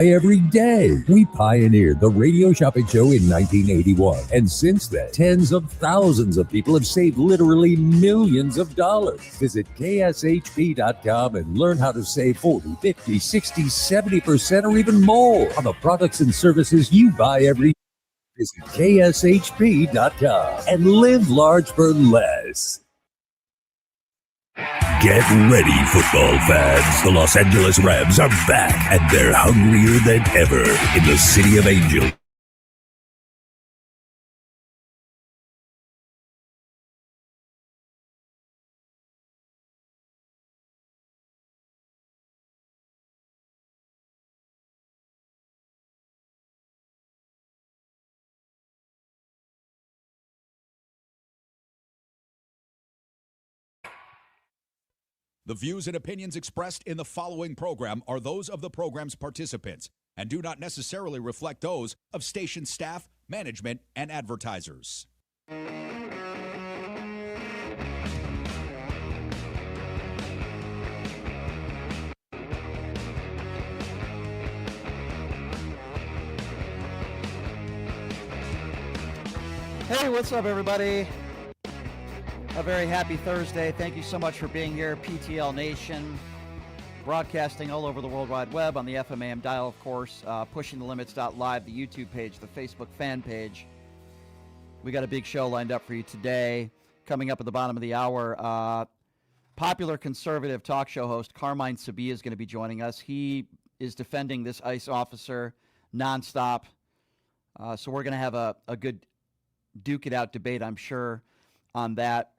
every day. We pioneered the radio shopping show in 1981, and since then, tens of thousands of people have saved literally millions of dollars. Visit kshp.com and learn how to save 40, 50, 60, 70%, or even more on the products and services you buy every day. Visit kshp.com and live large for less. Get ready, football fans. The Los Angeles Rams are back, and they're hungrier than ever in the City of Angels. The views and opinions expressed in the following program are those of the program's participants and do not necessarily reflect those of station staff, management, and advertisers. Hey, what's up, everybody? A very happy Thursday. Thank you so much for being here, PTL Nation. Broadcasting all over the World Wide Web on the FMAM dial, of course. PushingTheLimits.live, the YouTube page, the Facebook fan page. We got a big show lined up for you today. Coming up at the bottom of the hour, popular conservative talk show host Carmine Sabia is going to be joining us. He is defending this ICE officer nonstop. So we're going to have a good duke-it-out debate, I'm sure, on that.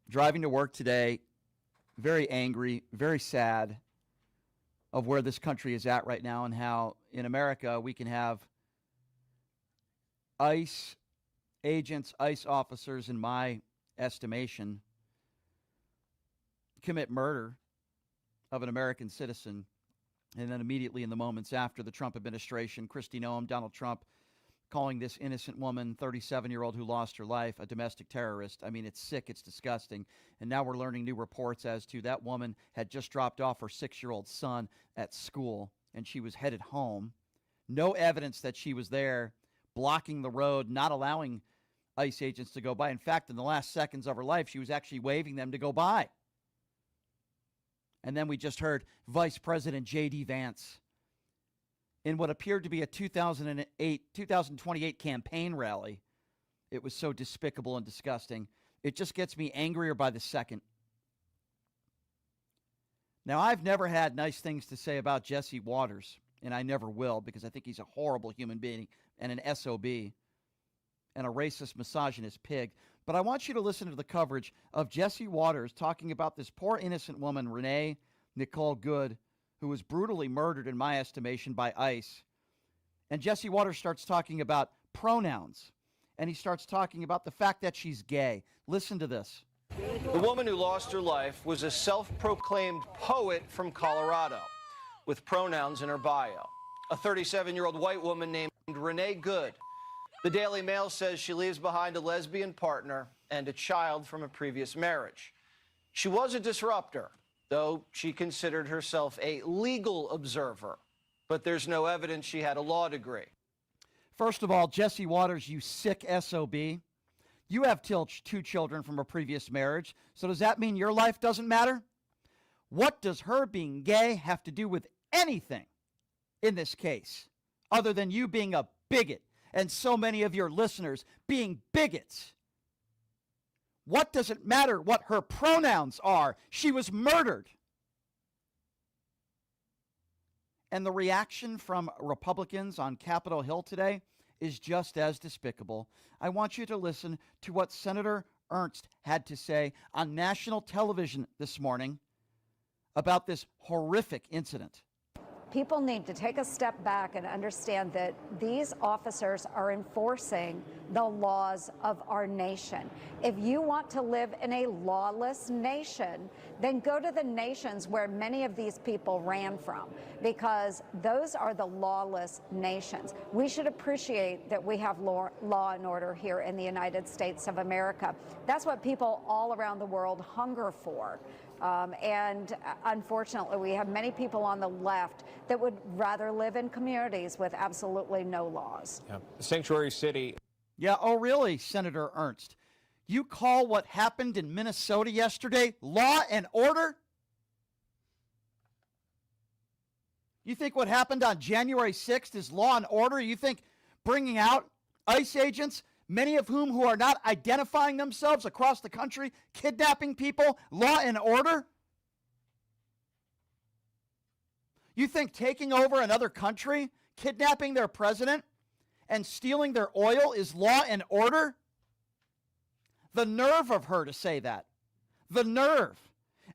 Driving to work today, very angry, very sad of where this country is at right now and how in America we can have ICE agents, ICE officers, in my estimation, commit murder of an American citizen. And then immediately in the moments after, the Trump administration, Kristi Noem, Donald Trump, calling this innocent woman, 37-year-old who lost her life, a domestic terrorist. I mean, it's sick. It's disgusting. And now we're learning new reports as to that woman had just dropped off her 6-year-old son at school, and she was headed home. No evidence that she was there, blocking the road, not allowing ICE agents to go by. In fact, in the last seconds of her life, she was actually waving them to go by. And then we just heard Vice President J.D. Vance in what appeared to be a 2028 campaign rally. It was so despicable and disgusting. It just gets me angrier by the second. Now, I've never had nice things to say about Jesse Waters, and I never will, because I think he's a horrible human being and an SOB and a racist, misogynist pig. But I want you to listen to the coverage of Jesse Waters talking about this poor innocent woman, Renee Nicole Good, who was brutally murdered, in my estimation, by ICE. And Jesse Waters starts talking about pronouns, and he starts talking about the fact that she's gay. Listen to this. The woman who lost her life was a self-proclaimed poet from Colorado with pronouns in her bio. A 37-year-old white woman named Renee Good. The Daily Mail says she leaves behind a lesbian partner and a child from a previous marriage. She was a disruptor, though she considered herself a legal observer. But there's no evidence she had a law degree. First of all, Jesse Waters, you sick SOB. You have two children from a previous marriage, so does that mean your life doesn't matter? What does her being gay have to do with anything in this case, other than you being a bigot and so many of your listeners being bigots? What does it matter what her pronouns are? She was murdered. And the reaction from Republicans on Capitol Hill today is just as despicable. I want you to listen to what Senator Ernst had to say on national television this morning about this horrific incident. People need to take a step back and understand that these officers are enforcing the laws of our nation. If you want to live in a lawless nation, then go to the nations where many of these people ran from, because those are the lawless nations. We should appreciate that we have law and order here in the United States of America. That's what people all around the world hunger for. And unfortunately, we have many people on the left that would rather live in communities with absolutely no laws. Yeah. Sanctuary City. Yeah, oh really, Senator Ernst? You call what happened in Minnesota yesterday law and order? You think what happened on January 6th is law and order? You think bringing out ICE agents, many of whom who are not identifying themselves across the country, kidnapping people, law and order? You think taking over another country, kidnapping their president, and stealing their oil is law and order? The nerve of her to say that. The nerve.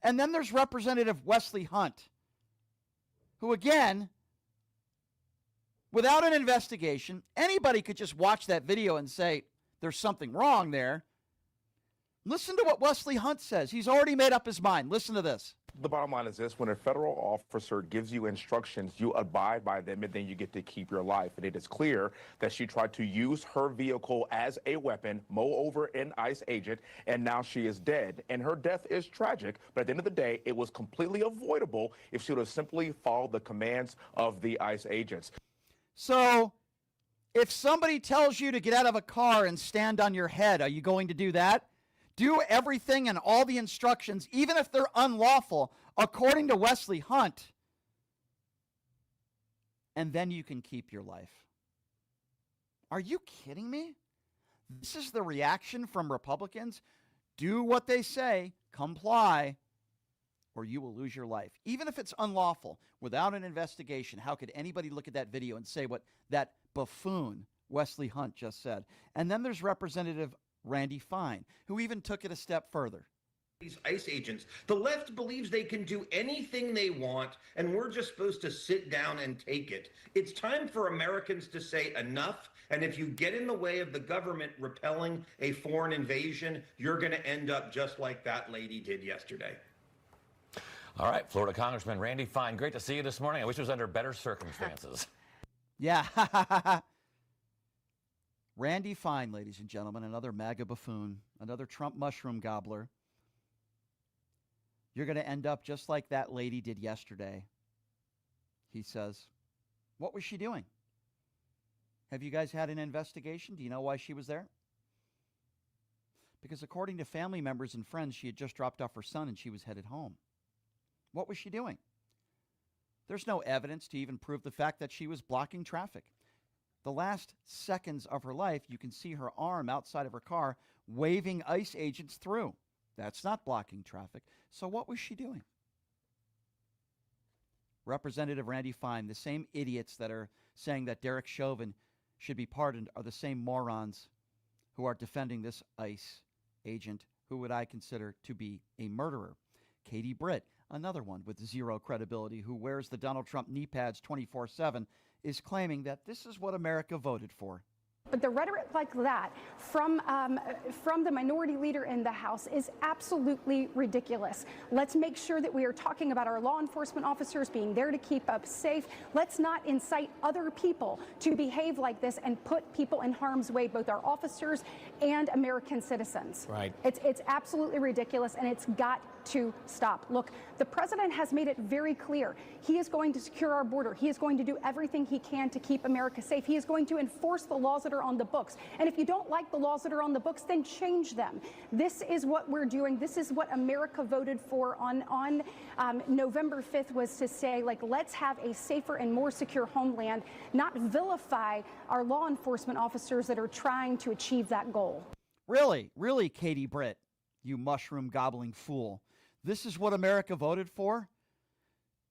And then there's Representative Wesley Hunt, who again, without an investigation, anybody could just watch that video and say there's something wrong there. Listen to what Wesley Hunt says. He's already made up his mind. Listen to this. The bottom line is this: when a federal officer gives you instructions, you abide by them, and then you get to keep your life. And it is clear that she tried to use her vehicle as a weapon, mow over an ICE agent, and now she is dead. And her death is tragic, but at the end of the day, it was completely avoidable if she would have simply followed the commands of the ICE agents. So, if somebody tells you to get out of a car and stand on your head, are you going to do that? Do everything and all the instructions, even if they're unlawful, according to Wesley Hunt, and then you can keep your life. Are you kidding me? This is the reaction from Republicans. Do what they say, comply, or you will lose your life. Even if it's unlawful, without an investigation, how could anybody look at that video and say what that buffoon Wesley Hunt just said? And then there's Representative Randy Fine, who even took it a step further. These ICE agents, the left believes they can do anything they want, and we're just supposed to sit down and take it. It's time for Americans to say enough, and if you get in the way of the government repelling a foreign invasion, you're going to end up just like that lady did yesterday. All right, Florida Congressman Randy Fine, great to see you this morning. I wish it was under better circumstances. Yeah. Randy Fine, ladies and gentlemen, another MAGA buffoon, another Trump mushroom gobbler. You're going to end up just like that lady did yesterday. He says, what was she doing? Have you guys had an investigation? Do you know why she was there? Because according to family members and friends, she had just dropped off her son and she was headed home. What was she doing? There's no evidence to even prove the fact that she was blocking traffic. The last seconds of her life, you can see her arm outside of her car waving ICE agents through. That's not blocking traffic. So what was she doing? Representative Randy Fine, the same idiots that are saying that Derek Chauvin should be pardoned are the same morons who are defending this ICE agent, who would I consider to be a murderer. Katie Britt, another one with zero credibility, who wears the Donald Trump knee pads 24/7, is claiming that this is what America voted for. But the rhetoric like that from the minority leader in the House is absolutely ridiculous. Let's make sure that we are talking about our law enforcement officers being there to keep us safe. Let's not incite other people to behave like this and put people in harm's way, both our officers and American citizens. Right. It's absolutely ridiculous, and it's got to stop. Look, the president has made it very clear. He is going to secure our border. He is going to do everything he can to keep America safe. He is going to enforce the laws that are on the books. And if you don't like the laws that are on the books, then change them. This is what we're doing. This is what America voted for on November 5th, was to say, like, let's have a safer and more secure homeland, not vilify our law enforcement officers that are trying to achieve that goal. Really, really, Katie Britt, you mushroom gobbling fool. This is what America voted for?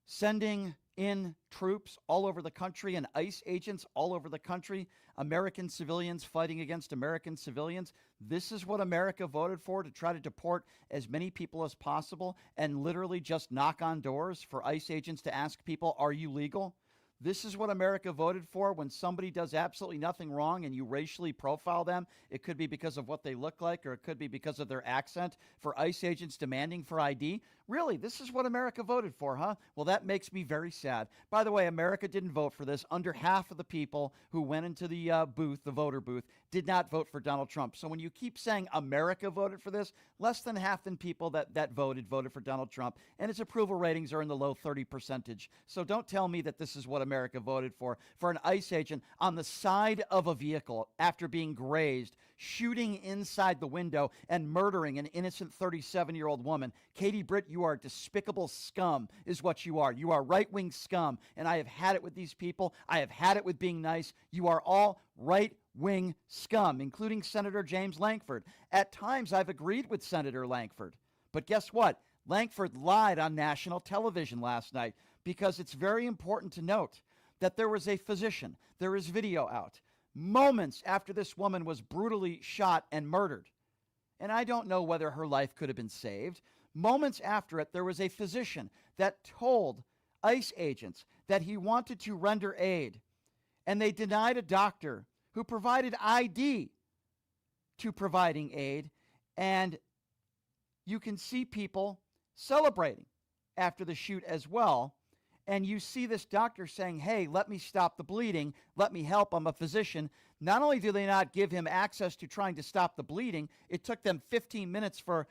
Sending in troops all over the country and ICE agents all over the country, American civilians fighting against American civilians. This is what America voted for, to try to deport as many people as possible and literally just knock on doors for ICE agents to ask people, are you legal? This is what America voted for when somebody does absolutely nothing wrong and you racially profile them. It could be because of what they look like, or it could be because of their accent, for ICE agents demanding for ID. Really, this is what America voted for, huh? Well, that makes me very sad. By the way, America didn't vote for this. Under half of the people who went into the booth, the voter booth, did not vote for Donald Trump. So when you keep saying America voted for this, less than half the people that voted for Donald Trump. And its approval ratings are in the low 30%. So don't tell me that this is what America voted for an ICE agent on the side of a vehicle after being grazed, shooting inside the window and murdering an innocent 37-year-old woman. Katie Britt, you are despicable scum is what you are. You are right-wing scum, and I have had it with these people. I have had it with being nice. You are all right-wing scum, including Senator James Lankford. At times, I've agreed with Senator Lankford. But guess what? Lankford lied on national television last night because it's very important to note that there was a physician. There is video out moments after this woman was brutally shot and murdered. And I don't know whether her life could have been saved. Moments after it, there was a physician that told ICE agents that he wanted to render aid, and they denied a doctor who provided ID to providing aid. And you can see people celebrating after the shoot as well. And you see this doctor saying, hey, let me stop the bleeding. Let me help. I'm a physician. Not only do they not give him access to trying to stop the bleeding, it took them 15 minutes for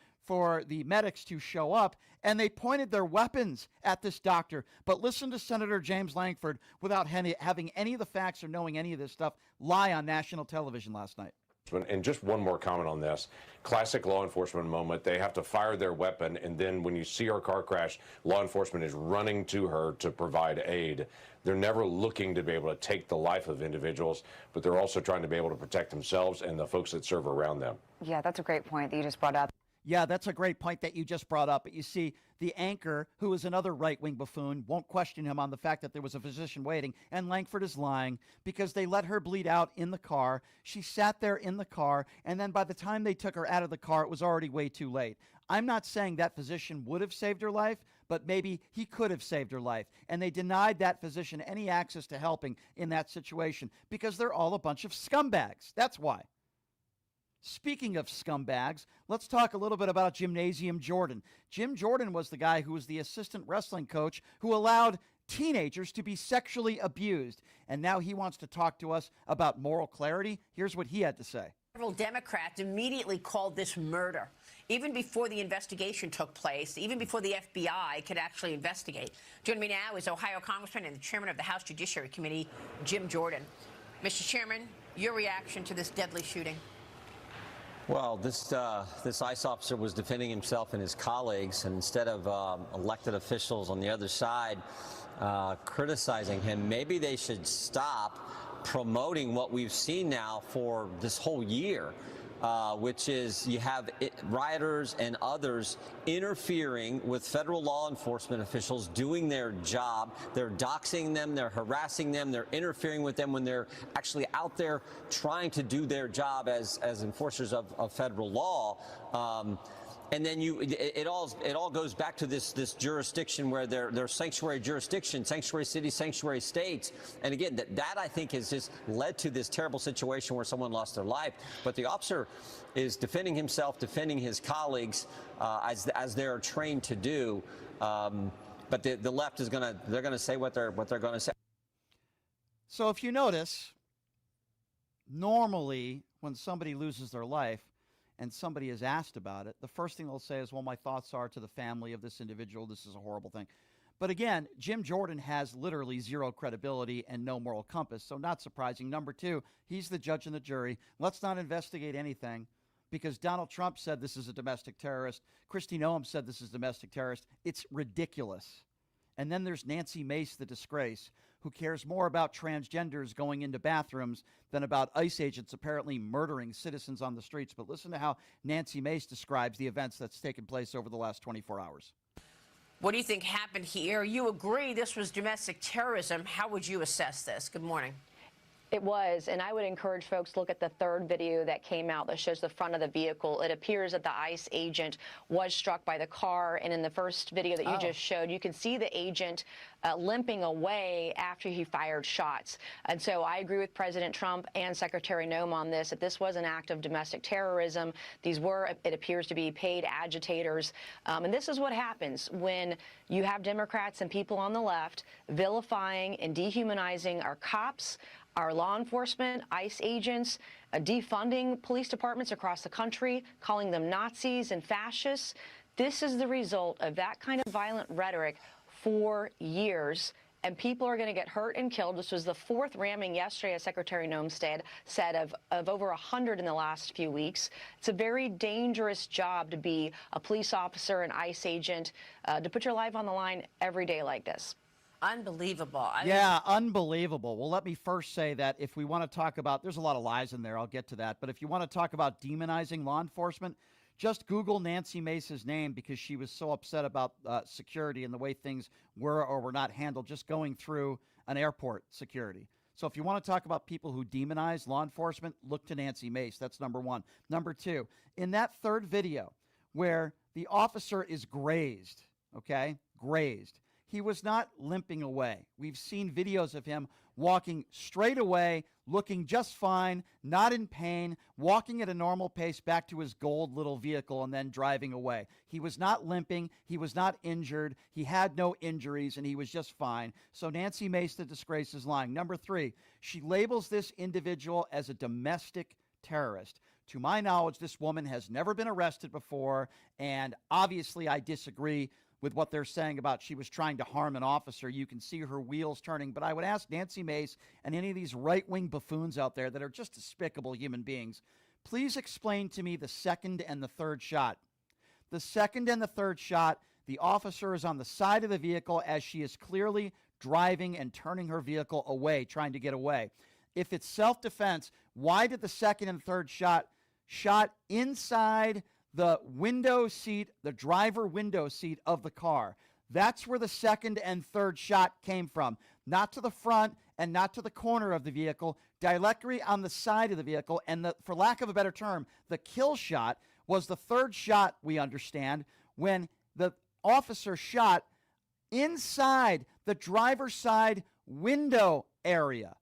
the medics to show up, and they pointed their weapons at this doctor. But listen to Senator James Lankford, without having any of the facts or knowing any of this stuff, lie on national television last night. And just one more comment on this. Classic law enforcement moment. They have to fire their weapon, and then when you see her car crash, law enforcement is running to her to provide aid. They're never looking to be able to take the life of individuals, but they're also trying to be able to protect themselves and the folks that serve around them. Yeah, that's a great point that you just brought up. Yeah, that's a great point that you just brought up. But you see, the anchor, who is another right-wing buffoon, won't question him on the fact that there was a physician waiting. And Lankford is lying because they let her bleed out in the car. She sat there in the car, and then by the time they took her out of the car, it was already way too late. I'm not saying that physician would have saved her life, but maybe he could have saved her life. And they denied that physician any access to helping in that situation because they're all a bunch of scumbags. That's why. Speaking of scumbags, let's talk a little bit about Gymnasium Jordan. Jim Jordan was the guy who was the assistant wrestling coach who allowed teenagers to be sexually abused. And now he wants to talk to us about moral clarity. Here's what he had to say. Several Democrats immediately called this murder, even before the investigation took place, even before the FBI could actually investigate. Joining me now is Ohio Congressman and the chairman of the House Judiciary Committee, Jim Jordan. Mr. Chairman, your reaction to this deadly shooting? Well, this ICE officer was defending himself and his colleagues, and instead of elected officials on the other side criticizing him, maybe they should stop promoting what we've seen now for this whole year, which is you have rioters and others interfering with federal law enforcement officials doing their job. They're doxing them, they're harassing them, they're interfering with them when they're actually out there trying to do their job as enforcers of federal law. And then it all goes back to this jurisdiction where they're sanctuary jurisdiction, sanctuary cities, sanctuary states. And again, that I think has just led to this terrible situation where someone lost their life. But the officer is defending himself, defending his colleagues as they're trained to do. But the left is they're gonna say what they're gonna say. So if you notice, normally when somebody loses their life, and somebody is asked about it, the first thing they'll say is, well, my thoughts are to the family of this individual. This is a horrible thing. But again, Jim Jordan has literally zero credibility and no moral compass, so not surprising. Number two, he's the judge and the jury. Let's not investigate anything because Donald Trump said this is a domestic terrorist. Kristi Noem said this is domestic terrorist. It's ridiculous. And then there's Nancy Mace, the disgrace, who cares more about transgenders going into bathrooms than about ICE agents apparently murdering citizens on the streets. But listen to how Nancy Mace describes the events that's taken place over the last 24 hours. What do you think happened here? You agree this was domestic terrorism. How would you assess this? Good morning. It was, and I would encourage folks to look at the third video that came out that shows the front of the vehicle. It appears that the ICE agent was struck by the car, and in the first video that you just showed, you can see the agent limping away after he fired shots. And so I agree with President Trump and Secretary Noem on this, that this was an act of domestic terrorism. These were, it appears to be, paid agitators. And this is what happens when you have Democrats and people on the left vilifying and dehumanizing our cops, our law enforcement, ICE agents, defunding police departments across the country, calling them Nazis and fascists. This is the result of that kind of violent rhetoric for years, and people are going to get hurt and killed. This was the fourth ramming yesterday, as Secretary Noem said of over 100 in the last few weeks. It's a very dangerous job to be a police officer, an ICE agent, to put your life on the line every day like this. Unbelievable. Unbelievable. Well, let me first say that if we want to talk about, there's a lot of lies in there, I'll get to that, but if you want to talk about demonizing law enforcement, just Google Nancy Mace's name, because she was so upset about security and the way things were or were not handled just going through an airport security. So if you want to talk about people who demonize law enforcement, look to Nancy Mace. That's number one. Number two, in that third video where the officer is grazed, he was not limping away. We've seen videos of him walking straight away, looking just fine, not in pain, walking at a normal pace back to his gold little vehicle and then driving away. He was not limping. He was not injured. He had no injuries, and he was just fine. So Nancy Mace, the disgrace, is lying. Number three, she labels this individual as a domestic terrorist. To my knowledge, this woman has never been arrested before, and obviously I disagree with what they're saying about she was trying to harm an officer. You can see her wheels turning. But I would ask Nancy Mace and any of these right-wing buffoons out there that are just despicable human beings, please explain to me the second and the third shot. The second and the third shot, the officer is on the side of the vehicle as she is clearly driving and turning her vehicle away, trying to get away. If it's self-defense, why did the second and third shot inside the window seat, the driver window seat of the car? That's where the second and third shot came from. Not to the front and not to the corner of the vehicle, directly on the side of the vehicle. And for lack of a better term, the kill shot was the third shot, we understand, when the officer shot inside the driver's side window area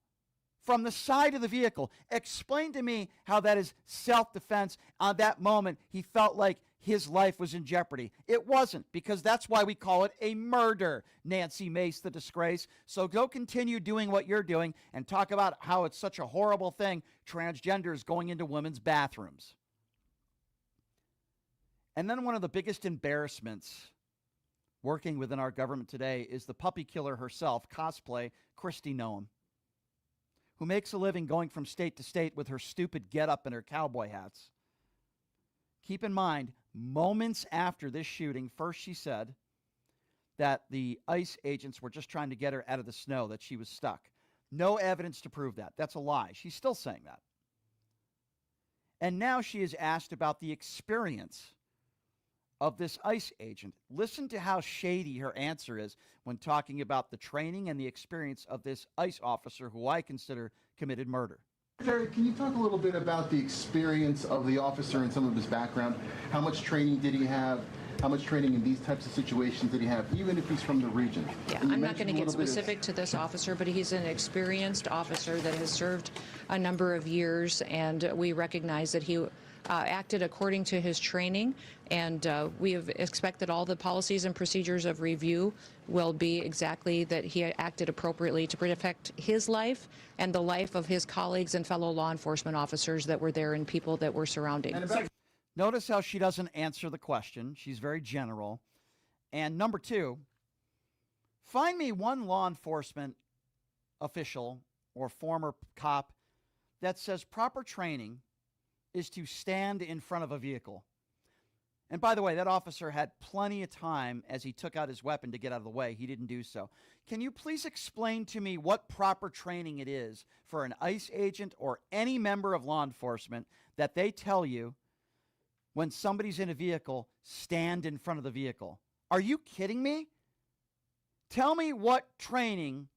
from the side of the vehicle. Explain to me how that is self-defense. On that moment, he felt like his life was in jeopardy. It wasn't, because that's why we call it a murder, Nancy Mace, the disgrace. So go continue doing what you're doing and talk about how it's such a horrible thing, transgenders going into women's bathrooms. And then one of the biggest embarrassments working within our government today is the puppy killer herself, cosplay Kristi Noem, who makes a living going from state to state with her stupid getup and her cowboy hats. Keep in mind, moments after this shooting, first she said that the ICE agents were just trying to get her out of the snow, that she was stuck. No evidence to prove that. That's a lie. She's still saying that. And now she is asked about the experience of this ICE agent. Listen to how shady her answer is when talking about the training and the experience of this ICE officer who I consider committed murder. Jerry, can you talk a little bit about the experience of the officer and some of his background? How much training did he have? How much training in these types of situations did he have, even if he's from the region? Yeah, I'm not going to get specific to this officer, but he's an experienced officer that has served a number of years, and we recognize that he acted according to his training, and we have expected all the policies and procedures of review will be exactly that he acted appropriately to protect his life and the life of his colleagues and fellow law enforcement officers that were there and people that were surrounding. Notice how she doesn't answer the question. She's very general. And number two, find me one law enforcement official or former cop that says proper training is to stand in front of a vehicle. And by the way, that officer had plenty of time as he took out his weapon to get out of the way. He didn't do so. Can you please explain to me what proper training it is for an ICE agent or any member of law enforcement that they tell you when somebody's in a vehicle, stand in front of the vehicle? Are you kidding me? Tell me what training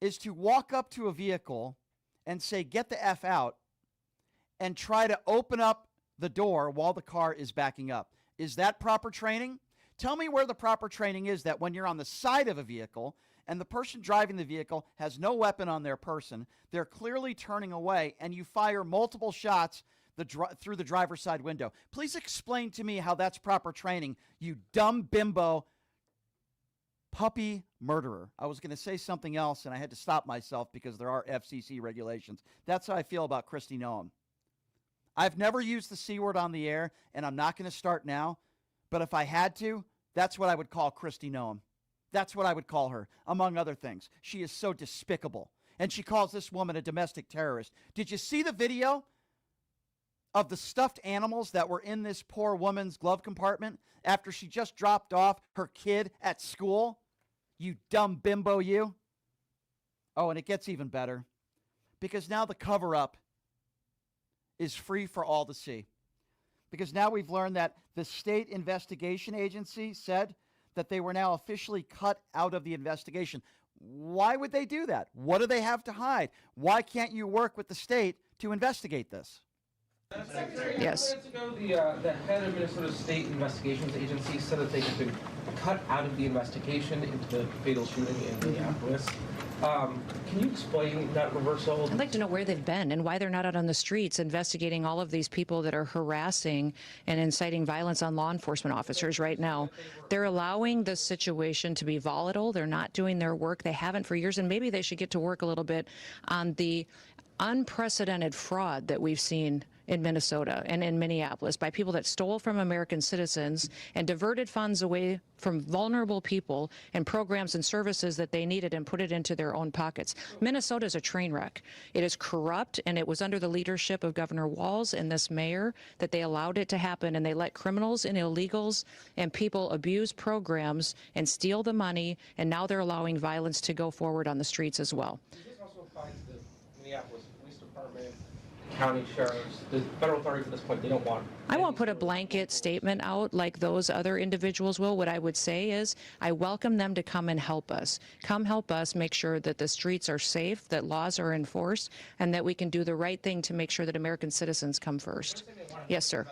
is to walk up to a vehicle and say, get the F out, and try to open up the door while the car is backing up. Is that proper training? Tell me where the proper training is that when you're on the side of a vehicle and the person driving the vehicle has no weapon on their person, they're clearly turning away, and you fire multiple shots through the driver's side window. Please explain to me how that's proper training, you dumb bimbo puppy murderer. I was going to say something else, and I had to stop myself because there are FCC regulations. That's how I feel about Kristi Noem. I've never used the C word on the air, and I'm not going to start now. But if I had to, that's what I would call Kristi Noem. That's what I would call her, among other things. She is so despicable. And she calls this woman a domestic terrorist. Did you see the video of the stuffed animals that were in this poor woman's glove compartment after she just dropped off her kid at school? You dumb bimbo, you. Oh, and it gets even better, because now the cover-up is free for all to see. Because now we've learned that the state investigation agency said that they were now officially cut out of the investigation. Why would they do that? What do they have to hide? Why can't you work with the state to investigate this? Yes. 2 minutes ago, the head of Minnesota State Investigations Agency said that they had been cut out of the investigation into the fatal shooting in Minneapolis. Can you explain that reversal? I'd like to know where they've been and why they're not out on the streets investigating all of these people that are harassing and inciting violence on law enforcement officers right now. They're allowing this situation to be volatile. They're not doing their work. They haven't for years, and maybe they should get to work a little bit on the unprecedented fraud that we've seen in Minnesota and in Minneapolis by people that stole from American citizens and diverted funds away from vulnerable people and programs and services that they needed and put it into their own pockets. Minnesota is a train wreck. It is corrupt, and it was under the leadership of Governor Walz and this mayor that they allowed it to happen, and they let criminals and illegals and people abuse programs and steal the money, and now they're allowing violence to go forward on the streets as well. This also applies to the Minneapolis Police Department, county sheriffs, the federal authorities at this point. They don't want. I won't put a blanket statement out like those other individuals will. What I would say is I welcome them to come and help us. Come help us make sure that the streets are safe, that laws are enforced, and that we can do the right thing to make sure that American citizens come first. Yes, sir.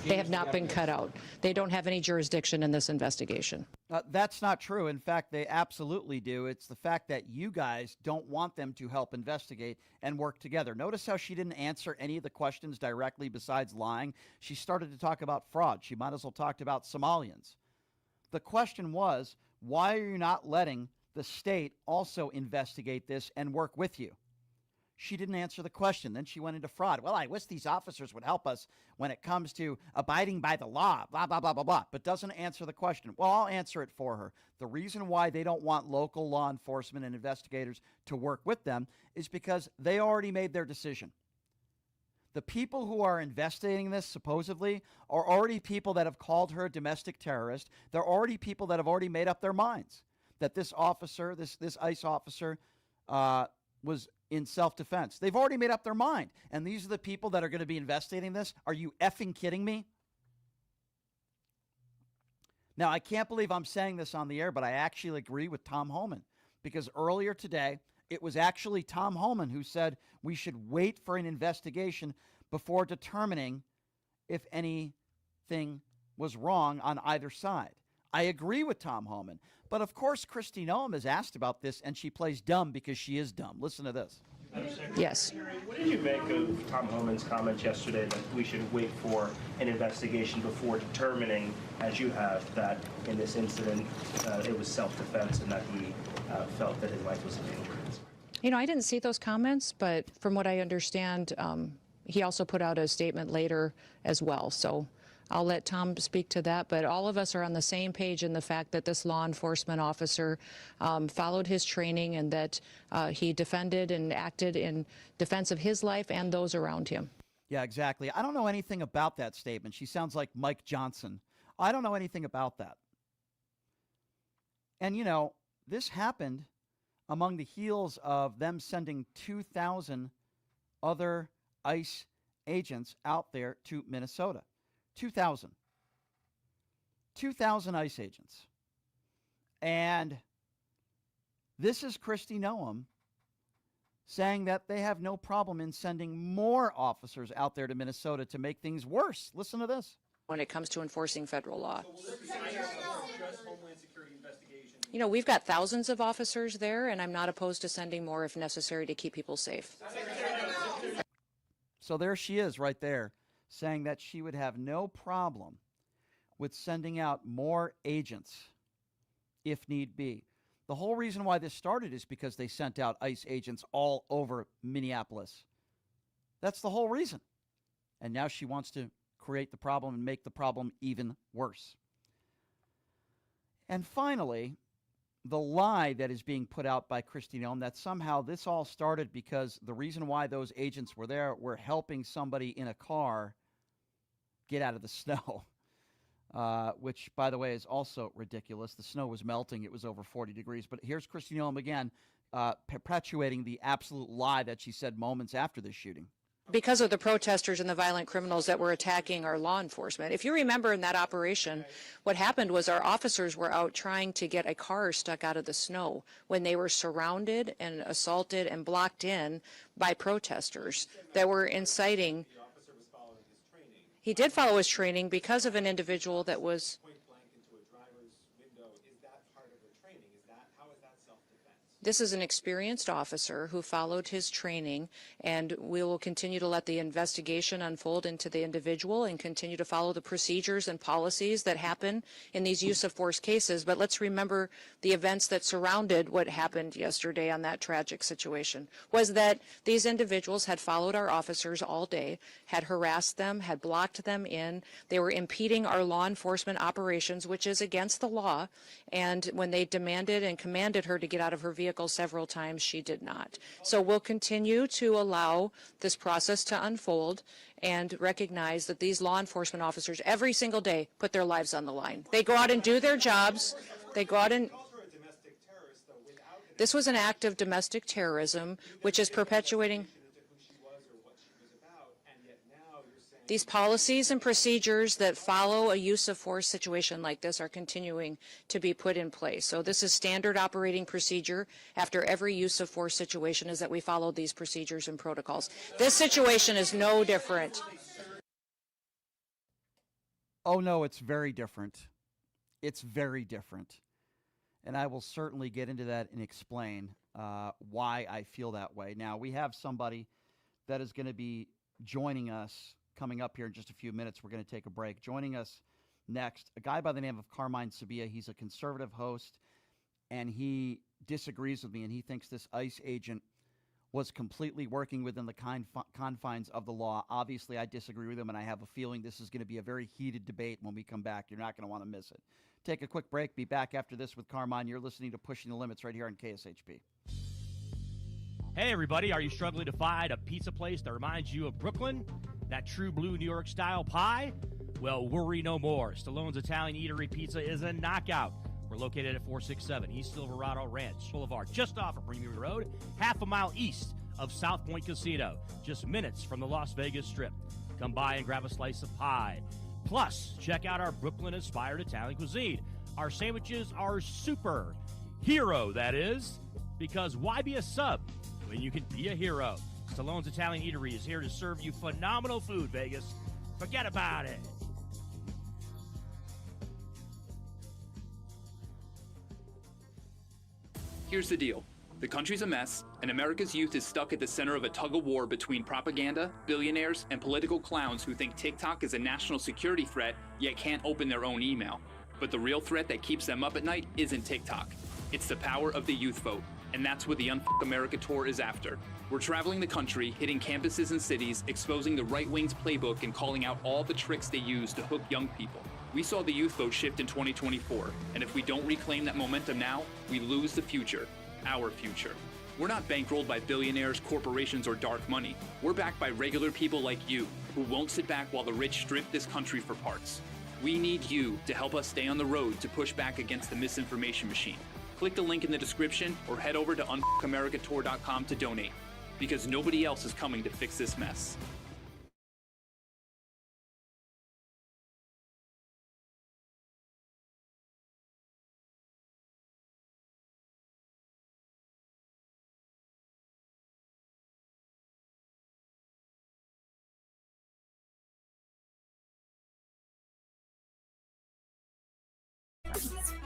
They have not been cut out. They don't have any jurisdiction in this investigation. That's not true. In fact, they absolutely do. It's the fact that you guys don't want them to help investigate and work together. Notice how she didn't answer any of the questions directly besides lying. She started to talk about fraud. She might as well talked about Somalians. The question was, why are you not letting the state also investigate this and work with you? She didn't answer the question. Then she went into fraud. Well, I wish these officers would help us when it comes to abiding by the law, blah, blah, blah, blah, blah, but doesn't answer the question. Well, I'll answer it for her. The reason why they don't want local law enforcement and investigators to work with them is because they already made their decision. The people who are investigating this, supposedly, are already people that have called her a domestic terrorist. They're already people that have already made up their minds that this officer, this ICE officer, was in self-defense. They've already made up their mind. And these are the people that are going to be investigating this. Are you effing kidding me? Now, I can't believe I'm saying this on the air, but I actually agree with Tom Homan, because earlier today, it was actually Tom Homan who said we should wait for an investigation before determining if anything was wrong on either side. I agree with Tom Homan. But of course, Kristi Noem is asked about this, and she plays dumb because she is dumb. Listen to this. Yes. What did you make of Tom Homan's comments yesterday that we should wait for an investigation before determining, as you have, that in this incident it was self-defense and that he felt that his life was in danger? You know, I didn't see those comments, but from what I understand, he also put out a statement later as well. So I'll let Tom speak to that, but all of us are on the same page in the fact that this law enforcement officer followed his training and that he defended and acted in defense of his life and those around him. Yeah, exactly. I don't know anything about that statement. She sounds like Mike Johnson. I don't know anything about that. And, you know, this happened among the heels of them sending 2,000 other ICE agents out there to Minnesota. 2,000 ICE agents. And This is Kristi Noem saying that they have no problem in sending more officers out there to Minnesota to make things worse. Listen to this. When it comes to enforcing federal law. You know, we've got thousands of officers there, and I'm not opposed to sending more if necessary to keep people safe. So there she is right there saying that she would have no problem with sending out more agents if need be. The whole reason why this started is because they sent out ICE agents all over Minneapolis. That's the whole reason. And now she wants to create the problem and make the problem even worse. And finally, the lie that is being put out by Kristi Noem that somehow this all started because the reason why those agents were there were helping somebody in a car get out of the snow, which, by the way, is also ridiculous. The snow was melting. It was over 40 degrees. But here's Kristi Noem again, perpetuating the absolute lie that she said moments after the shooting. Because of the protesters and the violent criminals that were attacking our law enforcement. If you remember in that operation, what happened was our officers were out trying to get a car stuck out of the snow when they were surrounded and assaulted and blocked in by protesters that were inciting. He did follow his training because of an individual that was. This is an experienced officer who followed his training, and we will continue to let the investigation unfold into the individual and continue to follow the procedures and policies that happen in these use of force cases. But let's remember the events that surrounded what happened yesterday on that tragic situation was that these individuals had followed our officers all day, had harassed them, had blocked them in. They were impeding our law enforcement operations, which is against the law. And when they demanded and commanded her to get out of her vehicle several times, she did not. So we'll continue to allow this process to unfold and recognize that these law enforcement officers every single day put their lives on the line. They go out and do their jobs. They go out and this was an act of domestic terrorism, which is perpetuating. These policies and procedures that follow a use of force situation like this are continuing to be put in place. So this is standard operating procedure after every use of force situation is that we follow these procedures and protocols. This situation is no different. Oh, no, it's very different. It's very different. And I will certainly get into that and explain why I feel that way. Now, we have somebody that is going to be joining us coming up here in just a few minutes. We're going to take a break. Joining us next, a guy by the name of Carmine Sabia. He's a conservative host, and he disagrees with me, and he thinks this ICE agent was completely working within the confines of the law. Obviously, I disagree with him, and I have a feeling this is going to be a very heated debate when we come back. You're not going to want to miss it. Take a quick break. Be back after this with Carmine. You're listening to Pushing the Limits right here on KSHP. Hey, everybody. Are you struggling to find a pizza place that reminds you of Brooklyn? That true blue New York style pie? Well, worry no more. Stallone's Italian Eatery Pizza is a knockout. We're located at 467 East Silverado Ranch Boulevard, just off of Premier Road, half a mile east of South Point Casino, just minutes from the Las Vegas Strip. Come by and grab a slice of pie. Plus, check out our Brooklyn-inspired Italian cuisine. Our sandwiches are super. Hero, that is. Because why be a sub when you can be a hero? Stallone's Italian Eatery is here to serve you phenomenal food, Vegas. Forget about it. Here's the deal. The country's a mess, and America's youth is stuck at the center of a tug-of-war between propaganda, billionaires, and political clowns who think TikTok is a national security threat, yet can't open their own email. But the real threat that keeps them up at night isn't TikTok. It's the power of the youth vote. And that's what the Unfuck America Tour is after. We're traveling the country, hitting campuses and cities, exposing the right wing's playbook and calling out all the tricks they use to hook young people. We saw the youth vote shift in 2024, and if we don't reclaim that momentum now, we lose the future, our future. We're not bankrolled by billionaires, corporations, or dark money. We're backed by regular people like you, who won't sit back while the rich strip this country for parts. We need you to help us stay on the road to push back against the misinformation machine. Click the link in the description or head over to unfuckamericatour.com to donate, because nobody else is coming to fix this mess.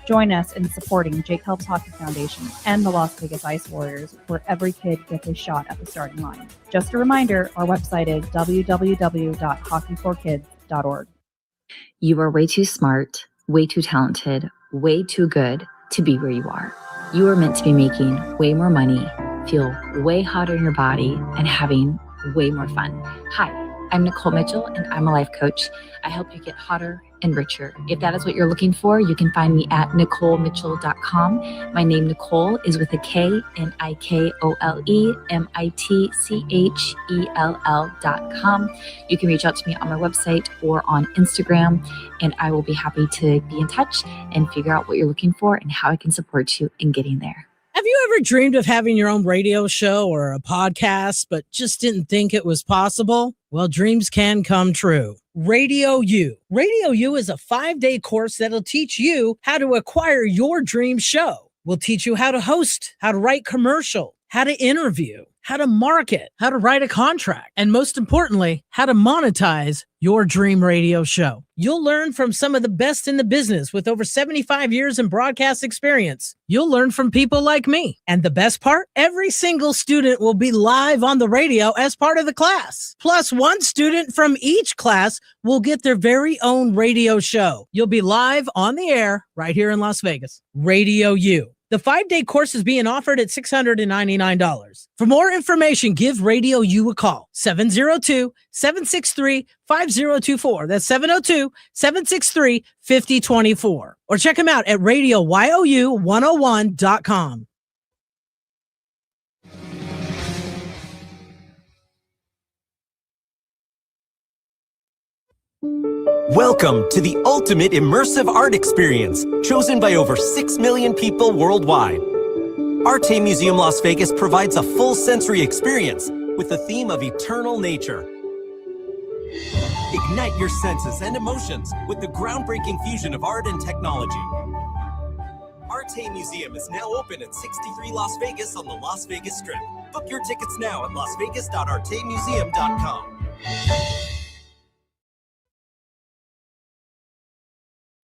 Join us in supporting Jake Helps Hockey Foundation and the Las Vegas Ice Warriors, where every kid gets a shot at the starting line. Just a reminder, our website is www.hockeyforkids.org. You are way too smart, way too talented, way too good to be where you are. You are meant to be making way more money, feel way hotter in your body, and having way more fun. Hi, I'm Nicole Mitchell, and I'm a life coach. I help you get hotter and richer. If that is what you're looking for, you can find me at NicoleMitchell.com. My name, Nicole, is with a K, NicoleMitchell.com. You can reach out to me on my website or on Instagram, and I will be happy to be in touch and figure out what you're looking for and how I can support you in getting there. Have you ever dreamed of having your own radio show or a podcast, but just didn't think it was possible? Well, dreams can come true. Radio U. Radio U is a 5-day course that'll teach you how to acquire your dream show. We'll teach you how to host, how to write commercial, how to interview, how to market, how to write a contract, and most importantly, how to monetize your dream radio show. You'll learn from some of the best in the business with over 75 years in broadcast experience. You'll learn from people like me. And the best part, every single student will be live on the radio as part of the class. Plus, one student from each class will get their very own radio show. You'll be live on the air right here in Las Vegas. Radio U. The 5-day course is being offered at $699. For more information, give Radio U a call, 702-763-5024. That's 702-763-5024. Or check them out at RadioYou101.com. Welcome to the ultimate immersive art experience, chosen by over 6 million people worldwide. Arte Museum Las Vegas provides a full sensory experience with the theme of eternal nature. Ignite your senses and emotions with the groundbreaking fusion of art and technology. Arte Museum is now open at 63 Las Vegas on the Las Vegas Strip. Book your tickets now at lasvegas.artemuseum.com.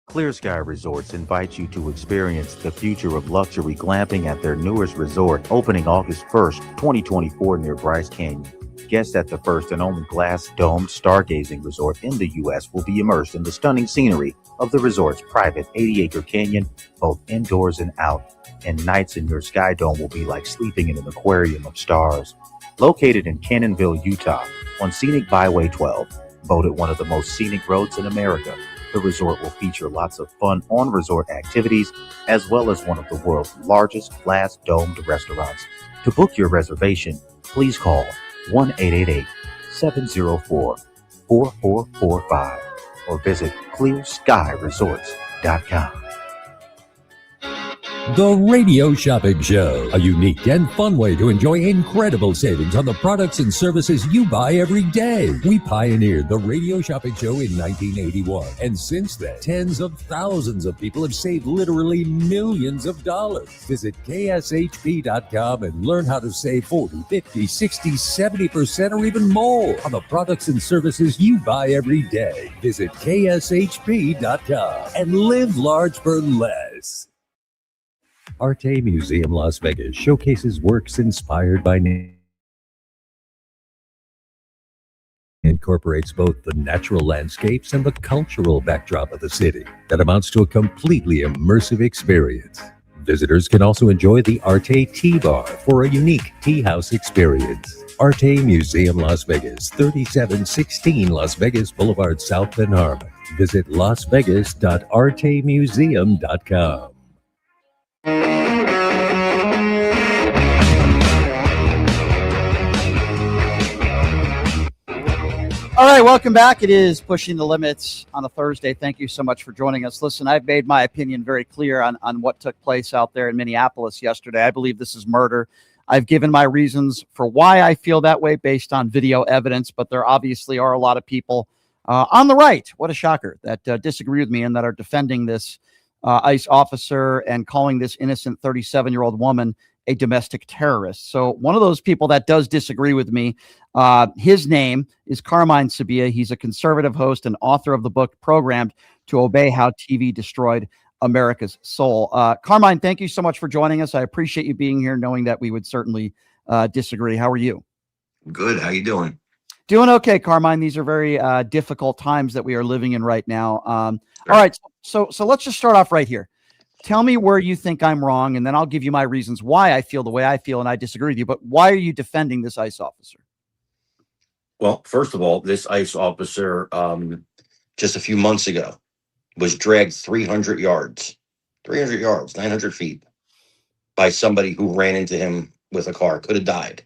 Clear Sky Resorts invites you to experience the future of luxury glamping at their newest resort, opening August 1st, 2024 near Bryce Canyon. Guests at the first and only glass-domed stargazing resort in the U.S. will be immersed in the stunning scenery of the resort's private 80-acre canyon, both indoors and out. And nights in your Sky Dome will be like sleeping in an aquarium of stars. Located in Cannonville, Utah, on Scenic Byway 12, voted one of the most scenic roads in America, the resort will feature lots of fun on-resort activities, as well as one of the world's largest glass-domed restaurants. To book your reservation, please call 1-888-704-4445 or visit clearskyresorts.com. The Radio Shopping Show, a unique and fun way to enjoy incredible savings on the products and services you buy every day. We pioneered the Radio Shopping Show in 1981, and since then, tens of thousands of people have saved literally millions of dollars. Visit kshp.com and learn how to save 40, 50, 60, 70%, or even more on the products and services you buy every day. Visit kshp.com and live large for less. Arte Museum Las Vegas showcases works inspired by nature. Incorporates both the natural landscapes and the cultural backdrop of the city that amounts to a completely immersive experience. Visitors can also enjoy the Arte Tea Bar for a unique tea house experience. Arte Museum Las Vegas, 3716 Las Vegas Boulevard, South Bend Harbor. Visit lasvegas.artemuseum.com. All right, welcome back. It is Pushing the Limits on a Thursday. Thank you so much for joining us. Listen, I've made my opinion very clear on what took place out there in Minneapolis yesterday. I believe this is murder. I've given my reasons for why I feel that way based on video evidence, but there obviously are a lot of people on the right, what a shocker, that disagree with me and that are defending this ICE officer and calling this innocent 37-year-old woman a domestic terrorist. So one of those people that does disagree with me, his name is Carmine Sabia. He's a conservative host and author of the book Programmed to Obey: How TV Destroyed America's soul. Carmine, thank you so much for joining us. I appreciate you being here, knowing that we would certainly disagree. How are you? Good. How you doing? Doing okay, Carmine. These are very difficult times that we are living in right now. All right, so let's just start off right here. Tell me where you think I'm wrong, and then I'll give you my reasons why I feel the way I feel, and I disagree with you. But why are you defending this ICE officer? Well, first of all, this ICE officer just a few months ago was dragged 300 yards, 900 feet by somebody who ran into him with a car, could have died.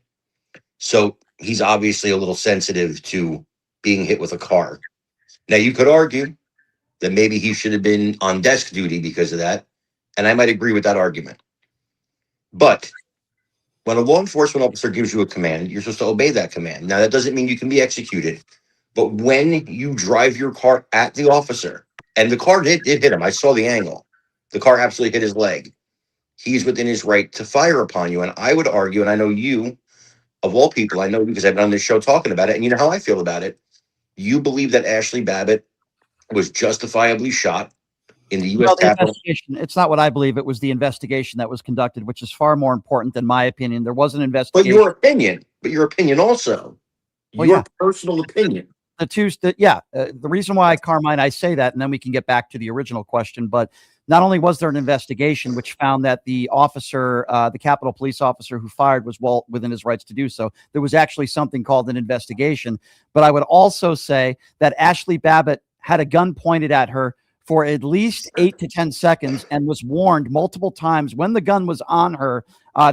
So he's obviously a little sensitive to being hit with a car. Now, you could argue that maybe he should have been on desk duty because of that. And I might agree with that argument. But when a law enforcement officer gives you a command, you're supposed to obey that command. Now, that doesn't mean you can be executed. But when you drive your car at the officer, and the car did hit him, I saw the angle. The car absolutely hit his leg. He's within his right to fire upon you. And I would argue, and I know you, of all people, I know you because I've been on this show talking about it, and you know how I feel about it. You believe that Ashley Babbitt was justifiably shot in the U.S. Capitol. It's not what I believe. It was the investigation that was conducted, which is far more important than my opinion. There was an investigation. But your opinion also. Your personal opinion. The reason why, Carmine, I say that, and then we can get back to the original question, but not only was there an investigation which found that the officer, the Capitol Police officer who fired was well within his rights to do so, there was actually something called an investigation. But I would also say that Ashley Babbitt had a gun pointed at her for at least 8 to 10 seconds and was warned multiple times when the gun was on her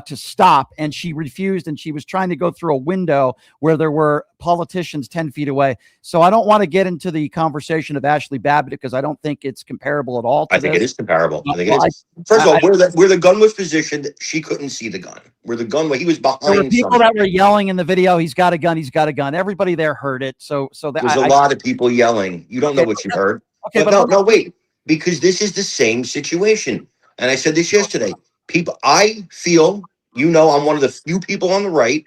to stop, and she refused, and she was trying to go through a window where there were politicians 10 feet away. So I don't want to get into the conversation of Ashley Babbitt because I don't think it's comparable at all. I think it is comparable. I think it is. First of all, where the gun was positioned, she couldn't see the gun. Where he was behind. There were people that were yelling in the video, "He's got a gun! He's got a gun!" Everybody there heard it. So there's a lot of people yelling. You don't know what you heard. Okay, but no, wait, because this is the same situation. And I said this yesterday. I feel, I'm one of the few people on the right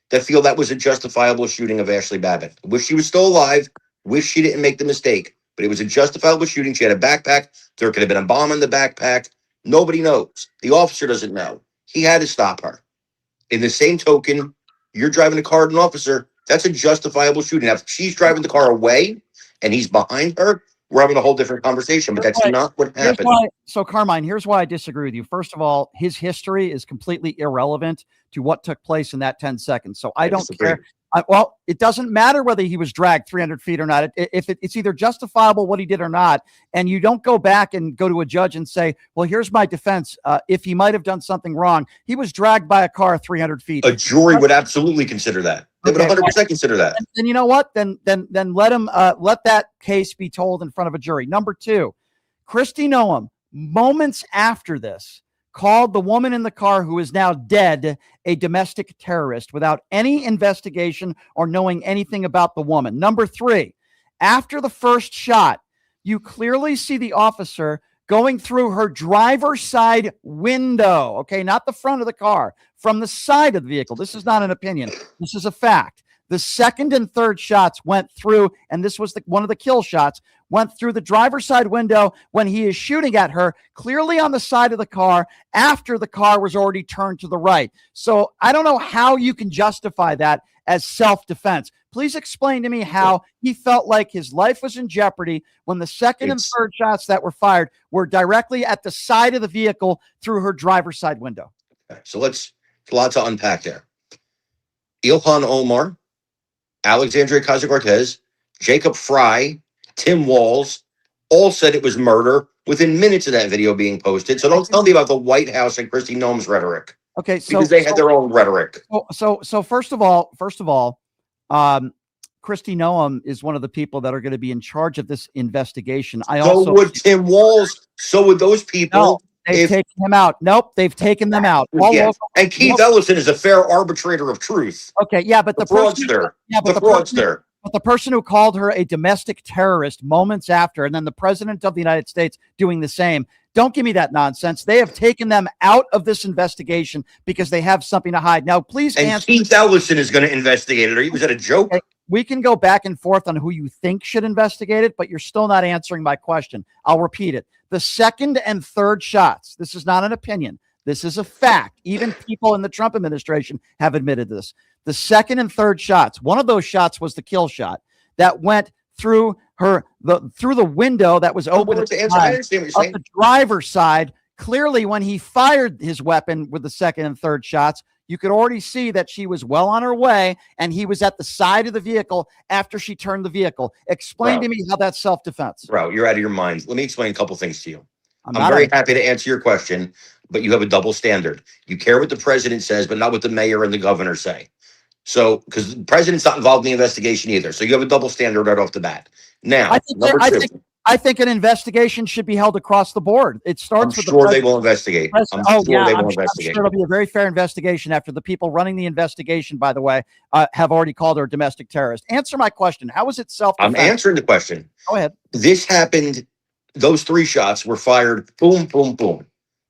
that feel that was a justifiable shooting of Ashley Babbitt. Wish she was still alive. Wish she didn't make the mistake. But it was a justifiable shooting. She had a backpack. There could have been a bomb in the backpack. Nobody knows. The officer doesn't know. He had to stop her. In the same token, you're driving a car at an officer. That's a justifiable shooting. Now, if she's driving the car away and he's behind her, we're having a whole different conversation, but that's not what happened. So, Carmine, here's why I disagree with you. First of all, his history is completely irrelevant to what took place in that 10 seconds. So I don't care. Well, it doesn't matter whether he was dragged 300 feet or not. It's either justifiable what he did or not. And you don't go back and go to a judge and say, well, here's my defense. If he might have done something wrong, he was dragged by a car 300 feet. A jury would absolutely consider that. They would 100% consider that. And you know what? Then let him let that case be told in front of a jury. Number two, Kristi Noem, moments after this, called the woman in the car who is now dead a domestic terrorist without any investigation or knowing anything about the woman. Number three, after the first shot, you clearly see the officer going through her driver's side window, okay, not the front of the car, from the side of the vehicle. This is not an opinion. This is a fact. The second and third shots went through, and this was one of the kill shots, went through the driver's side window when he is shooting at her, clearly on the side of the car after the car was already turned to the right. So I don't know how you can justify that as self-defense. Please explain to me how he felt like his life was in jeopardy when the second and third shots that were fired were directly at the side of the vehicle through her driver's side window. Okay, so a lot to unpack there. Ilhan Omar, Alexandria Ocasio-Cortez, Jacob Fry, Tim Walz all said it was murder within minutes of that video being posted. So don't tell me about the White House and Kristi Noem's rhetoric. Okay, because they had their own rhetoric. So first of all, Kristi Noem is one of the people that are going to be in charge of this investigation. So would Tim Walz. So would those people. No, they've taken him out. Nope, they've taken them out. Yes. And Keith Ellison is a fair arbitrator of truth. Okay, yeah, but the fraudster. But the person who called her a domestic terrorist moments after, and then the president of the United States doing the same. Don't give me that nonsense. They have taken them out of this investigation because they have something to hide. Now, please answer. Keith Ellison is going to investigate it. Or was that a joke? we can go back and forth on who you think should investigate it, but you're still not answering my question. I'll repeat it. The second and third shots, this is not an opinion. This is a fact. Even people in the Trump administration have admitted this. The second and third shots, one of those shots was the kill shot that went through through the window that was open at the driver's side. Clearly, when he fired his weapon with the second and third shots, you could already see that she was well on her way, and he was at the side of the vehicle after she turned the vehicle. Explain to me how that's self-defense. Bro, you're out of your mind. Let me explain a couple things to you. I'm very happy to answer your question, but you have a double standard. You care what the president says, but not what the mayor and the governor say. So, because the president's not involved in the investigation either. So you have a double standard right off the bat. Now, I think an investigation should be held across the board. It starts with the they will investigate. I'm sure they will investigate. I'm sure it'll be a very fair investigation after the people running the investigation, by the way, have already called her a domestic terrorist. Answer my question. How is it self-defense? I'm answering the question. Go ahead. This happened. Those 3 shots were fired. Boom, boom, boom.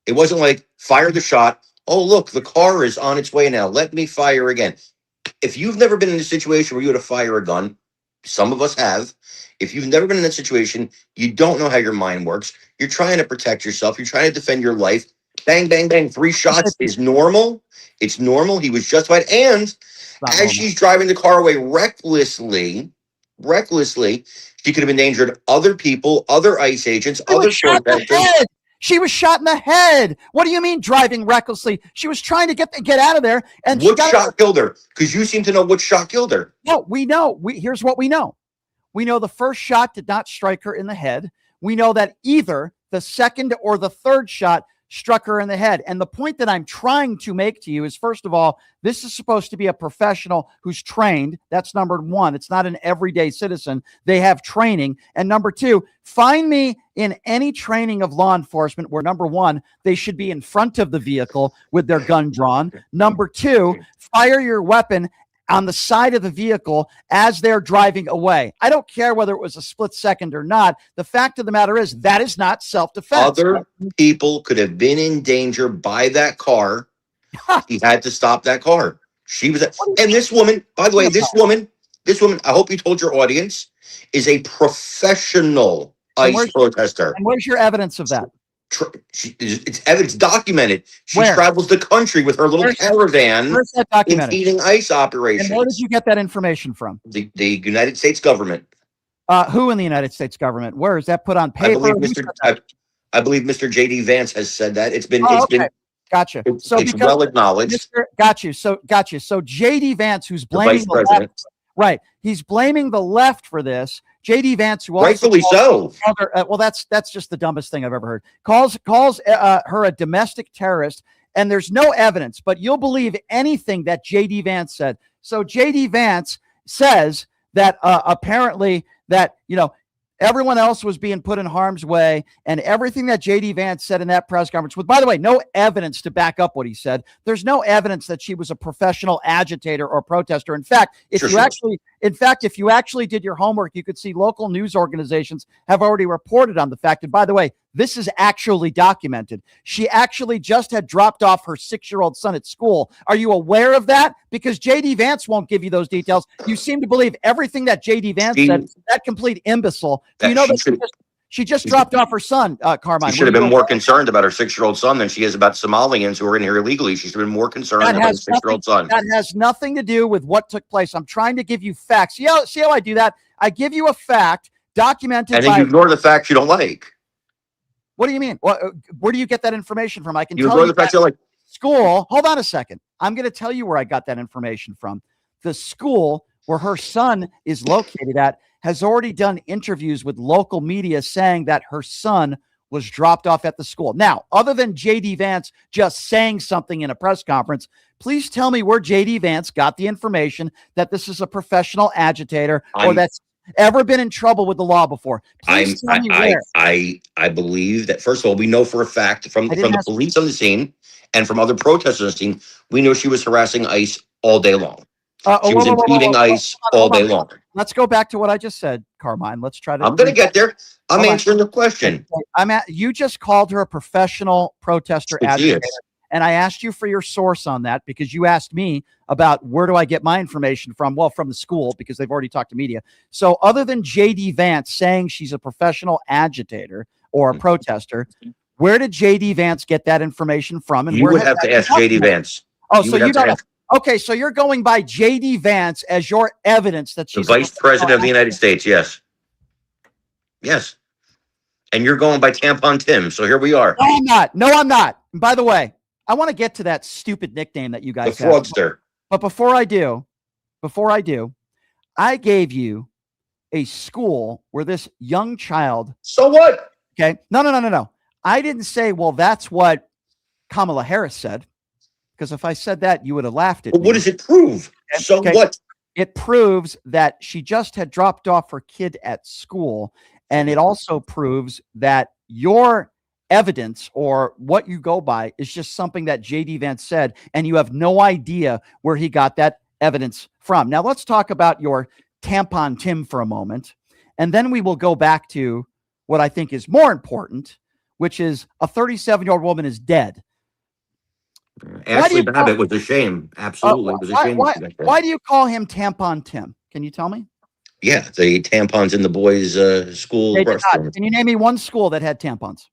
It wasn't like fire the shot. Oh, look, the car is on its way now. Let me fire again. If you've never been in a situation where you had to fire a gun, some of us have. If you've never been in that situation, you don't know how your mind works. You're trying to protect yourself. You're trying to defend your life. Bang, bang, bang. 3 shots is normal. It's normal. He was justified. And as she's driving the car away recklessly, she could have endangered other people, other ICE agents, other protesters. She was shot in the head. What do you mean driving recklessly? She was trying to get out of there. And what shot killed her? Because you seem to know what shot killed her. No, we know. Here's what we know. We know the first shot did not strike her in the head. We know that either the second or the third shot struck her in the head. And the point that I'm trying to make to you is, first of all, this is supposed to be a professional who's trained. That's number one. It's not an everyday citizen. They have training. And number two, find me in any training of law enforcement where, number one, they should be in front of the vehicle with their gun drawn. Number two, fire your weapon on the side of the vehicle as they're driving away. I don't care whether it was a split second or not. The fact of the matter is that is not self-defense. Other people could have been in danger by that car. He had to stop that car. She was, and this woman, by the way, this woman, I hope you told your audience, is a professional ICE protester. And where's your evidence of that? It's evidence documented. She travels the country with her little caravan impeding ICE operations. And where did you get that information from? The United States government. Who in the United States government? Where is that put on paper? I believe Mr. J.D. Vance has said that. It's been gotcha. So it's well acknowledged. Got you. So J.D. Vance, who's blaming the left, right? He's blaming the left for this. J.D. Vance, who rightfully so. Well, that's just the dumbest thing I've ever heard. Calls her a domestic terrorist, and there's no evidence, but you'll believe anything that J.D. Vance said. So J.D. Vance says that apparently that everyone else was being put in harm's way, and everything that J.D. Vance said in that press conference, with, by the way, no evidence to back up what he said. There's no evidence that she was a professional agitator or protester. In fact, if you actually did your homework, you could see local news organizations have already reported on the fact. And by the way, this is actually documented. She actually just had dropped off her 6-year-old son at school. Are you aware of that? Because J.D. Vance won't give you those details. You seem to believe everything that J.D. Vance said. That complete imbecile. Do you know that she just dropped off her son, Carmine? She should have been more concerned about her 6-year-old son than she is about Somalians who are in here illegally. She should have been more concerned about her 6-year-old son. That has nothing to do with what took place. I'm trying to give you facts. See how I do that? I give you a fact documented. And then you ignore the facts you don't like. What do you mean? Where do you get that information from? I can tell you that school. Hold on a second. I'm going to tell you where I got that information from. The school where her son is located at has already done interviews with local media saying that her son was dropped off at the school. Now, other than J.D. Vance just saying something in a press conference, please tell me where J.D. Vance got the information that this is a professional agitator or that's ever been in trouble with the law before. Please tell me where. I believe that, first of all, we know for a fact from the police on the scene and from other protesters on the scene, we know she was harassing ICE all day long. She was impeding ICE all day long. Let's go back to what I just said, Carmine. Let's try to. I'm going to get there. I'm answering the question. You just called her a professional protester agitator, And I asked you for your source on that because you asked me about where do I get my information from? Well, from the school, because they've already talked to media. So other than JD Vance saying she's a professional agitator or a protester, where did JD Vance get that information from? And You where would has have that to ask been JD documented? Vance. Oh, so you would have to got ask okay. So you're going by JD Vance as your evidence that the she's a Vice President of the professional United States. Yes. Yes. And you're going by Tampon Tim. So here we are. No, I'm not. No, I'm not. And by the way, I want to get to that stupid nickname that you The guys have. fraudster. But before I do, I gave you a school where this young child. So what? Okay. No. I didn't say, well, that's what Kamala Harris said. Because if I said that, you would have laughed at me. What does it prove? So what? It proves that she just had dropped off her kid at school. And it also proves that your evidence or what you go by is just something that JD Vance said. And you have no idea where he got that evidence from. Now, let's talk about your Tampon Tim for a moment. And then we will go back to what I think is more important, which is a 37-year-old woman is dead. Ashley Babbitt was a shame. Absolutely. It was a shame. Why do you call him Tampon Tim? Can you tell me? Yeah, the tampons in the boys' school They did restroom. not. Can you name me one school that had tampons?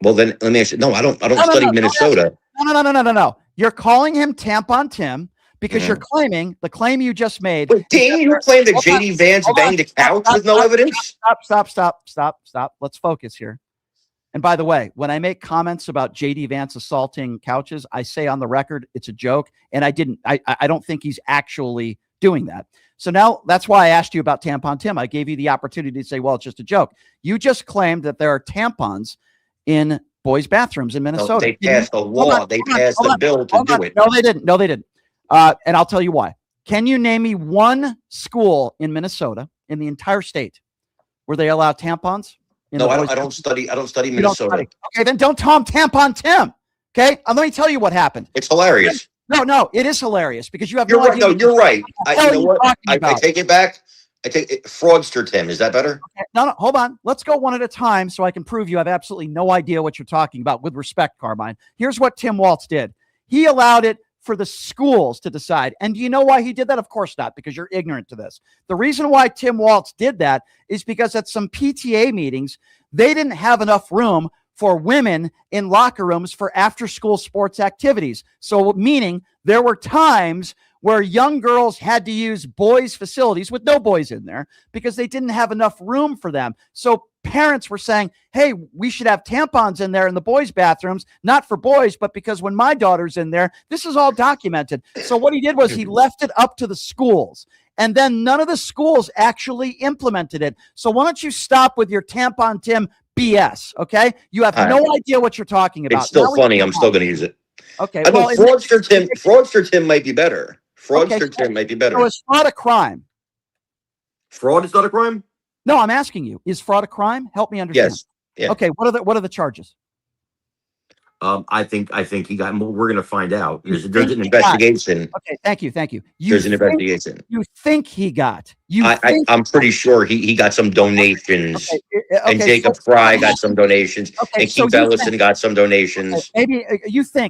Well, then let me ask you. No, I don't study Minnesota. No. You're calling him Tampon Tim because you're claiming the claim you just made. But didn't you claim that JD Vance banged a couch with no evidence? Stop. Let's focus here. And by the way, when I make comments about JD Vance assaulting couches, I say on the record it's a joke, and I don't think he's actually doing that. So now that's why I asked you about Tampon Tim. I gave you the opportunity to say, well, it's just a joke. You just claimed that there are tampons in boys' bathrooms in Minnesota. No, they passed a law. They passed a bill to do it. No, they didn't. And I'll tell you why. Can you name me one school in Minnesota, in the entire state, where they allow tampons? No, I don't study Minnesota. Okay, then don't call him Tampon Tim. Okay, let me tell you what happened. It's hilarious. No, it is hilarious because you have You're no right. idea. No, you're right. You know what? I about. take it back. I take it. Fraudster Tim. Is that better? Okay, no, hold on. Let's go one at a time so I can prove you have absolutely no idea what you're talking about. With respect, Carmine. Here's what Tim Waltz did. He allowed it for the schools to decide. And do you know why he did that? Of course not, because you're ignorant to this. The reason why Tim Waltz did that is because at some PTA meetings, they didn't have enough room for women in locker rooms for after-school sports activities. So meaning there were times where young girls had to use boys' facilities with no boys in there because they didn't have enough room for them. So parents were saying, hey, we should have tampons in there in the boys' bathrooms, not for boys, but because when my daughter's in there, this is all documented. So what he did was he left it up to the schools. And then none of the schools actually implemented it. So why don't you stop with your Tampon Tim BS, okay? You have no idea what you're talking about. It's still funny. I'm still going to use it. Okay. I know Fraudster Tim might be better. Tim might be better. So is fraud a crime? Fraud is not a crime? No, I'm asking you. Is fraud a crime? Help me understand. Yes. Yeah. Okay. What are the charges? I think he got. We're going to find out. There's an investigation. Okay. Thank you. There's an investigation. You think he got? I'm pretty sure he got some donations. And Jacob Fry got some donations. And Keith Ellison got some donations. Maybe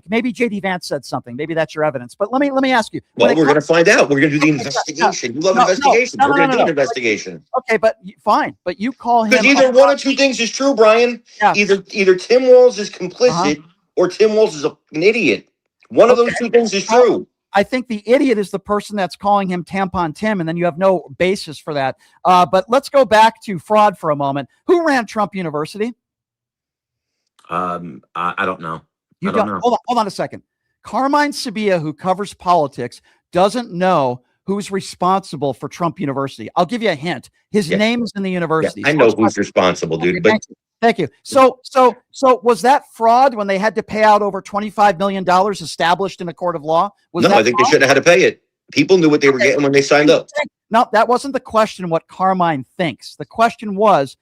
maybe JD Vance said something. Maybe that's your evidence. But let me ask you. Well, we're going to find out. We're going to do the investigation. You love investigations. We're going to do an investigation. Okay, but fine. But you call him because either one of two things is true, Brian. Yeah. Either Tim Walz is complicit. Or Tim Walz is an idiot. One of those two things is true. I think the idiot is the person that's calling him Tampon Tim, and then you have no basis for that. But let's go back to fraud for a moment. Who ran Trump University? I don't know. I don't know. Hold on a second. Carmine Sabia, who covers politics, doesn't know who's responsible for Trump University. I'll give you a hint. His name's in the university. I know who's responsible, dude. But Thank you. So was that fraud when they had to pay out over $25 million established in a court of law? I think they shouldn't have had to pay it. People knew what they were getting when they signed up. No, that wasn't the question what Carmine thinks. The question was,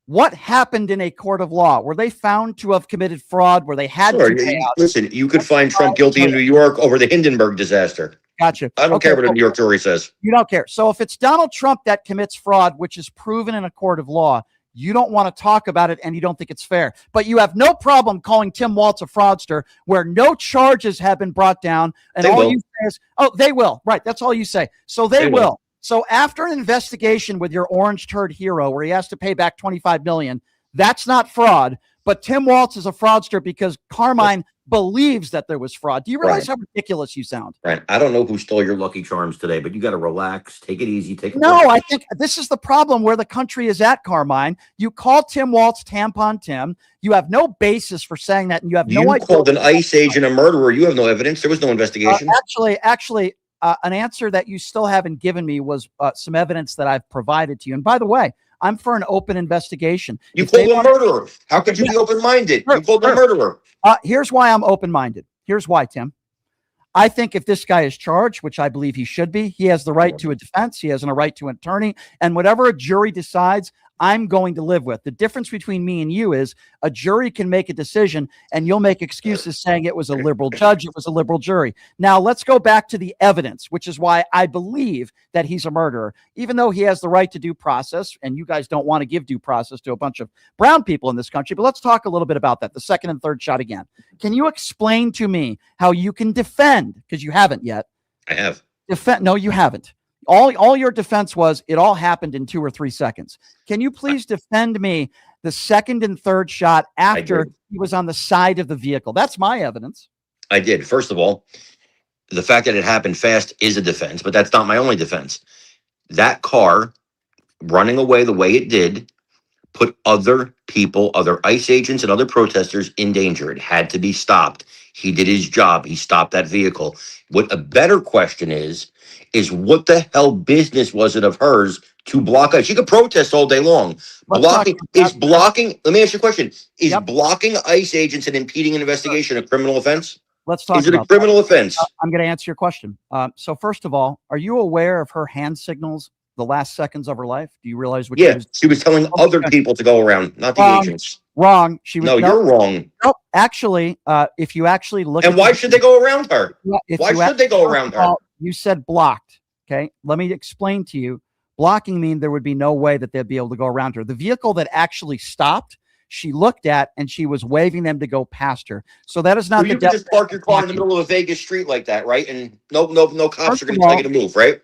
what happened in a court of law? Were they found to have committed fraud where they had to pay out? Listen, you could find Trump guilty in New York over the Hindenburg disaster. Gotcha. I don't care what a New York jury says. You don't care. So if it's Donald Trump that commits fraud, which is proven in a court of law, You don't want to talk about it, and you don't think it's fair. But you have no problem calling Tim Walz a fraudster where no charges have been brought down. And all you say is, oh, they will. Right. That's all you say. So they will. So after an investigation with your orange turd hero where he has to pay back $25 million, that's not fraud. But Tim Walz is a fraudster because Carmine believes that there was fraud. Do you realize how ridiculous you sound? Right. I don't know who stole your Lucky Charms today, but you got to relax, take it easy, take. No, I think this is the problem where the country is at, Carmine. You call Tim Walz Tampon Tim. You have no basis for saying that, and you have no idea. You called an ICE agent a murderer. You have no evidence. There was no investigation. Actually, an answer that you still haven't given me was some evidence that I've provided to you. And by the way, I'm for an open investigation. You called a murderer. How could you be open-minded? You called a murderer. Here's why I'm open-minded. Here's why, Tim. I think if this guy is charged, which I believe he should be, he has the right to a defense. He has a right to an attorney. And whatever a jury decides, I'm going to live with. The difference between me and you is a jury can make a decision and you'll make excuses saying it was a liberal judge, it was a liberal jury. Now let's go back to the evidence, which is why I believe that he's a murderer, even though he has the right to due process. And you guys don't want to give due process to a bunch of brown people in this country. But let's talk a little bit about that. The second and third shot again. Can you explain to me how you can defend? Because you haven't yet. I have. No, you haven't. All your defense was it all happened in 2 or 3 seconds. Can you please defend me the second and third shot after he was on the side of the vehicle? That's my evidence. I did. First of all, the fact that it happened fast is a defense, but that's not my only defense. That car running away the way it did put other people, other ICE agents and other protesters in danger. It had to be stopped. He did his job. He stopped that vehicle. What a better question is what the hell business was it of hers to block us? She could protest all day long. Let me ask you a question. Is blocking ICE agents and impeding an investigation a criminal offense? Let's talk about it. Is it a criminal offense? I'm going to answer your question. So first of all, are you aware of her hand signals the last seconds of her life? Do you realize what she was telling other people to go around, not the agents. Wrong. She was. No, you're wrong. Nope. Actually, if you actually look and why should they go around her? Why should they go around her? You said blocked. Okay. Let me explain to you. Blocking means there would be no way that they'd be able to go around her. The vehicle that actually stopped, she looked at and she was waving them to go past her. So that is not so you can just park your car in the middle of a Vegas street like that, right? And no cops are going to tell you to move, right?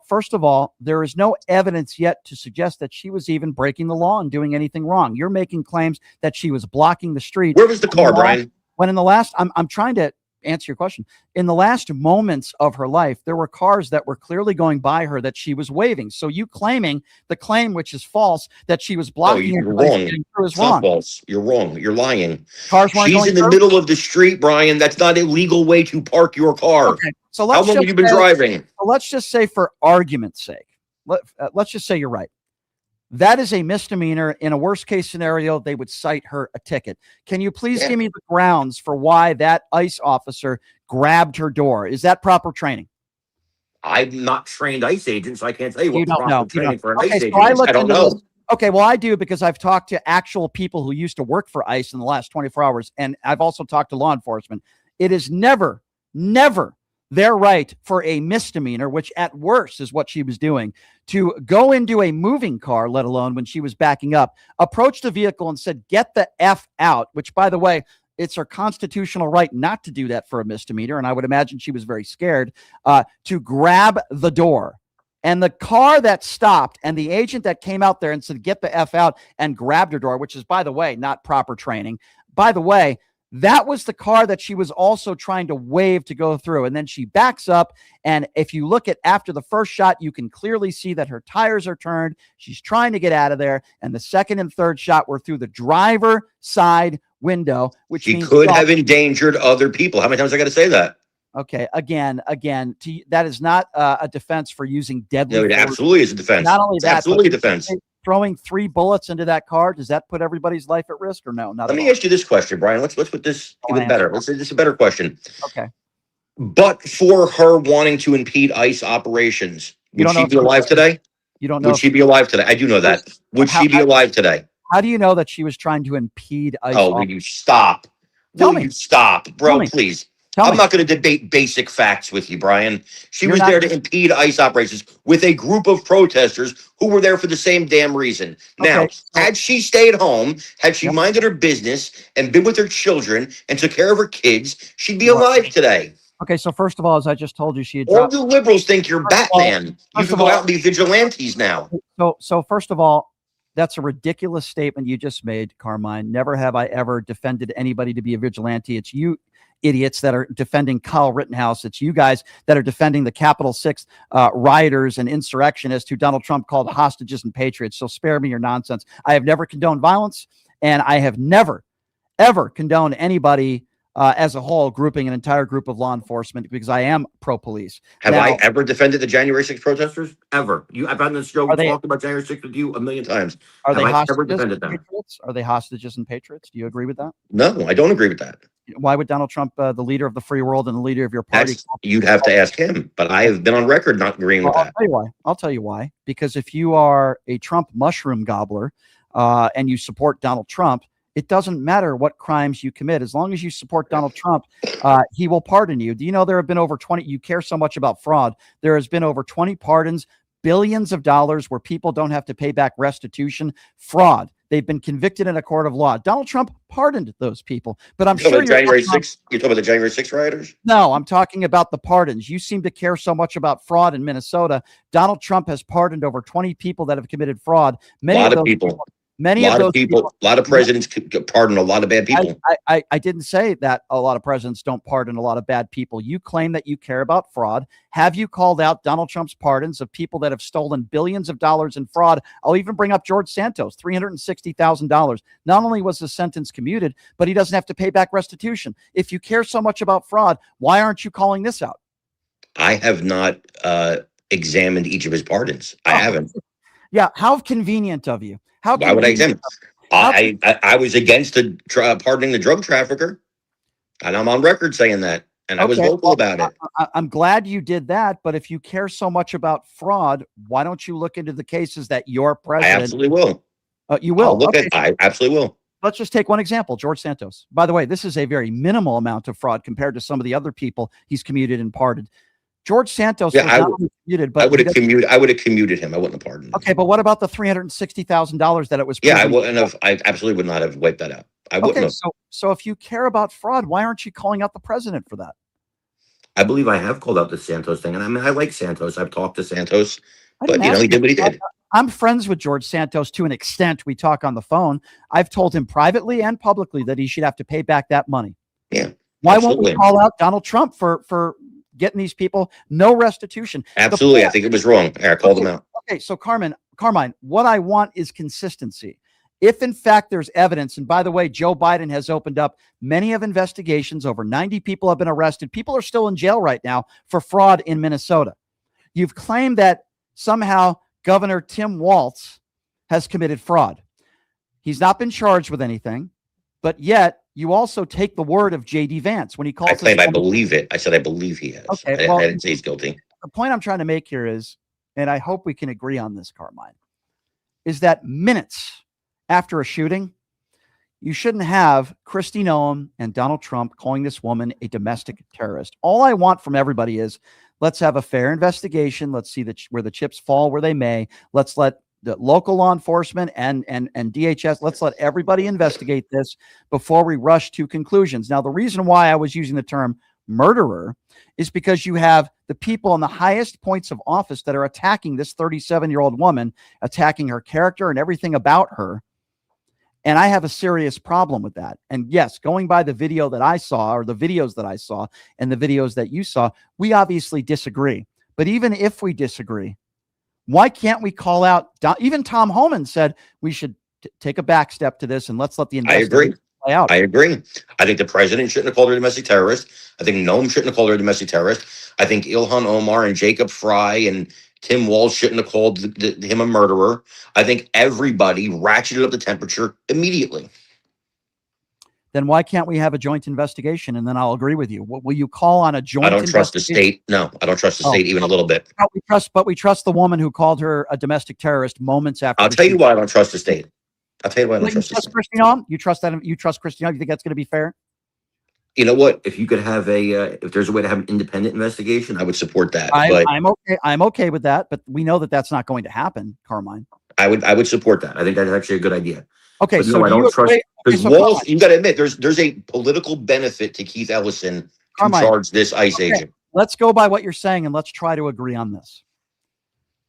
First of all, there is no evidence yet to suggest that she was even breaking the law and doing anything wrong. You're making claims that she was blocking the street. Where was the car, Brian? When in the last, I'm trying to answer your question. In the last moments of her life, there were cars that were clearly going by her that she was waving. So you claiming the claim, which is false, that she was blocking. You're wrong. It's not false. You're wrong. You're lying. Cars weren't She's in the middle of the street, Brian. That's not a legal way to park your car. Okay. So how long have you been driving? Let's just say, for argument's sake, let's just say you're right. That is a misdemeanor. In a worst case scenario, they would cite her a ticket. Can you please give me the grounds for why that ICE officer grabbed her door? Is that proper training? I'm not trained ICE agent, so I can't tell you what proper training for an ICE agent is. I don't know. Okay, well, I do because I've talked to actual people who used to work for ICE in the last 24 hours, and I've also talked to law enforcement. It is never their right for a misdemeanor, which at worst is what she was doing, to go into a moving car, let alone when she was backing up, approached the vehicle and said, "Get the F out," which, by the way, it's her constitutional right not to do that for a misdemeanor. And I would imagine she was very scared to grab the door. And the car that stopped and the agent that came out there and said, "Get the F out," and grabbed her door, which is, by the way, not proper training. By the way, that was the car that she was also trying to wave to go through. And then she backs up. And if you look at after the first shot, you can clearly see that her tires are turned. She's trying to get out of there. And the second and third shot were through the driver side window, which she could have endangered other people. How many times I got to say that? Okay. Again, that is not a defense for using deadly force. It absolutely is a defense. Not only that, absolutely a defense. Throwing 3 bullets into that car, does that put everybody's life at risk or no? Not Let me ask you this question, Brian. Let's put this even better. Let's say this is a better question. Okay. But for her wanting to impede ICE operations, would she be alive today? You don't know. Would she be alive today? I do know that. Would she be alive today? How do you know that she was trying to impede ICE? Oh, will you stop? Will you stop, bro? Please. I'm not going to debate basic facts with you, Brian. She You're was not- there to impede ICE operations with a group of protesters who were there for the same damn reason. Now, Okay, so- had she stayed home, had she Yep. minded her business and been with her children and took care of her kids, she'd be What? alive today. Okay, so first of all, as I just told you, she had All dropped. you liberals think you're First of all- Batman. You first can of go all- out and be vigilantes now. So first of all, that's a ridiculous statement you just made, Carmine. Never have I ever defended anybody to be a vigilante. It's you idiots that are defending Kyle Rittenhouse. It's you guys that are defending the Capitol 6 rioters and insurrectionists who Donald Trump called hostages and patriots. So spare me your nonsense. I have never condoned violence, and I have never, ever condoned anybody as a whole grouping an entire group of law enforcement because I am pro-police. Have Now, I ever defended the January 6th protesters? Ever? I've on this show Are they- talked about January 6th with you a million times. are Have they I ever hostages defended and them? patriots? Are they hostages and patriots? Do you agree with that? No, I don't agree with that. Why would Donald Trump, the leader of the free world and the leader of your party? You'd have to ask him, but I have been on record not agreeing with Well, that. I'll tell you why. Because if you are a Trump mushroom gobbler and you support Donald Trump, it doesn't matter what crimes you commit. As long as you support Donald Trump, he will pardon you. Do you know there have been over 20? You care so much about fraud. There has been over 20 pardons, billions of dollars where people don't have to pay back restitution. Fraud. They've been convicted in a court of law. Donald Trump pardoned those people, but I'm You're sure talking about January 6th. You're talking about the January 6th rioters? No, I'm talking about the pardons. You seem to care so much about fraud in Minnesota. Donald Trump has pardoned over 20 people that have committed fraud. A lot of people. Many a lot of of those people. A lot of presidents pardon a lot of bad people. I didn't say that a lot of presidents don't pardon a lot of bad people. You claim that you care about fraud. Have you called out Donald Trump's pardons of people that have stolen billions of dollars in fraud? I'll even bring up George Santos, $360,000. Not only was the sentence commuted, but he doesn't have to pay back restitution. If you care so much about fraud, why aren't you calling this out? I have not examined each of his pardons. I haven't. Yeah, how convenient of you. Why would I examine? I was against pardoning the drug trafficker, and I'm on record saying that, and I was vocal about it. I'm glad you did that, but if you care so much about fraud, why don't you look into the cases that your president? I absolutely will. You will. I'll look at. I absolutely will. Let's just take one example, George Santos. By the way, this is a very minimal amount of fraud compared to some of the other people he's commuted and pardoned. George Santos was not only commuted, but I would have commuted. I would have commuted him. I wouldn't have pardoned him. Okay, but what about the $360,000 that it was? Yeah, I wouldn't have. I absolutely would not have wiped that out. I wouldn't have. So if you care about fraud, why aren't you calling out the president for that? I believe I have called out the Santos thing, and I mean, I like Santos. I've talked to Santos, but he did what he did. I'm friends with George Santos to an extent. We talk on the phone. I've told him privately and publicly that he should have to pay back that money. Yeah. Why won't we call out Donald Trump for getting these people no restitution? Absolutely. I think it was wrong. I called him out. Okay. So Carmine, what I want is consistency. If in fact there's evidence, and by the way, Joe Biden has opened up many of investigations, over 90 people have been arrested. People are still in jail right now for fraud in Minnesota. You've claimed that somehow Governor Tim Walz has committed fraud. He's not been charged with anything, but yet you also take the word of J.D. Vance when he calls. I claim I believe it. I said I believe he has. Okay, I didn't say he's guilty. The point I'm trying to make here is, and I hope we can agree on this, Carmine, is that minutes after a shooting, you shouldn't have Kristi Noem and Donald Trump calling this woman a domestic terrorist. All I want from everybody is let's have a fair investigation. Let's see where the chips fall where they may. Let's let the local law enforcement and DHS, let's let everybody investigate this before we rush to conclusions. Now, the reason why I was using the term murderer is because you have the people in the highest points of office that are attacking this 37-year-old woman, attacking her character and everything about her. And I have a serious problem with that. And yes, going by the video that I saw, or the videos that I saw and the videos that you saw, we obviously disagree. But even if we disagree, why can't we call out? Even Tom Homan said we should take a back step to this and let's let the investigation play out. I agree. I think the president shouldn't have called her a domestic terrorist. I think Noam shouldn't have called her a domestic terrorist. I think Ilhan Omar and Jacob Fry and Tim Walz shouldn't have called him a murderer. I think everybody ratcheted up the temperature immediately. Then why can't we have a joint investigation? And then I'll agree with you. Will you call on a joint? I don't trust the state. No, I don't trust the state even a little bit. But we trust the woman who called her a domestic terrorist moments after. I'll tell you why I don't trust the state. I'll tell you why I don't trust the state. Kristi Noem? You trust that? You trust Kristi Noem? You think that's going to be fair? You know what? If you could have if there's a way to have an independent investigation, I would support that. But I'm okay. I'm okay with that, but we know that that's not going to happen, Carmine. I would support that. I think that's actually a good idea. Okay, but so I don't trust because so Walls. Carmine, You got to admit, there's a political benefit to Keith Ellison to Carmine, charge this ICE okay, agent. let's go by what you're saying and let's try to agree on this.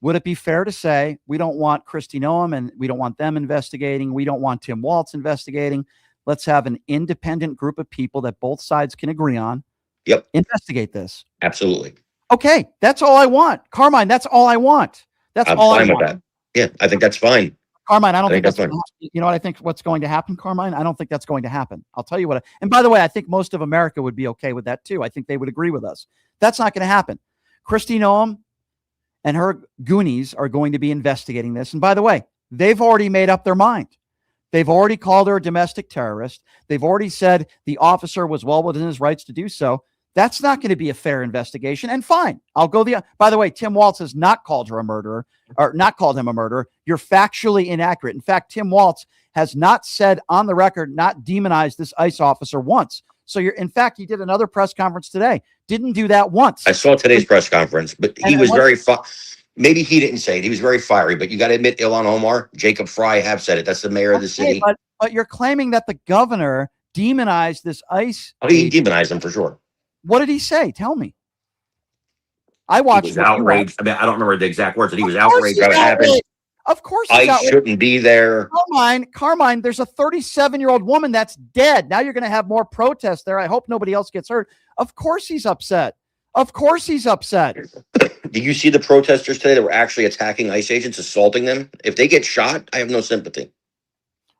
Would it be fair to say we don't want Kristi Noem and we don't want them investigating? We don't want Tim Walz investigating. Let's have an independent group of people that both sides can agree on. Yep. Investigate this. Absolutely. Okay. That's all I want. Carmine, that's all I want. That's I'm all fine I with want. that. Yeah, I think that's fine. Carmine, I don't think that's fine. you know what I think what's going to happen, Carmine? I don't think that's going to happen. I'll tell you what. And by the way, I think most of America would be okay with that too. I think they would agree with us. That's not going to happen. Kristi Noem and her goonies are going to be investigating this. And by the way, they've already made up their mind. They've already called her a domestic terrorist. They've already said the officer was well within his rights to do so. That's not going to be a fair investigation. And fine, I'll go by the way, Tim Walz has not called her a murderer or not called him a murderer. You're factually inaccurate. In fact, Tim Walz has not said on the record, not demonized this ICE officer once. So in fact, he did another press conference today. Didn't do that once. I saw today's press conference, but he was very maybe he didn't say it. He was very fiery, but you got to admit, Ilhan Omar, Jacob Fry have said it. That's the mayor of the city. But you're claiming that the governor demonized this ICE. Oh, he demonized him for sure. What did he say? Tell me. I watched. He was outraged. I mean, I don't remember the exact words, but he was outraged by what happened. Of course, ICE shouldn't be there. Carmine, there's a 37-year-old woman that's dead. Now you're going to have more protests there. I hope nobody else gets hurt. Of course he's upset. Of course he's upset. Did you see the protesters today that were actually attacking ICE agents, assaulting them? If they get shot, I have no sympathy.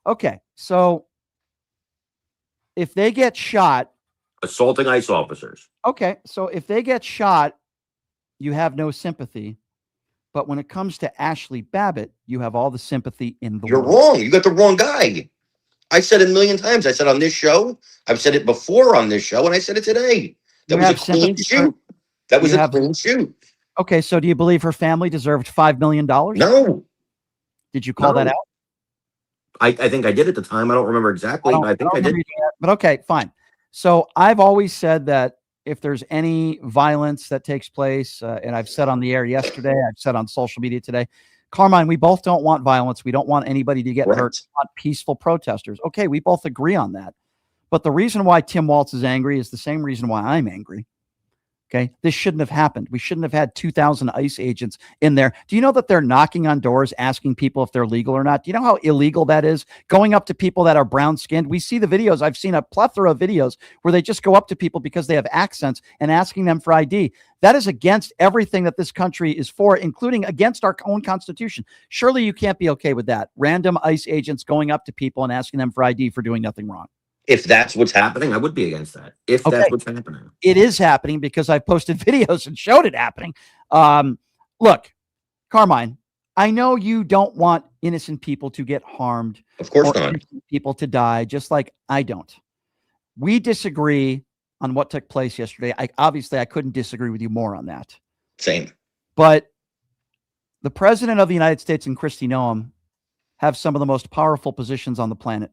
Okay, so if they get shot, assaulting ICE officers. Okay, so if they get shot, you have no sympathy. But when it comes to Ashley Babbitt, you have all the sympathy in the world. You're wrong. You got the wrong guy. I said it a million times. I said on this show. I've said it before on this show, and I said it today. That was a clean shoot. That was a clean shoot. Okay, so do you believe her family deserved $5 million? No. Did you call that out? I think I did at the time. I don't remember exactly, but I think I did. But okay, fine. So I've always said that if there's any violence that takes place, and I've said on the air yesterday, I've said on social media today, Carmine, we both don't want violence. We don't want anybody to get hurt. We want peaceful protesters. Okay, we both agree on that. But the reason why Tim Walz is angry is the same reason why I'm angry. Okay, this shouldn't have happened. We shouldn't have had 2,000 ICE agents in there. Do you know that they're knocking on doors asking people if they're legal or not? Do you know how illegal that is? Going up to people that are brown skinned. We see the videos. I've seen a plethora of videos where they just go up to people because they have accents and asking them for ID. That is against everything that this country is for, including against our own Constitution. Surely you can't be okay with that. Random ICE agents going up to people and asking them for ID for doing nothing wrong. If that's what's happening, I would be against that. If that's what's happening. It is happening because I've posted videos and showed it happening. Look, Carmine, I know you don't want innocent people to get harmed. Of course not. People to die, just like I don't. We disagree on what took place yesterday. Obviously, I couldn't disagree with you more on that. Same. But the president of the United States and Kristi Noem have some of the most powerful positions on the planet.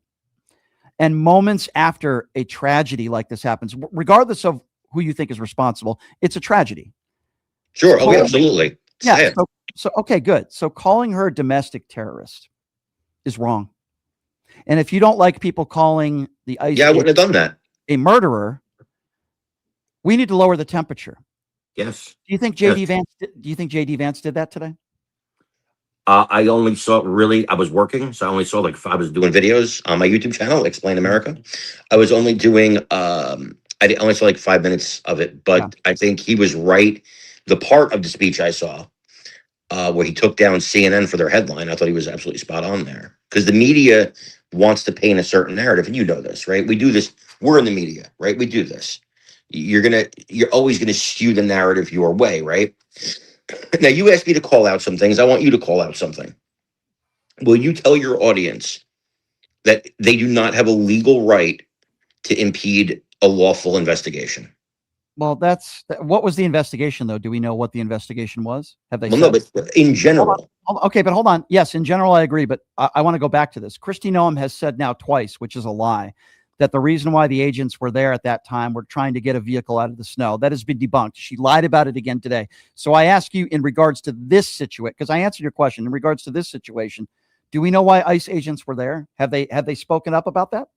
And moments after a tragedy like this happens, regardless of who you think is responsible, it's a tragedy. Sure. Oh, yeah, absolutely. Yeah. So, okay, good. So calling her a domestic terrorist is wrong. And if you don't like people calling the ICE I wouldn't have done that. A murderer, we need to lower the temperature. Yes. Do you think JD Vance did that today? I only saw I was working, so I only saw I was doing videos on my YouTube channel, Explain America. I was only doing, I only saw 5 minutes of it, but I think he was right. The part of the speech I saw where he took down CNN for their headline, I thought he was absolutely spot on there. Because the media wants to paint a certain narrative, and you know this, right? We do this. We're in the media, right? We do this. You're always going to skew the narrative your way, right? Now, you asked me to call out some things. I want you to call out something. Will you tell your audience that they do not have a legal right to impede a lawful investigation? Well, what was the investigation, though? Do we know what the investigation was? Have they? Well, no, but in general. Okay, but hold on. Yes, in general, I agree. But I want to go back to this. Kristi Noem has said now twice, which is a lie, that the reason why the agents were there at that time were trying to get a vehicle out of the snow. That has been debunked. She lied about it again today. So I ask you in regards to this situation, because I answered your question in regards to this situation, do we know why ICE agents were there? Have they spoken up about that?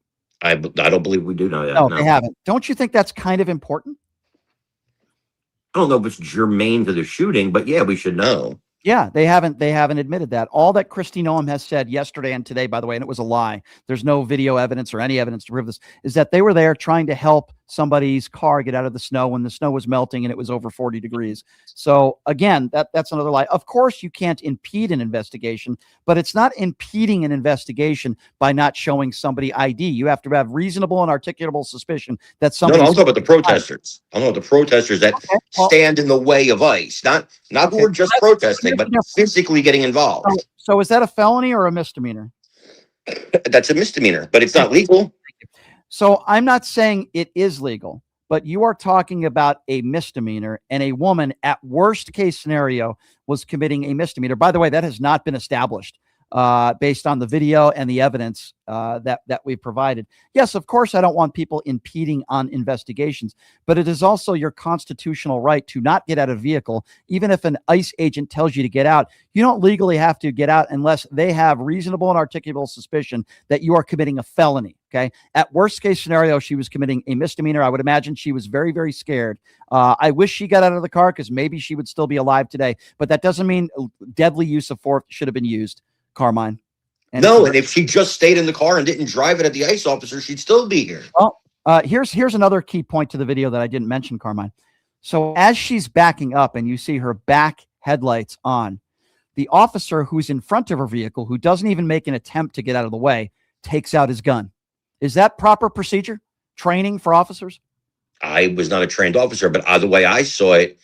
I don't believe we do know that. No, No, they haven't. Don't you think that's kind of important? I don't know if it's germane to the shooting, but yeah, we should know. Yeah, they haven't admitted that. All that Kristi Noem has said yesterday and today, by the way, and it was a lie. There's no video evidence or any evidence to prove this, is that they were there trying to help somebody's car get out of the snow when the snow was melting and it was over 40 degrees. So again, that's another lie. Of course, you can't impede an investigation, but it's not impeding an investigation by not showing somebody ID. You have to have reasonable and articulable suspicion that somebody. No, I'm talking about the protesters. I'm talking about the protesters that stand in the way of ICE, not who are just protesting, but physically getting involved. So is that a felony or a misdemeanor? That's a misdemeanor, but it's not legal. So I'm not saying it is legal, but you are talking about a misdemeanor, and a woman at worst case scenario was committing a misdemeanor. By the way, that has not been established based on the video and the evidence that we've provided. Yes, of course, I don't want people impeding on investigations, but it is also your constitutional right to not get out of a vehicle. Even if an ICE agent tells you to get out, you don't legally have to get out unless they have reasonable and articulable suspicion that you are committing a felony. Okay. At worst case scenario, she was committing a misdemeanor. I would imagine she was very, very scared. I wish she got out of the car because maybe she would still be alive today, but that doesn't mean deadly use of force should have been used, Carmine. And if she just stayed in the car and didn't drive it at the ICE officer, she'd still be here. Well, here's another key point to the video that I didn't mention, Carmine. So as she's backing up and you see her back headlights on, the officer who's in front of her vehicle, who doesn't even make an attempt to get out of the way, takes out his gun. Is that proper procedure? Training for officers? I was not a trained officer, but the way I saw it,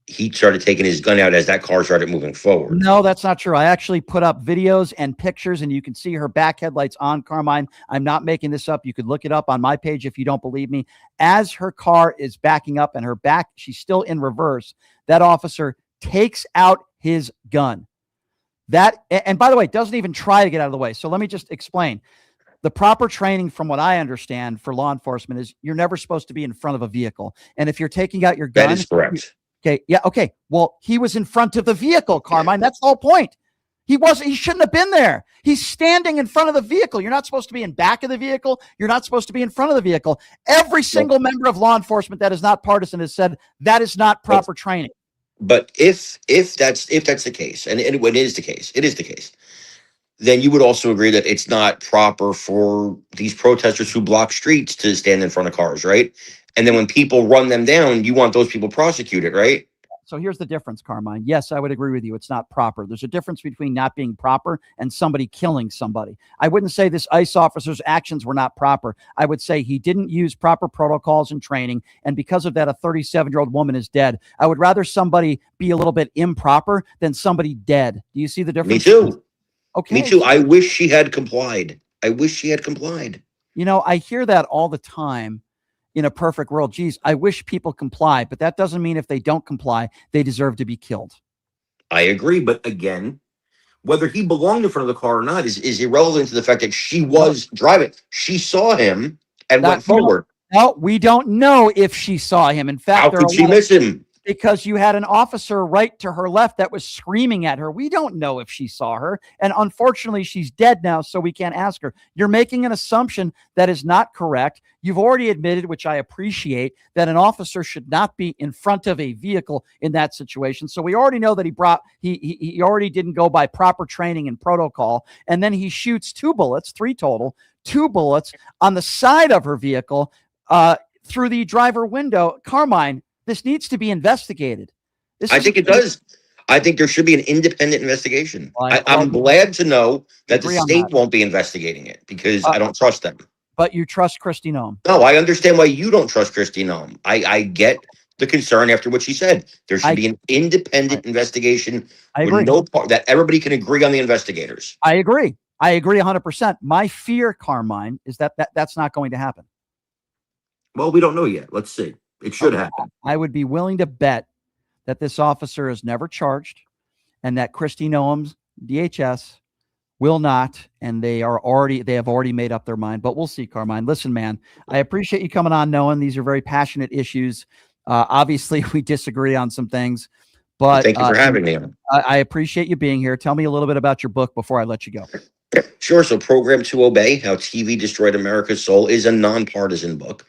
he started taking his gun out as that car started moving forward. No, that's not true. I actually put up videos and pictures, and you can see her back headlights on, Carmine. I'm not making this up. You could look it up on my page if you don't believe me. As her car is backing up and her back, she's still in reverse, that officer takes out his gun. And by the way, doesn't even try to get out of the way. So let me just explain. The proper training, from what I understand, for law enforcement is you're never supposed to be in front of a vehicle. And if you're taking out your gun. That is correct. Okay. Yeah. Okay. Well, he was in front of the vehicle, Carmine. That's the whole point. He shouldn't have been there. He's standing in front of the vehicle. You're not supposed to be in back of the vehicle. You're not supposed to be in front of the vehicle. Every single member of law enforcement that is not partisan has said that is not proper training. But if that's the case, and it is the case, then you would also agree that it's not proper for these protesters who block streets to stand in front of cars, right? And then when people run them down, you want those people prosecuted, right? So here's the difference, Carmine. Yes, I would agree with you. It's not proper. There's a difference between not being proper and somebody killing somebody. I wouldn't say this ICE officer's actions were not proper. I would say he didn't use proper protocols and training, and because of that, a 37-year-old woman is dead. I would rather somebody be a little bit improper than somebody dead. Do you see the difference? Me too. Okay. Me too. I wish she had complied. You know, I hear that all the time. In a perfect world, geez, I wish people comply, but that doesn't mean if they don't comply, they deserve to be killed. I agree, but again, whether he belonged in front of the car or not is irrelevant to the fact that she was driving. She saw him and went forward. No, we don't know if she saw him. In fact, how could she miss him? Because you had an officer right to her left that was screaming at her. We don't know if she saw her. And unfortunately, she's dead now, so we can't ask her. You're making an assumption that is not correct. You've already admitted, which I appreciate, that an officer should not be in front of a vehicle in that situation. So we already know that he already didn't go by proper training and protocol. And then he shoots 2 bullets, 3 total, 2 bullets on the side of her vehicle through the driver window. Carmine, this needs to be investigated. I think it does. I think there should be an independent investigation. I'm glad to know that the state won't be investigating it because I don't trust them. But you trust Kristi Noem. No, I understand why you don't trust Kristi Noem. I get the concern after what she said. There should be an independent investigation with no part that everybody can agree on the investigators. I agree. I agree 100%. My fear, Carmine, is that's not going to happen. Well, we don't know yet. Let's see. It should happen. I would be willing to bet that this officer is never charged and that Kristi Noem's DHS will not, and they have already made up their mind, but we'll see. Carmine, listen, man, I appreciate you coming on, knowing these are very passionate issues. Obviously we disagree on some things, but Thank you for having me. I appreciate you being here. Tell me a little bit about your book before I let you go. Sure. So Program to Obey, How TV Destroyed America's Soul, is a nonpartisan book.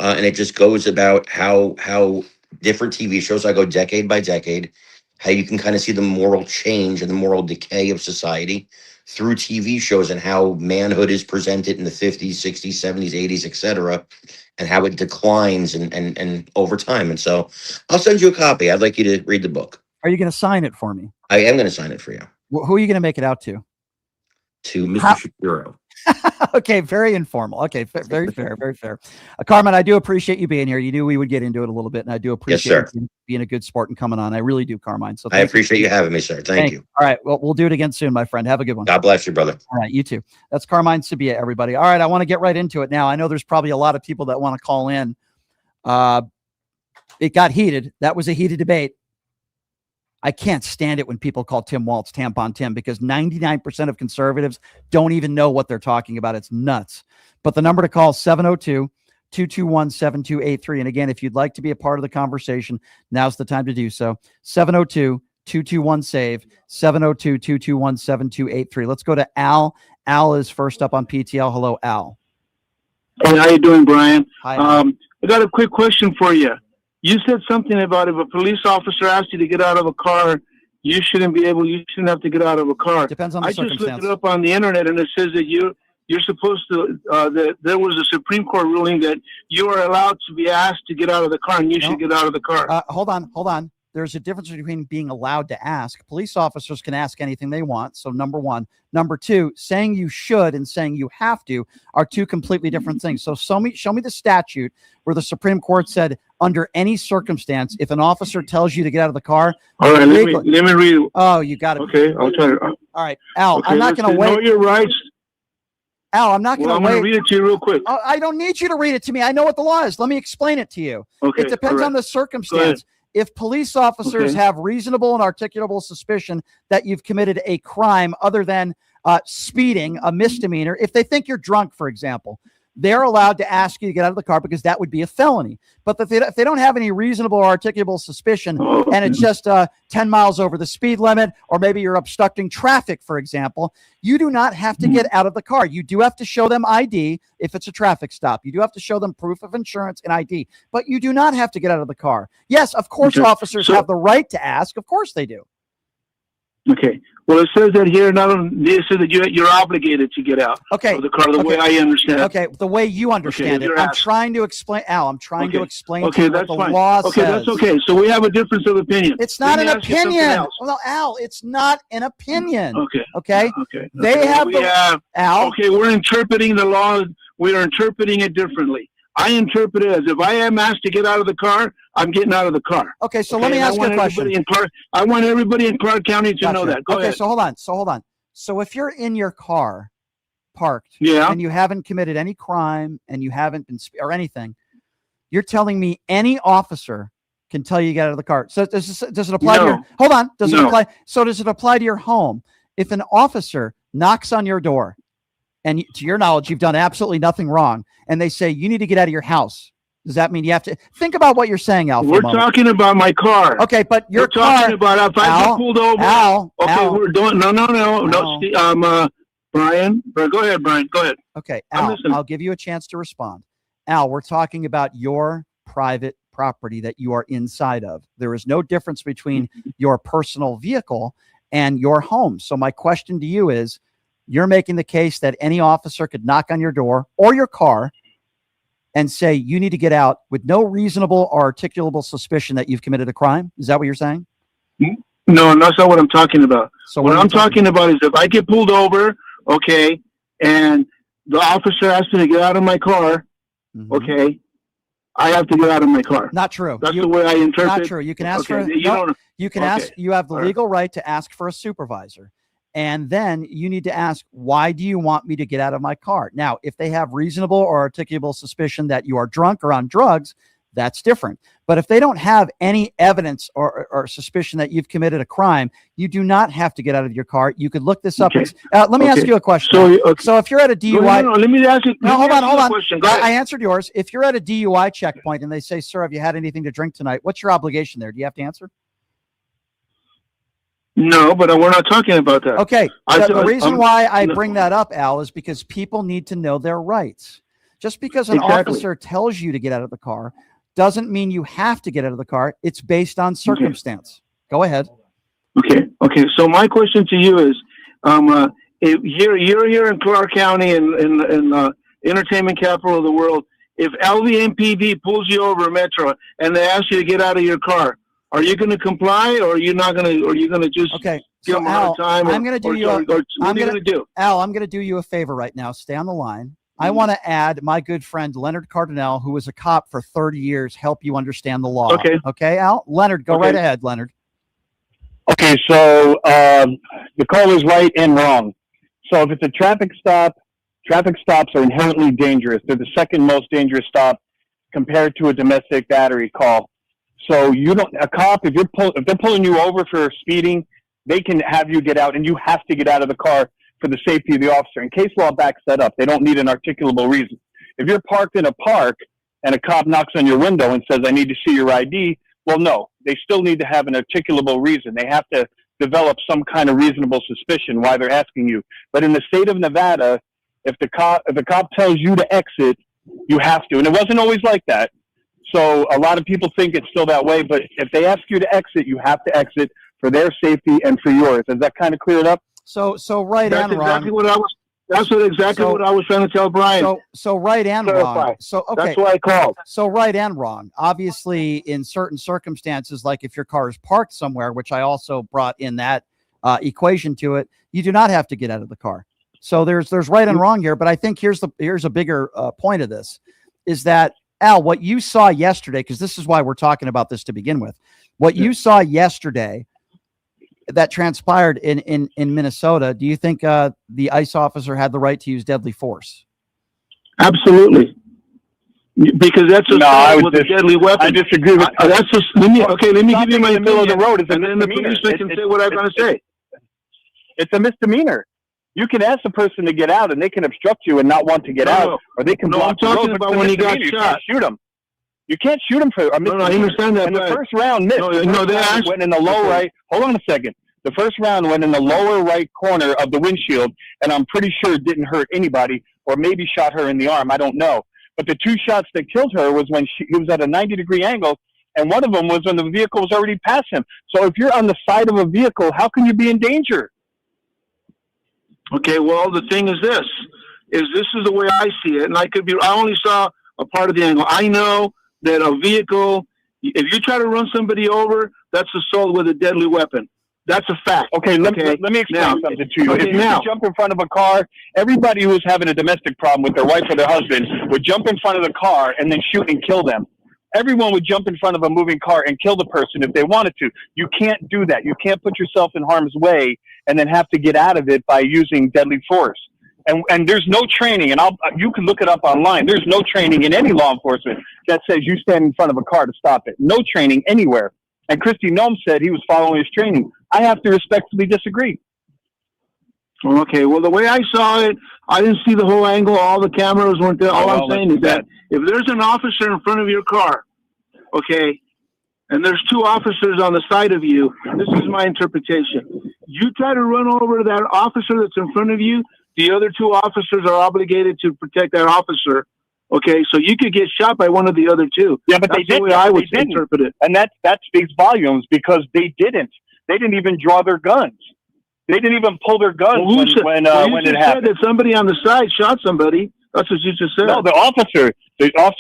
And it just goes about how different TV shows, I go decade by decade, how you can kind of see the moral change and the moral decay of society through TV shows, and how manhood is presented in the 50s, 60s, 70s, 80s, etc., and how it declines and over time. And so I'll send you a copy. I'd like you to read the book. Are you going to sign it for me? I am going to sign it for you. Who are you going to make it out to? To Mr. Shapiro. Okay, very informal. Okay, very fair, very fair. Carmen, I do appreciate you being here. You knew we would get into it a little bit, and I do appreciate you being a good sport and coming on. I really do, Carmine. So I appreciate you having me, sir. Thank you. All right, well, we'll do it again soon, my friend. Have a good one. God bless you, brother. All right, you too. That's Carmine Sabia, everybody. All right, I want to get right into it now. I know there's probably a lot of people that want to call in. It got heated. That was a heated debate. I can't stand it when people call Tim Walz Tampon Tim, because 99% of conservatives don't even know what they're talking about. It's nuts. But the number to call is 702-221-7283. And again, if you'd like to be a part of the conversation, now's the time to do so. 702-221-SAVE, 702-221-7283. Let's go to Al. Al is first up on PTL. Hello, Al. Hey, how you doing, Brian? Hi. I got a quick question for you. You said something about if a police officer asks you to get out of a car, you shouldn't have to get out of a car. Depends on the circumstance. I just looked it up on the internet, and it says that you're supposed to, that there was a Supreme Court ruling that you are allowed to be asked to get out of the car, and you should get out of the car. Hold on. There's a difference between being allowed to ask. Police officers can ask anything they want. So number one. Number two, saying you should and saying you have to are two completely different things. So show me the statute where the Supreme Court said under any circumstance, if an officer tells you to get out of the car. All right, let me read it. Oh, you got it. Okay, I'll try to. All right, Al, okay, I'm not going to wait. Know your rights. Al, I'm not going to wait. I'm going to read it to you real quick. I don't need you to read it to me. I know what the law is. Let me explain it to you. Okay, it depends on the circumstance. If police officers have reasonable and articulable suspicion that you've committed a crime other than speeding, a misdemeanor, if they think you're drunk, for example, they're allowed to ask you to get out of the car because that would be a felony. But if they don't have any reasonable or articulable suspicion and it's just 10 miles over the speed limit, or maybe you're obstructing traffic, for example, you do not have to get out of the car. You do have to show them ID if it's a traffic stop. You do have to show them proof of insurance and ID, but you do not have to get out of the car. Yes, of course, officers have the right to ask. Of course they do. Okay. Well, it says that here, not only it says that you're obligated to get out of the car, the way I understand it. Okay, the way you understand it. I'm trying to explain, Al, I'm trying to explain to you what the law says. Okay, that's okay. So we have a difference of opinion. It's not an opinion. Well, Al, it's not an opinion. Okay. They have Al. Okay, we're interpreting the law. We are interpreting it differently. I interpret it as if I am asked to get out of the car, I'm getting out of the car. Okay, so let me ask you a question. I want everybody in Clark County to know that. Go ahead. So hold on. So if you're in your car parked and you haven't committed any crime and you haven't been or anything, you're telling me any officer can tell you to get out of the car. So does it apply to your Does it apply? So does it apply to your home? If an officer knocks on your door and to your knowledge, you've done absolutely nothing wrong, and they say you need to get out of your house, does that mean you have to think about what you're saying, Al? We're talking about my car. Okay, but your car. We're talking about if I get pulled over. Al, we're doing no. Brian, go ahead, Brian. Go ahead. Okay, Al, I'll give you a chance to respond. Al, we're talking about your private property that you are inside of. There is no difference between your personal vehicle and your home. So my question to you is, you're making the case that any officer could knock on your door or your car and say you need to get out with no reasonable or articulable suspicion that you've committed a crime? Is that what you're saying? No, that's not what I'm talking about. So what I'm talking about is if I get pulled over, and the officer asks me to get out of my car, I have to get out of my car. Not true. That's the way I interpret. Not true. You can ask you have the legal right to ask for a supervisor. And then you need to ask, why do you want me to get out of my car? Now, if they have reasonable or articulable suspicion that you are drunk or on drugs, that's different. But if they don't have any evidence or suspicion that you've committed a crime, you do not have to get out of your car. You could look this up. Okay. Let me ask you a question. So if you're at a DUI, let me ask you. No, hold on. I I answered yours. If you're at a DUI checkpoint and they say, "Sir, have you had anything to drink tonight?" What's your obligation there? Do you have to answer? No, but we're not talking about that. Okay. The reason why I bring that up, Al, is because people need to know their rights. Just because an officer tells you to get out of the car doesn't mean you have to get out of the car. It's based on circumstance. Go ahead. Okay. So my question to you is, if you're here in Clark County in entertainment capital of the world. If LVMPD pulls you over Metro and they ask you to get out of your car, are you going to comply, or are you not going to? Or are you going to just give them a hard time? I'm going to do you. What are you going to do? Al, I'm going to do you a favor right now. Stay on the line. I want to add my good friend Leonard Cardinal, who was a cop for 30 years, help you understand the law. Okay, Al? Leonard, go right ahead, Leonard. Okay, so the call is right and wrong. So if it's a traffic stop, traffic stops are inherently dangerous. They're the second most dangerous stop compared to a domestic battery call. So a cop, if they're pulling you over for speeding, they can have you get out, and you have to get out of the car for the safety of the officer. And case law backs that up. They don't need an articulable reason. If you're parked in a park and a cop knocks on your window and says, "I need to see your ID," well, no, they still need to have an articulable reason. They have to develop some kind of reasonable suspicion why they're asking you. But in the state of Nevada, if the cop tells you to exit, you have to. And it wasn't always like that. So a lot of people think it's still that way. But if they ask you to exit, you have to exit for their safety and for yours. Does that kind of clear it up? So right and wrong. That's exactly what I was trying to tell Brian. So right and wrong. So okay. That's why I called. So right and wrong. Obviously, in certain circumstances, like if your car is parked somewhere, which I also brought in that equation to it, you do not have to get out of the car. So there's right and wrong here. But I think here's a bigger point of this, is that, Al, what you saw yesterday, because this is why we're talking about this to begin with, what you saw yesterday that transpired in Minnesota, do you think the ICE officer had the right to use deadly force? Absolutely. Because that's a deadly weapon. I disagree with that's just, let me give you my in the middle of the road. And then the policeman can say what I'm going to say. It's a misdemeanor. You can ask the person to get out, and they can obstruct you and not want to get out, or they can block the road. I'm talking about when he got shot. You can't shoot him. You can't shoot him for a misdemeanor. No, I understand that. And the first round missed. Went in the low right. Hold on a second. The first round went in the lower right corner of the windshield, and I'm pretty sure it didn't hurt anybody, or maybe shot her in the arm. I don't know. But the two shots that killed her was when he was at a 90-degree angle, and one of them was when the vehicle was already past him. So if you're on the side of a vehicle, how can you be in danger? Okay, well, the thing is this is the way I see it, and I only saw a part of the angle. I know that a vehicle, if you try to run somebody over, that's assault with a deadly weapon. That's a fact. Okay, let me explain something to you. If you jump in front of a car, everybody who's having a domestic problem with their wife or their husband would jump in front of the car and then shoot and kill them. Everyone would jump in front of a moving car and kill the person if they wanted to. You can't do that. You can't put yourself in harm's way and then have to get out of it by using deadly force. And there's no training, and you can look it up online. There's no training in any law enforcement that says you stand in front of a car to stop it. No training anywhere. And Christy Nome said he was following his training. I have to respectfully disagree. Okay, well, the way I saw it, I didn't see the whole angle. All the cameras weren't there. All I'm saying is that if there's an officer in front of your car, okay, and there's two officers on the side of you, this is my interpretation. You try to run over that officer that's in front of you, the other two officers are obligated to protect that officer. Okay, so you could get shot by one of the other two. Yeah, but they didn't. I would interpret it. And that speaks volumes, because they didn't. They didn't even draw their guns. They didn't even pull their guns when it happened. You said that somebody on the side shot somebody. That's what you just said. No, the officer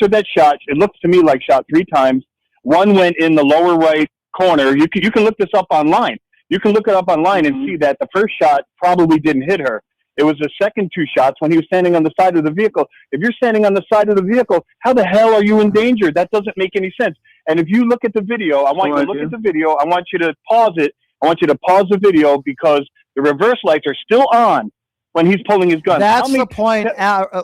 that shot, it looks to me like shot 3 times. One went in the lower right corner. You can look this up online. You can look it up online and see that the first shot probably didn't hit her. It was the second 2 shots when he was standing on the side of the vehicle. If you're standing on the side of the vehicle, how the hell are you in danger? That doesn't make any sense. And if you look at the video, I want you to look at the video. I want you to pause it. I want you to pause the video, because the reverse lights are still on. when he's pulling his gun. That's the point,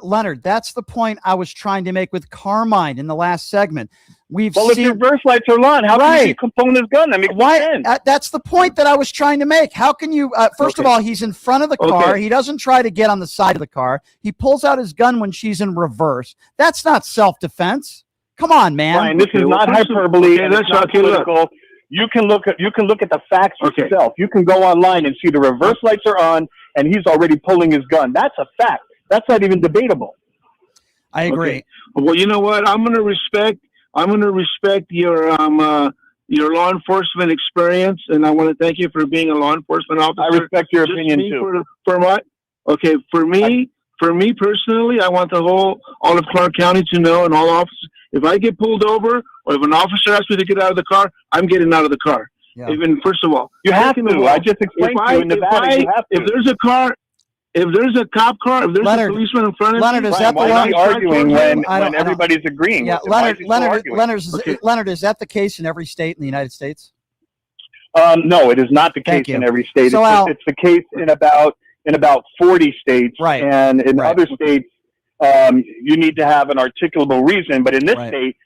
Leonard. That's the point I was trying to make with Carmine in the last segment. We've if your reverse lights are on, how can he be pulling his gun? That makes no sense. That's the point that I was trying to make. How can you? First of all, he's in front of the car. He doesn't try to get on the side of the car. He pulls out his gun when she's in reverse. That's not self-defense. Come on, man. Brian, this is not hyperbole. And it's not political. You can look at the facts yourself. You can go online and see the reverse lights are on, and he's already pulling his gun. That's a fact. That's not even debatable. I agree. Okay. Well, you know what? I'm going to respect your law enforcement experience, and I want to thank you for being a law enforcement officer. I respect your opinion too. For me personally, I want all of Clark County to know, and all officers, if I get pulled over or if an officer asks me to get out of the car, I'm getting out of the car. Yeah. Even first of all, you have to. I just explained to you in Nevada, you have to. If there's a car. If there's a cop car, if there's a policeman in front of Leonard, me, is that the why one? are you arguing when everybody's agreeing? Yeah, Leonard, Leonard, is that the case in every state in the United States? No, it is not the case in every state. So it's the case in about 40 states, right? And in other states, you need to have an articulable reason. But in this state,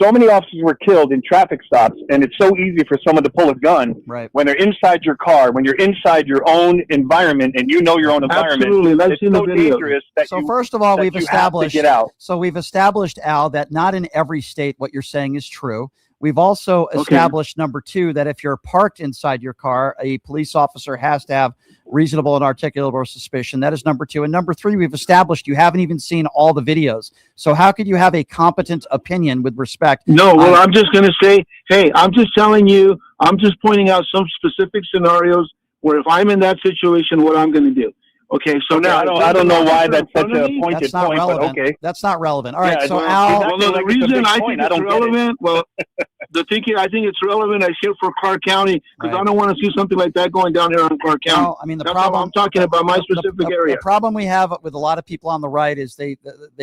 so many officers were killed in traffic stops, and it's so easy for someone to pull a gun when they're inside your car, when you're inside your own environment, and you know your own environment. Absolutely, it's so dangerous that first of all, we've established get out. So we've established, Al, that not in every state what you're saying is true. We've also established, number two, that if you're parked inside your car, a police officer has to have reasonable and articulable suspicion. That is number two. And number three, we've established you haven't even seen all the videos. So how could you have a competent opinion with respect? No, well, I'm just going to say, hey, I'm just telling you, I'm just pointing out some specific scenarios where if I'm in that situation, what I'm going to do. Okay, so now I don't know why that's such a pointed that's not point, relevant. but okay. That's not relevant. All right, Yeah, so well, Al, the reason I think it's relevant, I think it's relevant. I here for Clark County because I don't want to see something like that going down here on Clark County. No, I mean, the That's problem all I'm talking about my specific area. The problem we have with a lot of people on the right is they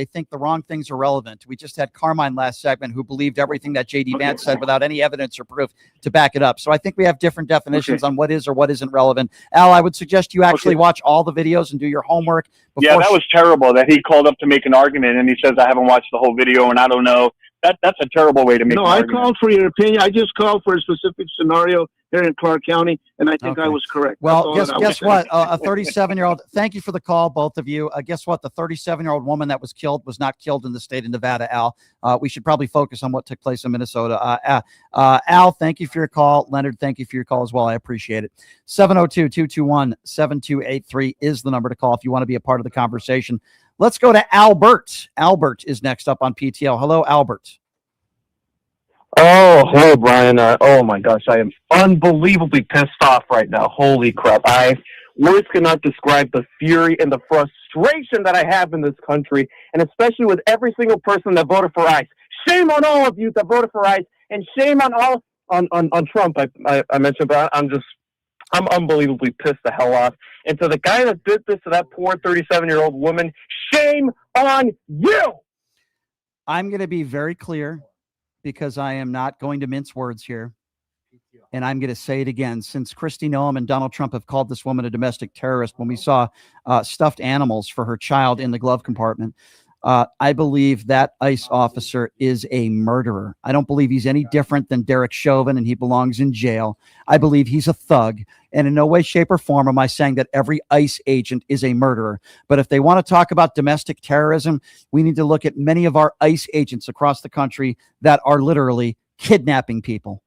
think the wrong things are relevant. We just had Carmine last segment who believed everything that J.D. Vance said without any evidence or proof to back it up. So I think we have different definitions on what is or what isn't relevant. Al, I would suggest you actually watch all the videos and do your homework. Yeah, that was terrible that he called up to make an argument and he says, I haven't watched the whole video and I don't know. That's a terrible way to make an argument. No, I called for your opinion. I just called for a specific scenario here in Clark County, and I think I was correct. Well, guess what? A 37-year-old, thank you for the call, both of you. Guess what? The 37-year-old woman that was killed was not killed in the state of Nevada, Al. We should probably focus on what took place in Minnesota. Al, thank you for your call. Leonard, thank you for your call as well. I appreciate it. 702-221-7283 is the number to call if you want to be a part of the conversation. Let's go to Albert. Albert is next up on PTL. Hello, Albert. Oh, hello, Brian. Oh, my gosh. I am unbelievably pissed off right now. Holy crap. Words cannot describe the fury and the frustration that I have in this country, and especially with every single person that voted for ICE. Shame on all of you that voted for ICE, and shame on all on Trump. I mentioned that. I'm unbelievably pissed the hell off. And to the guy that did this to that poor 37-year-old woman, shame on you! I'm going to be very clear because I am not going to mince words here. And I'm going to say it again. Since Kristi Noem and Donald Trump have called this woman a domestic terrorist when we saw stuffed animals for her child in the glove compartment, I believe that ICE officer is a murderer. I don't believe he's any different than Derek Chauvin and he belongs in jail. I believe he's a thug. And in no way, shape, or form am I saying that every ICE agent is a murderer. But if they want to talk about domestic terrorism, we need to look at many of our ICE agents across the country that are literally kidnapping people.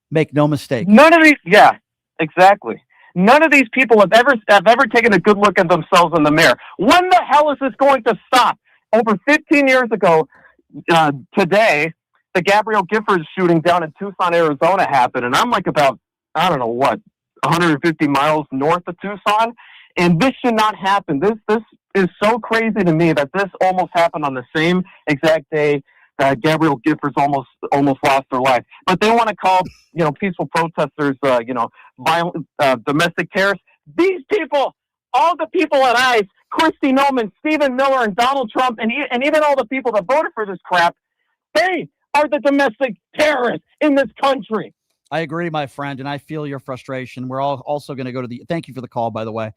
Make no mistake. None of these, yeah, exactly. None of these people have ever taken a good look at themselves in the mirror. When the hell is this going to stop? Over 15 years ago, today, the Gabrielle Giffords shooting down in Tucson, Arizona happened. And I'm like about, 150 miles north of Tucson. And this should not happen. This is so crazy to me that this almost happened on the same exact day that Gabrielle Giffords almost lost her life. But they want to call, peaceful protesters, violent, domestic terrorists. These people, all the people at ICE, Kristi Noem, Stephen Miller, and Donald Trump, and even all the people that voted for this crap, they are the domestic terrorists in this country. I agree, my friend, and I feel your frustration. We're all also going to go to thank you for the call, by the way.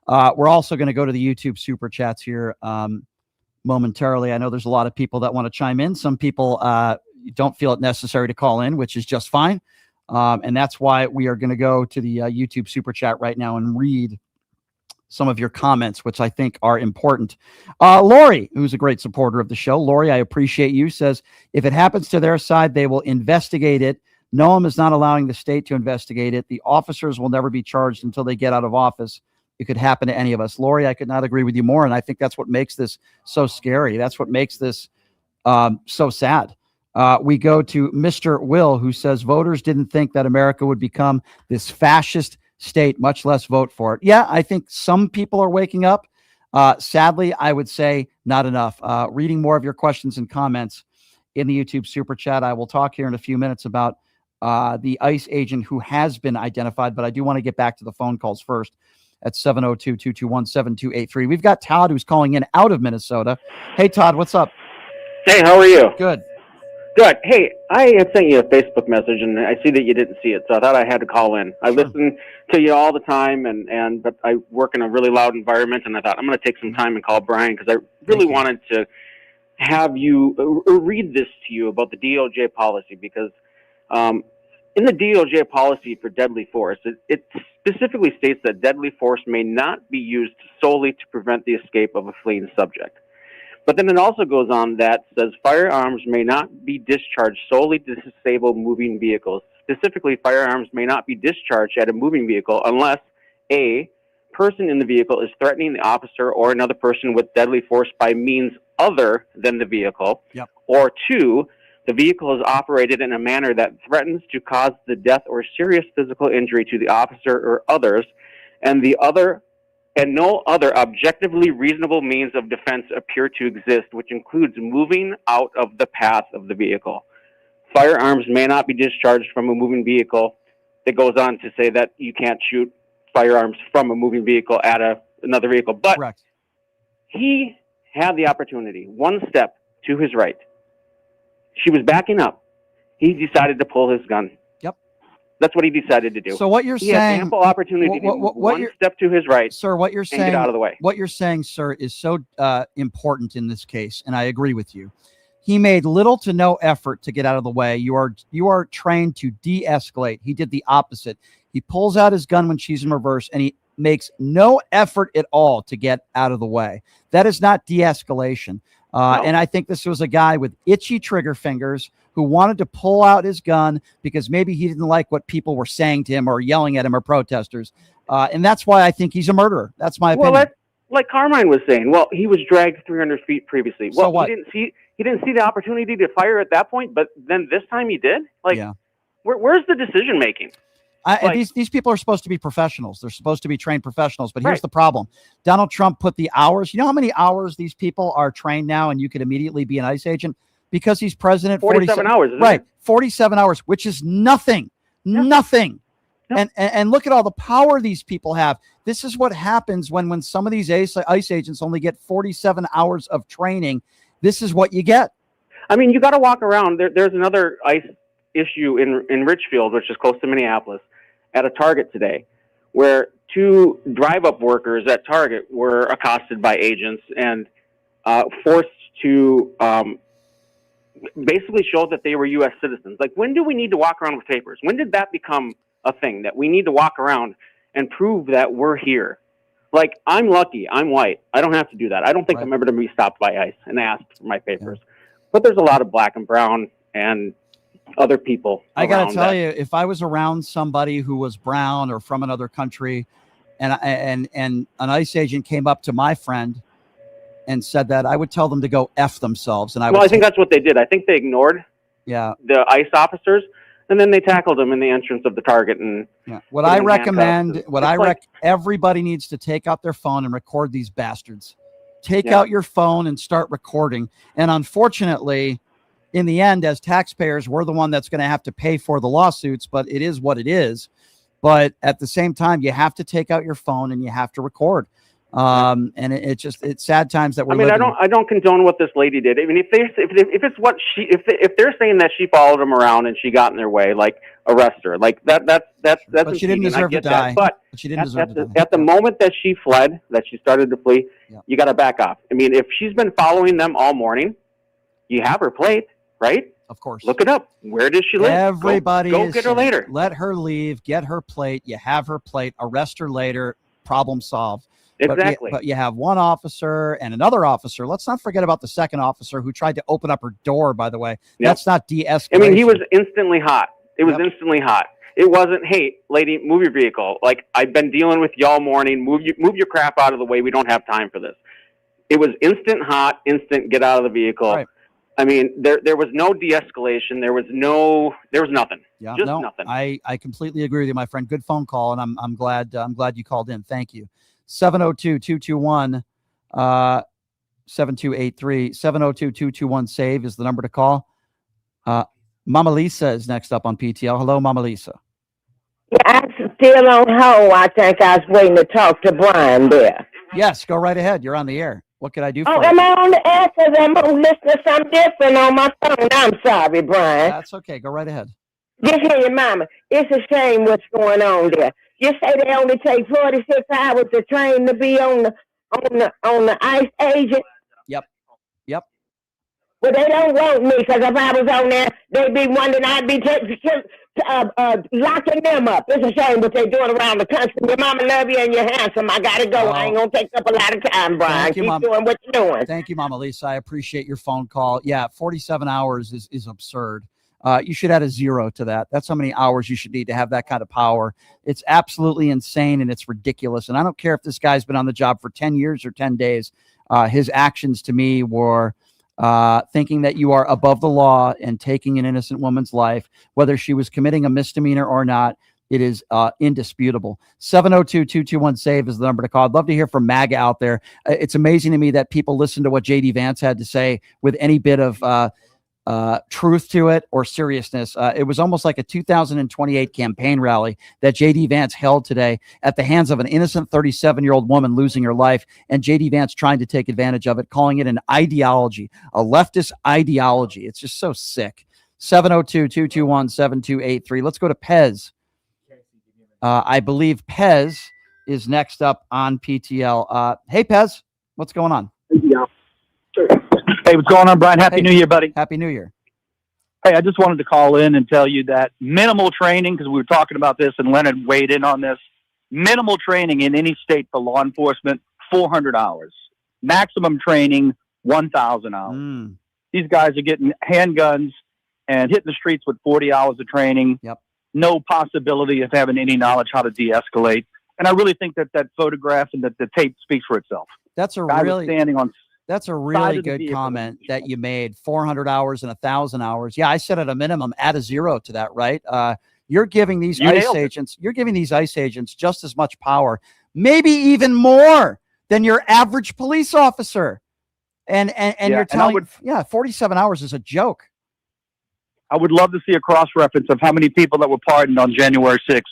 We're also going to go to the YouTube super chats here momentarily. I know there's a lot of people that want to chime in. Some people don't feel it necessary to call in, which is just fine. And that's why we are going to go to the YouTube super chat right now and read some of your comments, which I think are important. Lori, who's a great supporter of the show. Lori, I appreciate you, says, if it happens to their side, they will investigate it. Noam is not allowing the state to investigate it. The officers will never be charged until they get out of office. It could happen to any of us. Lori, I could not agree with you more. And I think that's what makes this so scary. That's what makes this so sad. We go to Mr. Will, who says voters didn't think that America would become this fascist state, much less vote for it. Yeah, I think some people are waking up. Sadly, I would say not enough. Reading more of your questions and comments in the YouTube super chat. I will talk here in a few minutes about the ICE agent who has been identified, but I do want to get back to the phone calls first at 702-221-7283. We've got Todd who's calling in out of Minnesota. Hey, Todd, what's up? Hey, how are you? Good. Good. Hey, I had sent you a Facebook message, and I see that you didn't see it, so I thought I had to call in. I listen to you all the time, but I work in a really loud environment, and I thought I'm going to take some time and call Brian because I really wanted to have you read this to you about the DOJ policy because in the DOJ policy for deadly force, it specifically states that deadly force may not be used solely to prevent the escape of a fleeing subject. But then it also goes on that says firearms may not be discharged solely to disable moving vehicles. Specifically, firearms may not be discharged at a moving vehicle unless A, person in the vehicle is threatening the officer or another person with deadly force by means other than the vehicle, or 2, the vehicle is operated in a manner that threatens to cause the death or serious physical injury to the officer or others, and no other objectively reasonable means of defense appear to exist, which includes moving out of the path of the vehicle. Firearms may not be discharged from a moving vehicle. It goes on to say that you can't shoot firearms from a moving vehicle at another vehicle. But he had the opportunity, one step to his right. She was backing up. He decided to pull his gun. That's what he decided to do. So what you're he saying, had ample opportunity to move one step to his right, sir, what you're saying, and get out of the way. What you're saying, sir, is so important in this case, and I agree with you. He made little to no effort to get out of the way. You are trained to de-escalate. He did the opposite. He pulls out his gun when she's in reverse, and he makes no effort at all to get out of the way. That is not de-escalation. And I think this was a guy with itchy trigger fingers who wanted to pull out his gun because maybe he didn't like what people were saying to him or yelling at him or protesters. And that's why I think he's a murderer. That's my opinion. Well, like Carmine was saying, he was dragged 300 feet previously. So what? He didn't see the opportunity to fire at that point, but then this time he did? Where's the decision making? These people are supposed to be professionals. They're supposed to be trained professionals. But here's the problem. Donald Trump put the hours. You know how many hours these people are trained now, and you could immediately be an ICE agent? Because he's president. 47 hours, isn't right? it? 47 hours, which is nothing. Nothing. And look at all the power these people have. This is what happens when some of these ICE agents only get 47 hours of training. This is what you get. I mean, you got to walk around. There's another ICE issue in Richfield, which is close to Minneapolis, at a Target today, where 2 drive-up workers at Target were accosted by agents and forced to basically show that they were U.S. citizens. Like, when do we need to walk around with papers? When did that become a thing, that we need to walk around and prove that we're here? Like, I'm lucky. I'm white. I don't have to do that. I don't think I'm ever going to be stopped by ICE and asked for my papers. But there's a lot of black and brown and other people. I got to tell you, if I was around somebody who was brown or from another country and an ICE agent came up to my friend and said that, I would tell them to go F themselves. And I think that's what they did. I think they ignored the ICE officers, and then they tackled them in the entrance of the Target. And what I recommend, everybody needs to take out their phone and record these bastards. Take out your phone and start recording. And unfortunately, in the end, as taxpayers, we're the one that's going to have to pay for the lawsuits, but it is what it is. But at the same time, you have to take out your phone and you have to record. And it's sad times that we're living. I don't condone what this lady did. I mean, if it's what if they're saying that she followed them around and she got in their way, like, arrest her. Like that's But she didn't deserve to die. But she didn't deserve to die. At the moment that she started to flee, you got to back off. I mean, if she's been following them all morning, you have her plate, right? Of course. Look it up. Where does she live? Everybody go get her later. Let her leave. Get her plate. You have her plate. Arrest her later. Problem solved. Exactly. But you have one officer and another officer. Let's not forget about the second officer who tried to open up her door, by the way. Yep. That's not de-escalation. I mean, he was instantly hot. It was instantly hot. It wasn't, hey, lady, move your vehicle. Like, I've been dealing with you all morning. Move your crap out of the way. We don't have time for this. It was instant hot, instant get out of the vehicle. Right. I mean, there was no de-escalation. There was nothing. Yeah, just nothing. I completely agree with you, my friend. Good phone call, and I'm glad you called in. Thank you. 702-221 7283 702-221-SAVE is the number to call. Mama Lisa is next up on PTL. Hello, Mama Lisa. Yeah, I'm still on hold. I think I was waiting to talk to Brian there. Yes, go right ahead. You're on the air. What can I do for you? Am I on the air? Because I'm listening to something different on my phone. I'm sorry, Brian. That's okay. Go right ahead. Just hear your mama. It's a shame what's going on there. You say they only take 46 hours to train to be on the ICE agent. Yep. Well, they don't want me, because if I was on there, they'd be wondering I'd be locking them up. It's a shame what they're doing around the country. Your mama love you and you're handsome. I got to go. I ain't going to take up a lot of time, Brian. Keep doing what you're doing. Thank you, Mama Lisa. I appreciate your phone call. Yeah, 47 hours is absurd. You should add a 0 to that. That's how many hours you should need to have that kind of power. It's absolutely insane and it's ridiculous. And I don't care if this guy's been on the job for 10 years or 10 days. His actions to me were thinking that you are above the law and taking an innocent woman's life, whether she was committing a misdemeanor or not. It is indisputable. 702-221-SAVE is the number to call. I'd love to hear from MAGA out there. It's amazing to me that people listen to what J.D. Vance had to say with any bit of truth to it or seriousness. It was almost like a 2028 campaign rally that J.D. Vance held today at the hands of an innocent 37-year-old woman losing her life, and J.D. Vance trying to take advantage of it, calling it an ideology, a leftist ideology. It's just so sick. 702-221-7283. Let's go to Pez. I believe Pez is next up on PTL. Hey, Pez, what's going on? Yeah. Hey, what's going on, Brian? Happy New Year, buddy. Happy New Year. Hey, I just wanted to call in and tell you that minimal training, because we were talking about this and Leonard weighed in on this, minimal training in any state for law enforcement, 400 hours. Maximum training, 1,000 hours. These guys are getting handguns and hitting the streets with 40 hours of training. Yep. No possibility of having any knowledge how to de-escalate. And I really think that photograph and that the tape speaks for itself. That's a Guy really was standing on. That's a really good comment that you made. 400 hours and 1,000 hours. Yeah, I said at a minimum, add a 0 to that, right? You're giving these ICE agents, just as much power, maybe even more than your average police officer. And you're telling, 47 hours is a joke. I would love to see a cross-reference of how many people that were pardoned on January 6th,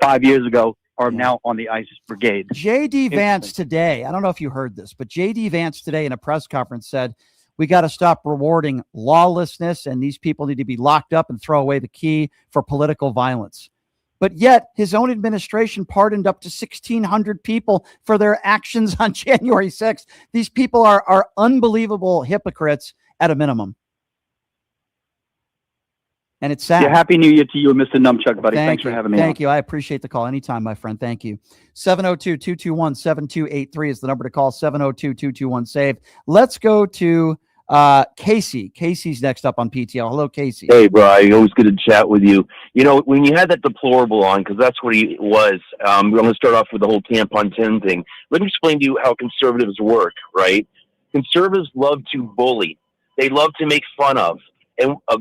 5 years ago, are now on the ICE brigade. J.D. Vance today, I don't know if you heard this, but J.D. Vance today in a press conference said, we got to stop rewarding lawlessness and these people need to be locked up and throw away the key for political violence. But yet his own administration pardoned up to 1,600 people for their actions on January 6th. These people are unbelievable hypocrites at a minimum. And it's sad. Yeah, Happy New Year to you and Mr. Numchuck, buddy. Thanks for having me. Thank you. I appreciate the call. Anytime, my friend. Thank you. 702-221-7283 is the number to call. 702-221-SAVE. Let's go to Casey. Casey's next up on PTL. Hello, Casey. Hey, Brian. Always good to chat with you. You know, when you had that deplorable on, because that's what he was, we're going to start off with the whole tampon 10 thing. Let me explain to you how conservatives work, right? Conservatives love to bully. They love to make fun of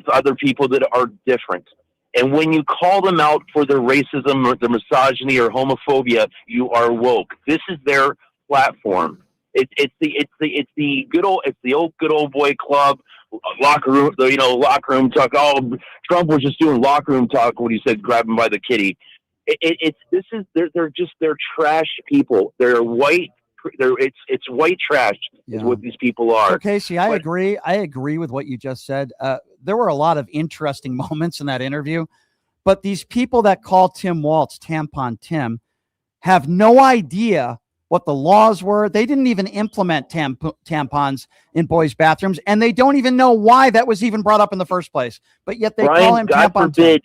other people that are different. And when you call them out for their racism or their misogyny or homophobia, you are woke. This is their platform. It's the old good old boy club locker room talk. Oh, Trump was just doing locker room talk when he said grab him by the kitty. They're trash people. They're white it's white trash is what these people are. So Casey, I agree. I agree with what you just said. There were a lot of interesting moments in that interview, but these people that call Tim Walz Tampon Tim have no idea what the laws were. They didn't even implement tampons in boys' bathrooms, and they don't even know why that was even brought up in the first place. But yet they call him Tampon Tim.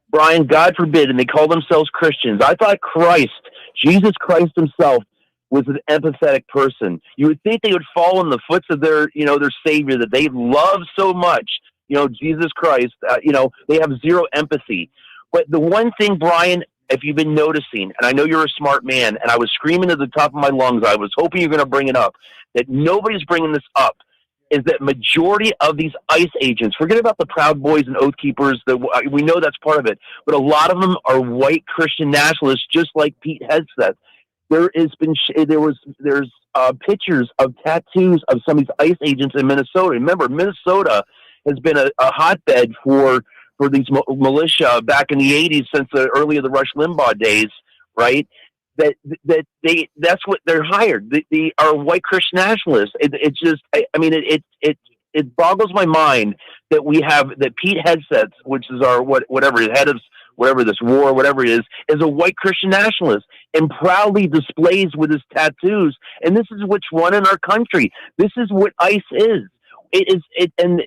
Brian, God forbid, and they call themselves Christians. I thought Jesus Christ himself, was an empathetic person. You would think they would fall in the footsteps of their Savior that they love so much. Jesus Christ. They have zero empathy. But the one thing, Brian, if you've been noticing, and I know you're a smart man, and I was screaming at the top of my lungs, I was hoping you're going to bring it up, that nobody's bringing this up, is that majority of these ICE agents, forget about the Proud Boys and Oath Keepers, we know that's part of it, but a lot of them are white Christian nationalists, just like Pete Hegseth. There's pictures of tattoos of some of these ICE agents in Minnesota. Remember, Minnesota has been a hotbed for these militia back in the 80s, since the early of the Rush Limbaugh days, right? That's what they're hired. They are white Christian nationalists. It boggles my mind that we have that Pete Hegseth, which is our head of whatever this war, whatever it is a white Christian nationalist and proudly displays with his tattoos. And this is what's running our country. This is what ICE is. And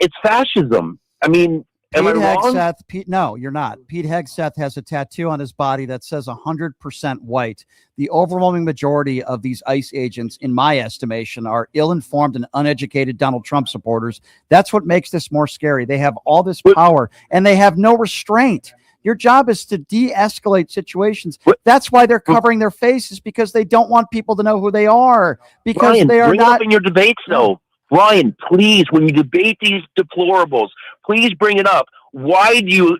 it's fascism. I mean, am I wrong? No, you're not. Pete Hegseth has a tattoo on his body that says 100% white. The overwhelming majority of these ICE agents, in my estimation, are ill-informed and uneducated Donald Trump supporters. That's what makes this more scary. They have all this power and they have no restraint. Your job is to de-escalate situations. That's why they're covering their faces, because they don't want people to know who they are, because Ryan, they are bring not it up in your debates, though. Ryan, please, when you debate these deplorables, please bring it up. Why do you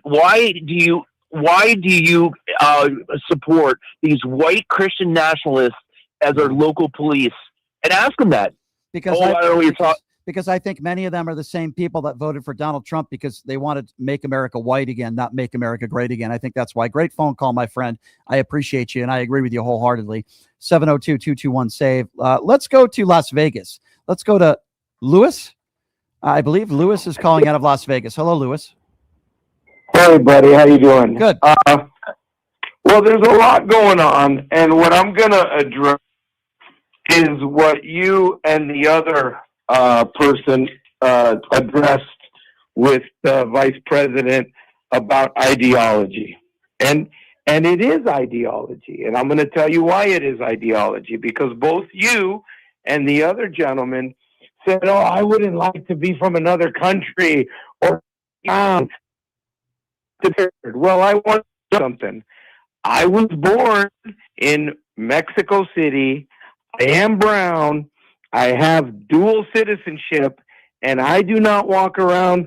support these white Christian nationalists as our local police? And ask them that. Because I think many of them are the same people that voted for Donald Trump because they wanted to make America white again, not make America great again. I think that's why. Great phone call, my friend. I appreciate you, and I agree with you wholeheartedly. 702-221-SAVE. Let's go to Las Vegas. Let's go to Lewis. I believe Lewis is calling out of Las Vegas. Hello, Lewis. Hey, buddy. How you doing? Good. Well, there's a lot going on, and what I'm going to address is what you and the other person addressed with the vice president about ideology. And it is ideology. And I'm going to tell you why it is ideology, because both you and the other gentleman said, oh, I wouldn't like to be from another country or well, I want something. I was born in Mexico City. I am brown. I have dual citizenship, and I do not walk around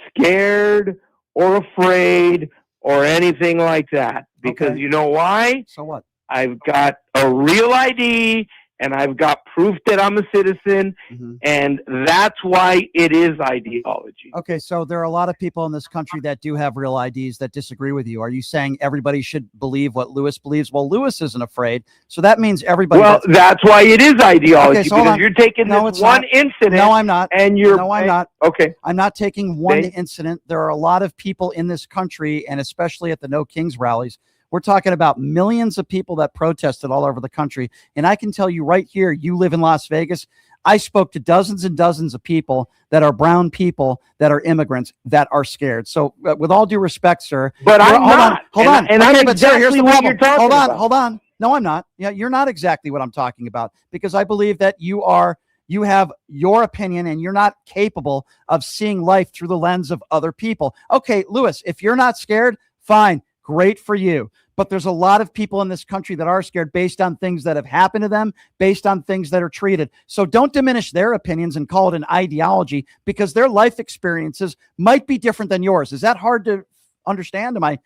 scared or afraid or anything like that. Because you know why? So what? I've got a real ID, and I've got proof that I'm a citizen, and that's why it is ideology. Okay, so there are a lot of people in this country that do have real IDs that disagree with you. Are you saying everybody should believe what Lewis believes? Well, Lewis isn't afraid, so that means everybody. Well, that's why it is ideology, okay, so because you're taking this one incident. No, I'm not. And you're no, I'm not. Okay, I'm not taking one incident. There are a lot of people in this country, and especially at the No Kings rallies. We're talking about millions of people that protested all over the country. And I can tell you right here, you live in Las Vegas. I spoke to dozens and dozens of people that are brown people, that are immigrants, that are scared. So with all due respect, sir. But I'm not. Hold on. And okay, I'm but sir, here's exactly the what problem. you're talking about. Hold on. No, I'm not. Yeah, you're not exactly what I'm talking about, because I believe that you have your opinion and you're not capable of seeing life through the lens of other people. Okay, Lewis, if you're not scared, fine. Great for you. But there's a lot of people in this country that are scared based on things that have happened to them, based on things that are treated. So don't diminish their opinions and call it an ideology, because their life experiences might be different than yours. Is that hard to understand? Am I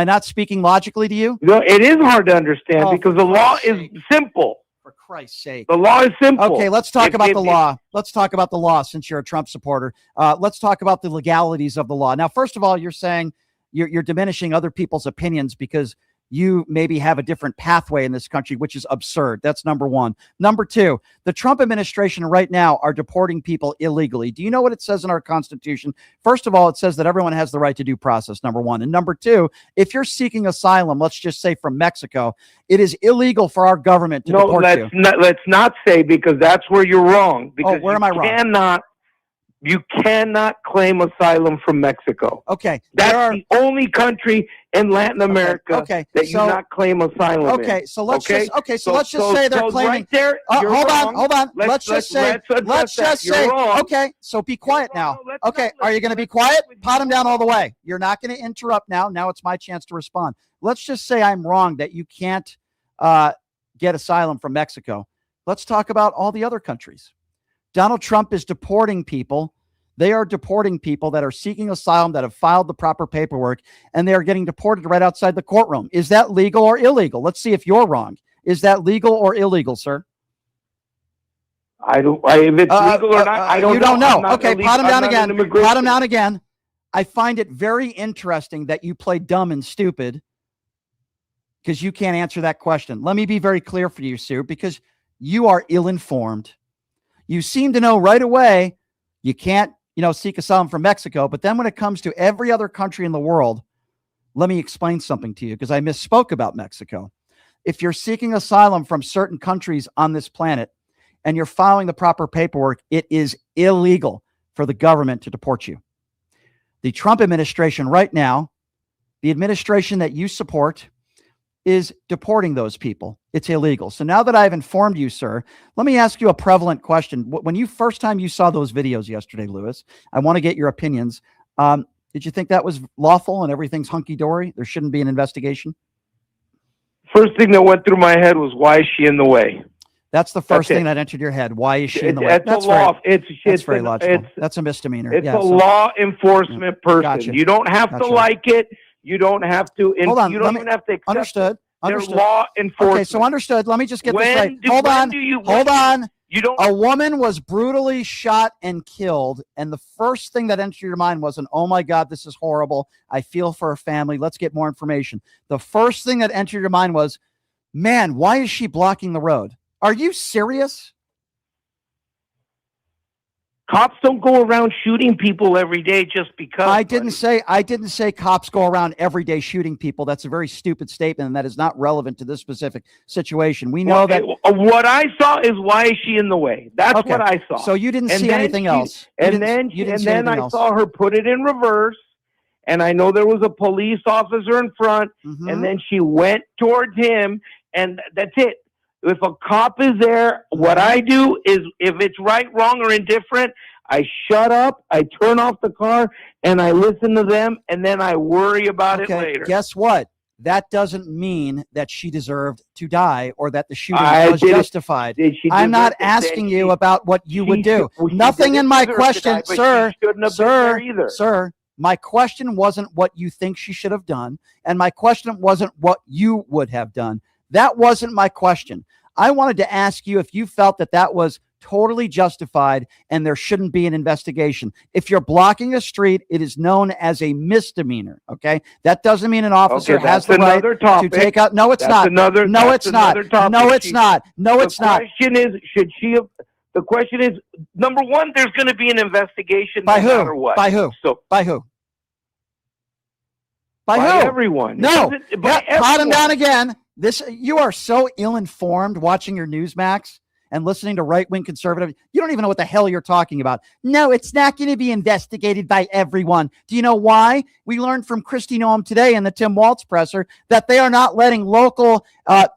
not speaking logically to you? No, it is hard to understand because the law is simple. For Christ's sake. The law is simple. Okay, let's talk about the law. Let's talk about the law since you're a Trump supporter. Let's talk about the legalities of the law. Now, first of all, you're saying you're diminishing other people's opinions because you maybe have a different pathway in this country, which is absurd. That's number one. Number two, the Trump administration right now are deporting people illegally. Do you know what it says in our Constitution? First of all, it says that everyone has the right to due process, number one. And number two, if you're seeking asylum, let's just say from Mexico, it is illegal for our government to deport you. Let's not say, because that's where you're wrong. Because where am I wrong? You cannot claim asylum from Mexico. Okay. That's the only country in Latin America that you not claim asylum in. Okay, so let's just say they're claiming. Right there, hold on. Let's just say. wrong. Okay, so be quiet now. Okay, are you going to be quiet? Pot him down all the way. You're not going to interrupt now. Now it's my chance to respond. Let's just say I'm wrong that you can't get asylum from Mexico. Let's talk about all the other countries. Donald Trump is deporting people. They are deporting people that are seeking asylum, that have filed the proper paperwork, and they are getting deported right outside the courtroom. Is that legal or illegal? Let's see if you're wrong. Is that legal or illegal, sir? If it's legal or not, I don't know. You don't know. Okay, illegal. pot him down I'm again. Pot him down again. I find it very interesting that you play dumb and stupid because you can't answer that question. Let me be very clear for you, Sue, because you are ill-informed. You seem to know right away you can't, seek asylum from Mexico. But then when it comes to every other country in the world, let me explain something to you because I misspoke about Mexico. If you're seeking asylum from certain countries on this planet and you're following the proper paperwork, it is illegal for the government to deport you. The Trump administration right now, the administration that you support, is deporting those people. It's illegal. So now that I've informed you, sir, let me ask you a prevalent question. When you first time you saw those videos yesterday, Lewis, I want to get your opinions. Did you think that was lawful and everything's hunky-dory? There shouldn't be an investigation? First thing that went through my head was, why is she in the way? That's the first thing that entered your head. Why is she in the way? That's a law. That's very logical. That's a misdemeanor. It's a law enforcement person. Gotcha. You don't have to like it. You don't have to. Hold on. You don't even have to accept Understood. They're law enforcement. Okay, so understood. Let me just get this right. Hold on. You don't. A woman was brutally shot and killed, and the first thing that entered your mind was oh my God, this is horrible. I feel for her family. Let's get more information. The first thing that entered your mind was, man, why is she blocking the road? Are you serious? Cops don't go around shooting people every day just because. I didn't say cops go around every day shooting people. That's a very stupid statement, and that is not relevant to this specific situation. We know that. What I saw is, why is she in the way? That's what I saw. So you didn't see anything else. And then I saw her put it in reverse, and I know there was a police officer in front, and then she went towards him, and that's it. If a cop is there, what I do is, if it's right, wrong, or indifferent, I shut up, I turn off the car, and I listen to them, and then I worry about it later. Guess what? That doesn't mean that she deserved to die or that the shooting was justified. I'm not asking you about what you would do. Nothing in my question, sir. My question wasn't what you think she should have done, and my question wasn't what you would have done. That wasn't my question. I wanted to ask you if you felt that that was totally justified and there shouldn't be an investigation. If you're blocking a street, it is known as a misdemeanor. Okay. That doesn't mean an officer has the right to take out. No, it's not. No, it's not. No, it's not. No, it's not. The question is, number one, there's going to be an investigation no matter what. By who? By who? By who? Everyone. No. Pot him down again. You are so ill-informed watching your Newsmax and listening to right-wing conservative. You don't even know what the hell you're talking about. No, it's not going to be investigated by everyone. Do you know why? We learned from Kristi Noem today in the Tim Walz presser that they are not letting local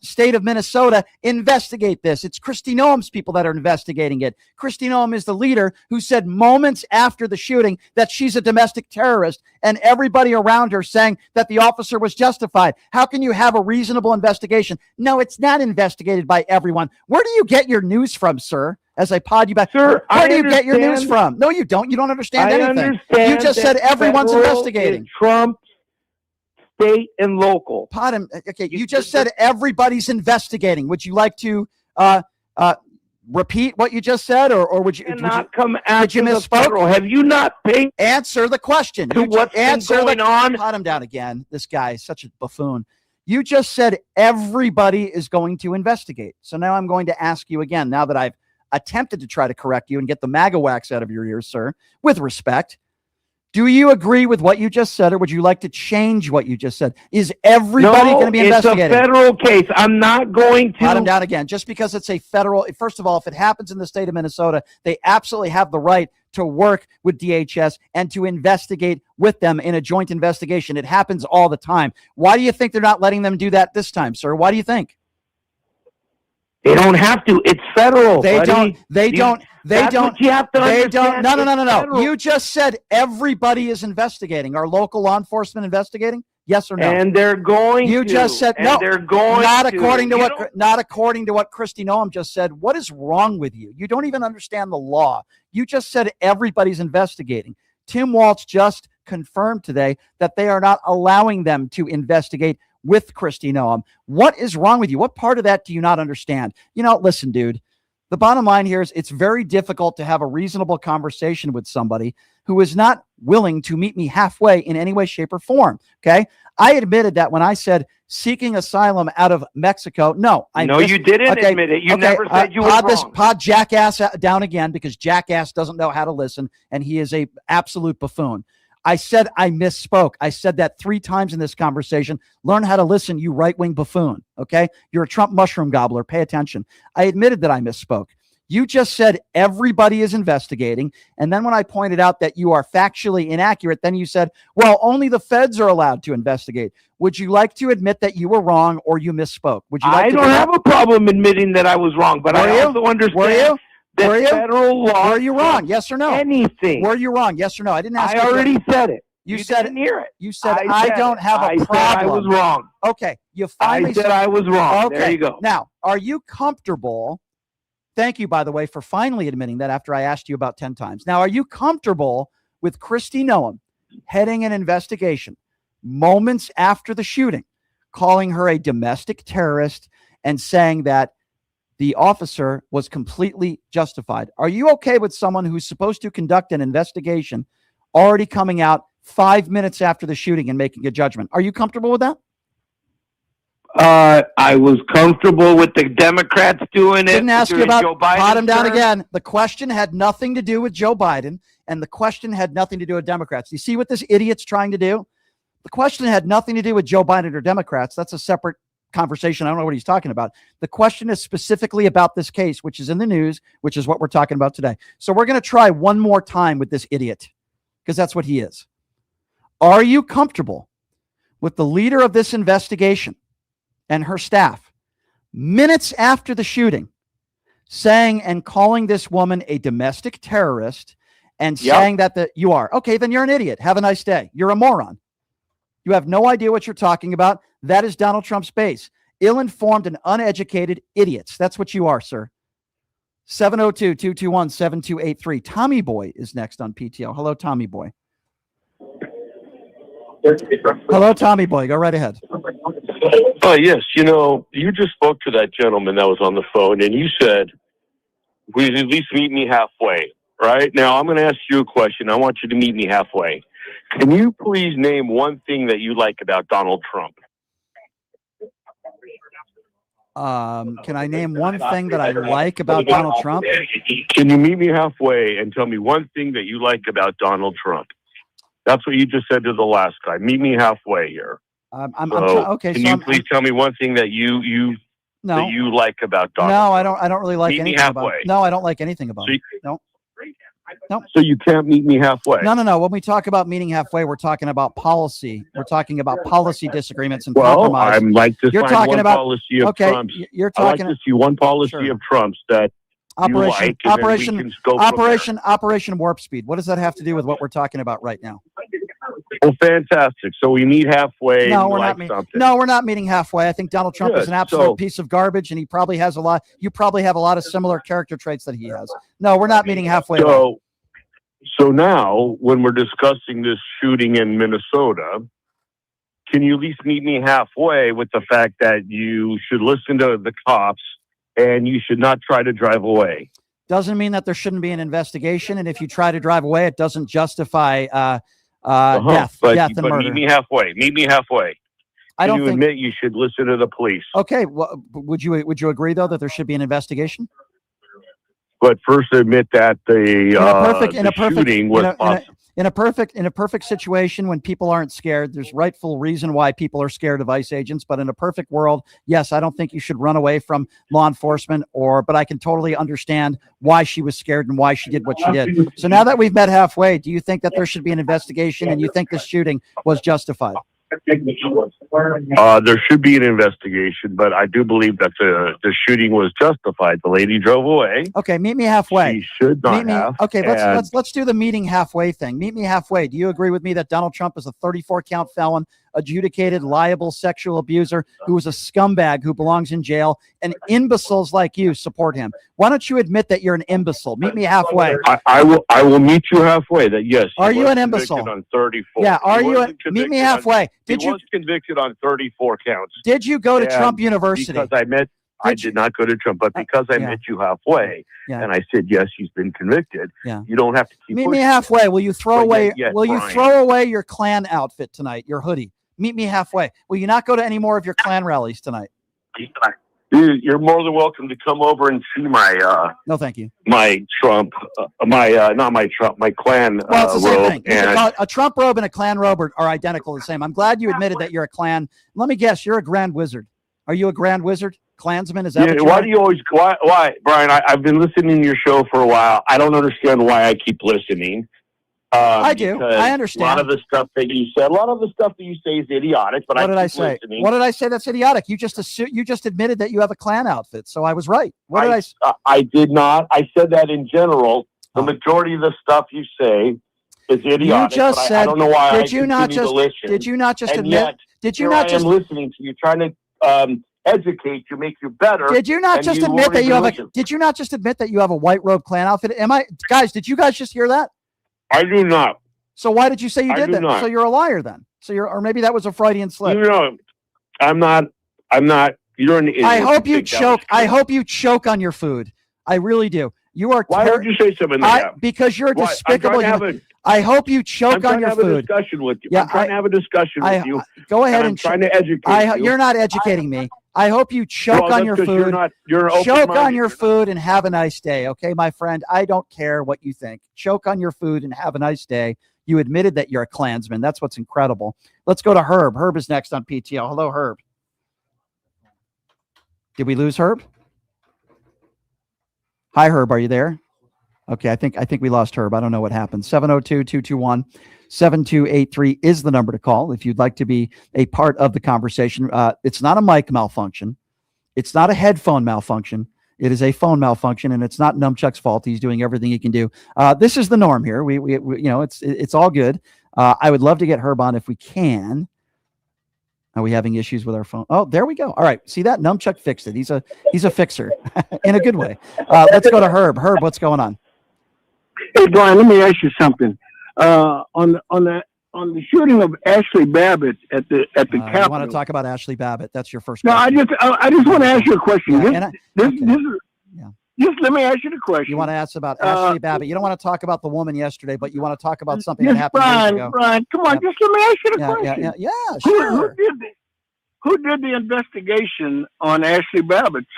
state of Minnesota investigate this. It's Kristi Noem's people that are investigating it. Kristi Noem is the leader who said moments after the shooting that she's a domestic terrorist, and everybody around her saying that the officer was justified. How can you have a reasonable investigation? No, it's not investigated by everyone. Where do you get your news from, sir? As I pod you back. Sir, where do you get your news from? No, you don't. You don't understand anything. You just said everyone's investigating. Trump, state, and local. Pod him. Okay, you just said everybody's investigating. Would you like to repeat what you just said, or would you not come after the federal? Have you not paid? Answer the question. To what's been going on? Pot him down again. This guy is such a buffoon. You just said everybody is going to investigate. So now I'm going to ask you again, now that I've attempted to try to correct you and get the MAGA wax out of your ears, sir, with respect. Do you agree with what you just said, or would you like to change what you just said? Is everybody going to be investigated? It's a federal case. I'm not going to. Bottom down again. Just because it's a federal, first of all, if it happens in the state of Minnesota, they absolutely have the right to work with DHS and to investigate with them in a joint investigation. It happens all the time. Why do you think they're not letting them do that this time, sir? Why do you think? They don't have to. It's federal. They buddy. don't. You have to understand. No. You just said everybody is investigating. Are local law enforcement investigating? Yes or no? And they're going You to. just said and no. They're going not to. according to not according to what Kristi Noem just said. What is wrong with you? You don't even understand the law. You just said everybody's investigating. Tim Walz just confirmed today that they are not allowing them to investigate with Kristi Noem. What is wrong with you? What part of that do you not understand? Listen, dude, the bottom line here is it's very difficult to have a reasonable conversation with somebody who is not willing to meet me halfway in any way, shape, or form. Okay. I admitted that when I said seeking asylum out of Mexico. No, you didn't admit it. You never said you were wrong. Pod jackass down again, because jackass doesn't know how to listen, and he is a absolute buffoon. I said I misspoke. I said that 3 times in this conversation. Learn how to listen, you right-wing buffoon, okay? You're a Trump mushroom gobbler. Pay attention. I admitted that I misspoke. You just said everybody is investigating, and then when I pointed out that you are factually inaccurate, then you said, well, only the feds are allowed to investigate. Would you like to admit that you were wrong or you misspoke? Would you like I don't have a problem admitting that I was wrong, but I also understand that federal law. Were you wrong? Yes or no? Anything. Were you wrong? Yes or no? I didn't ask. I already said it. You said didn't hear it. You said I don't have a problem. I was wrong. Okay. You finally said I was wrong. Okay. There you go. Now, are you comfortable? Thank you, by the way, for finally admitting that after I asked you about 10 times. Now, are you comfortable with Kristi Noem heading an investigation moments after the shooting, calling her a domestic terrorist and saying that the officer was completely justified? Are you okay with someone who's supposed to conduct an investigation already coming out 5 minutes after the shooting and making a judgment? Are you comfortable with that? I was comfortable with the Democrats doing it. Didn't ask you about Joe Biden. Bottom down again. The question had nothing to do with Joe Biden, and the question had nothing to do with Democrats. You see what this idiot's trying to do? The question had nothing to do with Joe Biden or Democrats. That's a separate conversation. I don't know what he's talking about. The question is specifically about this case, which is in the news, which is what we're talking about today. So we're going to try one more time with this idiot, because that's what he is. Are you comfortable with the leader of this investigation and her staff, minutes after the shooting, saying and calling this woman a domestic terrorist and saying that you are? Okay, then you're an idiot. Have a nice day. You're a moron. You have no idea what you're talking about. That is Donald Trump's base. Ill-informed and uneducated idiots. That's what you are, sir. 702-221-7283. Tommy Boy is next on PTL. Hello, Tommy Boy. Hello, Tommy Boy. Go right ahead. Oh, yes. You just spoke to that gentleman that was on the phone, and you said, please at least meet me halfway. Right? Now, I'm going to ask you a question. I want you to meet me halfway. Can you please name one thing that you like about Donald Trump? Can I name one thing that I like about Donald Trump? Can you meet me halfway and tell me one thing that you like about Donald Trump? That's what you just said to the last guy. Meet me halfway here. Okay. Can you please tell me one thing that you like about Donald? No, I don't really like anything about it. No, I don't like anything about it. No. So you can't meet me halfway. No. When we talk about meeting halfway, we're talking about policy. We're talking about policy disagreements and compromise. I'd like to find one policy of Trump's. You're talking. I'd like to see one policy of Trump's that Operation Warp Speed. What does that have to do with what we're talking about right now? Well, fantastic. So we meet halfway. No, we're not meeting halfway. I think Donald Trump is an absolute piece of garbage, and he probably has a lot. You probably have a lot of similar character traits that he has. No, we're not meeting halfway. So now, when we're discussing this shooting in Minnesota, can you at least meet me halfway with the fact that you should listen to the cops and you should not try to drive away? Doesn't mean that there shouldn't be an investigation, and if you try to drive away, it doesn't justify death and murder. Meet me halfway. Meet me halfway. I don't you think. admit you should listen to the police. Okay. Well, would you agree though that there should be an investigation? But first admit that the shooting was possible. In a perfect situation when people aren't scared, there's rightful reason why people are scared of ICE agents. But in a perfect world, yes, I don't think you should run away from law enforcement but I can totally understand why she was scared and why she did what she did. So now that we've met halfway, do you think that there should be an investigation and you think the shooting was justified? There should be an investigation, but I do believe that the shooting was justified. The lady drove away. Okay, meet me halfway. She should not have. Okay, let's do the meeting halfway thing. Meet me halfway. Do you agree with me that Donald Trump is a 34-count felon, adjudicated liable sexual abuser who is a scumbag who belongs in jail, and imbeciles like you support him? Why don't you admit that you're an imbecile? Meet me halfway. I will meet you halfway. That yes. Are you an imbecile? On 34. Yeah. Meet me halfway. He was convicted on 34 counts. Did you go to Trump University? Because I did not go to Trump, but because I met you halfway, and I said yes, he's been convicted. Yeah. You don't have to keep. Meet me halfway. Will you throw away? Brian, you throw away your Klan outfit tonight? Your hoodie. Meet me halfway. Will you not go to any more of your Klan rallies tonight? You're more than welcome to come over and see my. No, thank you. My Trump, not my Trump, my Klan well, it's the same robe. thing. And A Trump robe and a Klan robe are identical, the same. I'm glad you admitted that you're a Klan. Let me guess, you're a Grand Wizard. Are you a Grand Wizard? Klansman? Is that what why do you always? Why, Brian? I've been listening to your show for a while. I don't understand why I keep listening. I do. I understand. A lot of the stuff that you say is idiotic. But what did I say? Listening. What did I say that's idiotic? You just admitted that you have a Klan outfit, so I was right. What did I say? I did not. I said that in general. The majority of the stuff you say is idiotic. You just said. I don't know why. Did you not just admit? Did you not just listening to you, trying to educate you, make you better? Did you not just admit that you have Did you not just admit that you have a white robe Klan outfit? Guys? Did you guys just hear that? I do not. So why did you say you did that? Not. So you're a liar then. Or maybe that was a Freudian slip. No, I'm not. You're an idiot. I hope you choke. I hope you choke on your food. I really do. You are. Why would you say something like that? Because you're despicable. I hope you choke on your food. I'm trying to have a discussion with you. Yeah, I'm trying to have a discussion with you. Go ahead and I'm trying to educate you. You're not educating me. I hope you choke on your food. Choke on your food and have a nice day. Okay, my friend. I don't care what you think. Choke on your food and have a nice day. You admitted that you're a Klansman. That's what's incredible. Let's go to Herb. Herb is next on PTL. Hello, Herb. Did we lose Herb? Hi, Herb. Are you there? Okay, I think we lost Herb. I don't know what happened. 702-221-7283 is the number to call if you'd like to be a part of the conversation. It's not a mic malfunction. It's not a headphone malfunction. It is a phone malfunction, and it's not Numchuck's fault. He's doing everything he can do. This is the norm here. We it's all good. I would love to get Herb on if we can. Are we having issues with our phone? Oh, there we go. All right. See that? Numchuck fixed it. He's a fixer in a good way. Let's go to Herb. Herb, what's going on? Hey, Brian, let me ask you something. On the shooting of Ashley Babbitt at the Capitol. I want to talk about Ashley Babbitt. That's your first question. No, I just want to ask you a question. Just let me ask you the question. You want to ask about Ashley Babbitt. You don't want to talk about the woman yesterday, but you want to talk about something that happened years ago. Brian, come on. Just let me ask you the question. Yeah, sure. Who did the investigation on Ashley Babbitt's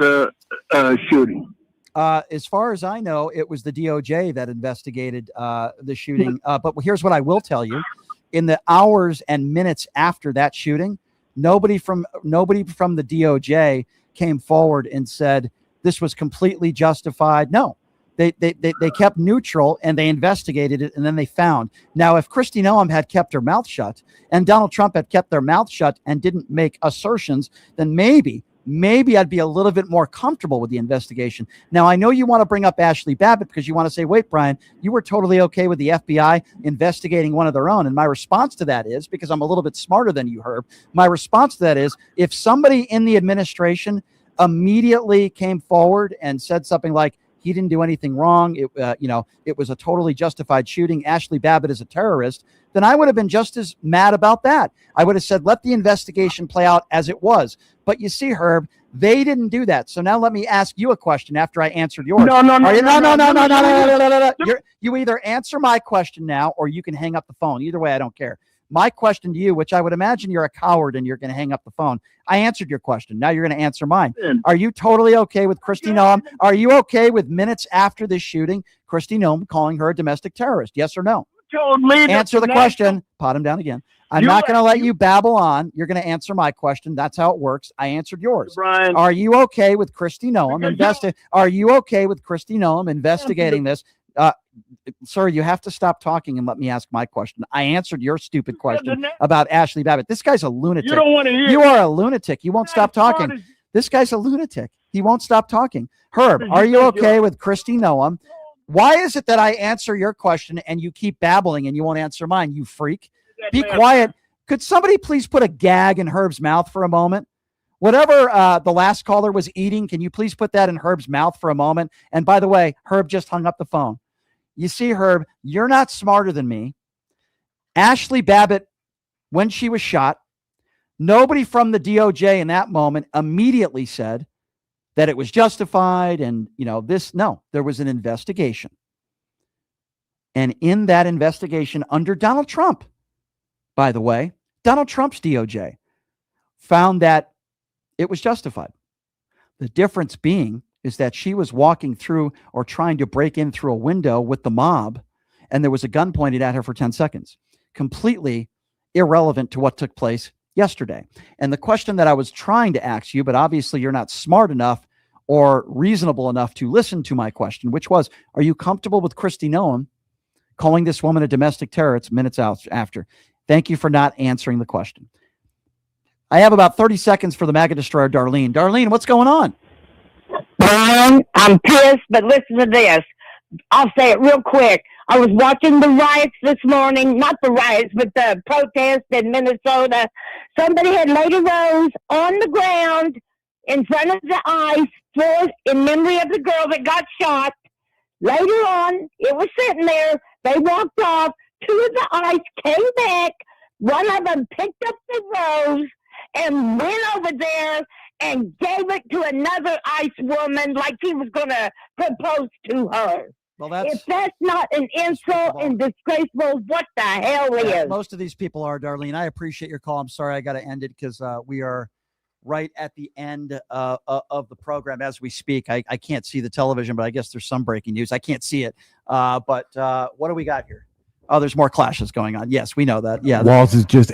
shooting? As far as I know, it was the DOJ that investigated the shooting. But here's what I will tell you. In the hours and minutes after that shooting, nobody from the DOJ came forward and said this was completely justified. No, they kept neutral and they investigated it, and then they found. Now, if Kristi Noem had kept her mouth shut and Donald Trump had kept their mouth shut and didn't make assertions, then maybe I'd be a little bit more comfortable with the investigation. Now, I know you want to bring up Ashley Babbitt because you want to say, wait, Brian, you were totally okay with the FBI investigating one of their own. And my response to that is, because I'm a little bit smarter than you, Herb, my response to that is, if somebody in the administration immediately came forward and said something like, he didn't do anything wrong, it was a totally justified shooting, Ashley Babbitt is a terrorist, then I would have been just as mad about that. I would have said, let the investigation play out as it was. But you see, Herb, they didn't do that. So now let me ask you a question after I answered yours. No. You either answer my question now or you can hang up the phone. Either way, I don't care. My question to you, which I would imagine you're a coward and you're going to hang up the phone. I answered your question. Now you're going to answer mine. Are you totally okay with Kristi Noem? Are you okay with minutes after this shooting, Kristi Noem calling her a domestic terrorist? Yes or no? Answer the question. Pot him down again. I'm not going to let you babble on. You're going to answer my question. That's how it works. I answered yours. Brian. Are you okay with Kristi Noem Are you okay with Kristi Noem investigating this? Sir, you have to stop talking and let me ask my question. I answered your stupid question about Ashley Babbitt. This guy's a lunatic. You don't want to hear. You are a lunatic. You won't stop talking. This guy's a lunatic. He won't stop talking. Herb, are you okay with Kristi Noem? Why is it that I answer your question and you keep babbling and you won't answer mine, you freak? Be quiet. Could somebody please put a gag in Herb's mouth for a moment? Whatever the last caller was eating, can you please put that in Herb's mouth for a moment? And by the way, Herb just hung up the phone. You see, Herb, you're not smarter than me. Ashley Babbitt, when she was shot, nobody from the DOJ in that moment immediately said that it was justified and, there was an investigation. And in that investigation under Donald Trump, by the way, Donald Trump's DOJ found that it was justified. The difference being is that she was walking through or trying to break in through a window with the mob, and there was a gun pointed at her for 10 seconds. Completely irrelevant to what took place yesterday. And the question that I was trying to ask you, but obviously you're not smart enough or reasonable enough to listen to my question, which was, are you comfortable with Kristi Noem calling this woman a domestic terrorist minutes after? Thank you for not answering the question. I have about 30 seconds for the MAGA destroyer, Darlene. Darlene, what's going on? Brian, I'm pissed, but listen to this. I'll say it real quick. I was watching the riots this morning, not the riots, but the protest in Minnesota. Somebody had laid a rose on the ground in front of the ice in memory of the girl that got shot. Later on, it was sitting there. They walked off. Two of the ice came back. One of them picked up the rose and went over there and gave it to another ICE woman like he was going to propose to her. Well, if that's not an insult and disgraceful, what the hell is? Most of these people are, Darlene. I appreciate your call. I'm sorry I got to end it because we are right at the end of the program as we speak. I can't see the television, but I guess there's some breaking news. I can't see it. But what do we got here? Oh, there's more clashes going on. Yes, we know that. Yeah. Walz is just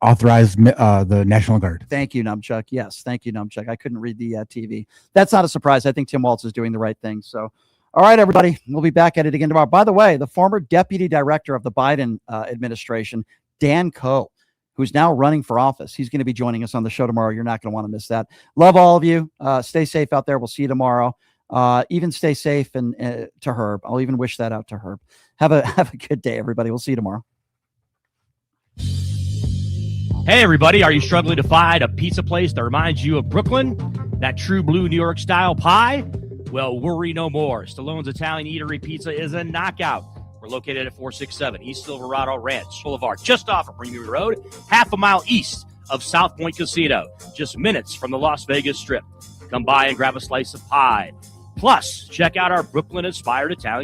authorized the National Guard. Thank you, Numchuck. Yes, thank you, Numchuck. I couldn't read the TV. That's not a surprise. I think Tim Walz is doing the right thing. So, all right, everybody, we'll be back at it again tomorrow. By the way, the former deputy director of the Biden administration, Dan Coe, who's now running for office, he's going to be joining us on the show tomorrow. You're not going to want to miss that. Love all of you. Stay safe out there. We'll see you tomorrow. Even stay safe and to Herb. I'll even wish that out to Herb. Have a good day, everybody. We'll see you tomorrow. Hey, everybody. Are you struggling to find a pizza place that reminds you of Brooklyn? That true blue New York style pie? Well, worry no more. Stallone's Italian Eatery Pizza is a knockout. We're located at 467 East Silverado Ranch Boulevard, just off of Premium Road, half a mile east of South Point Casino, just minutes from the Las Vegas Strip. Come by and grab a slice of pie. Plus, check out our Brooklyn-inspired Italian cuisine.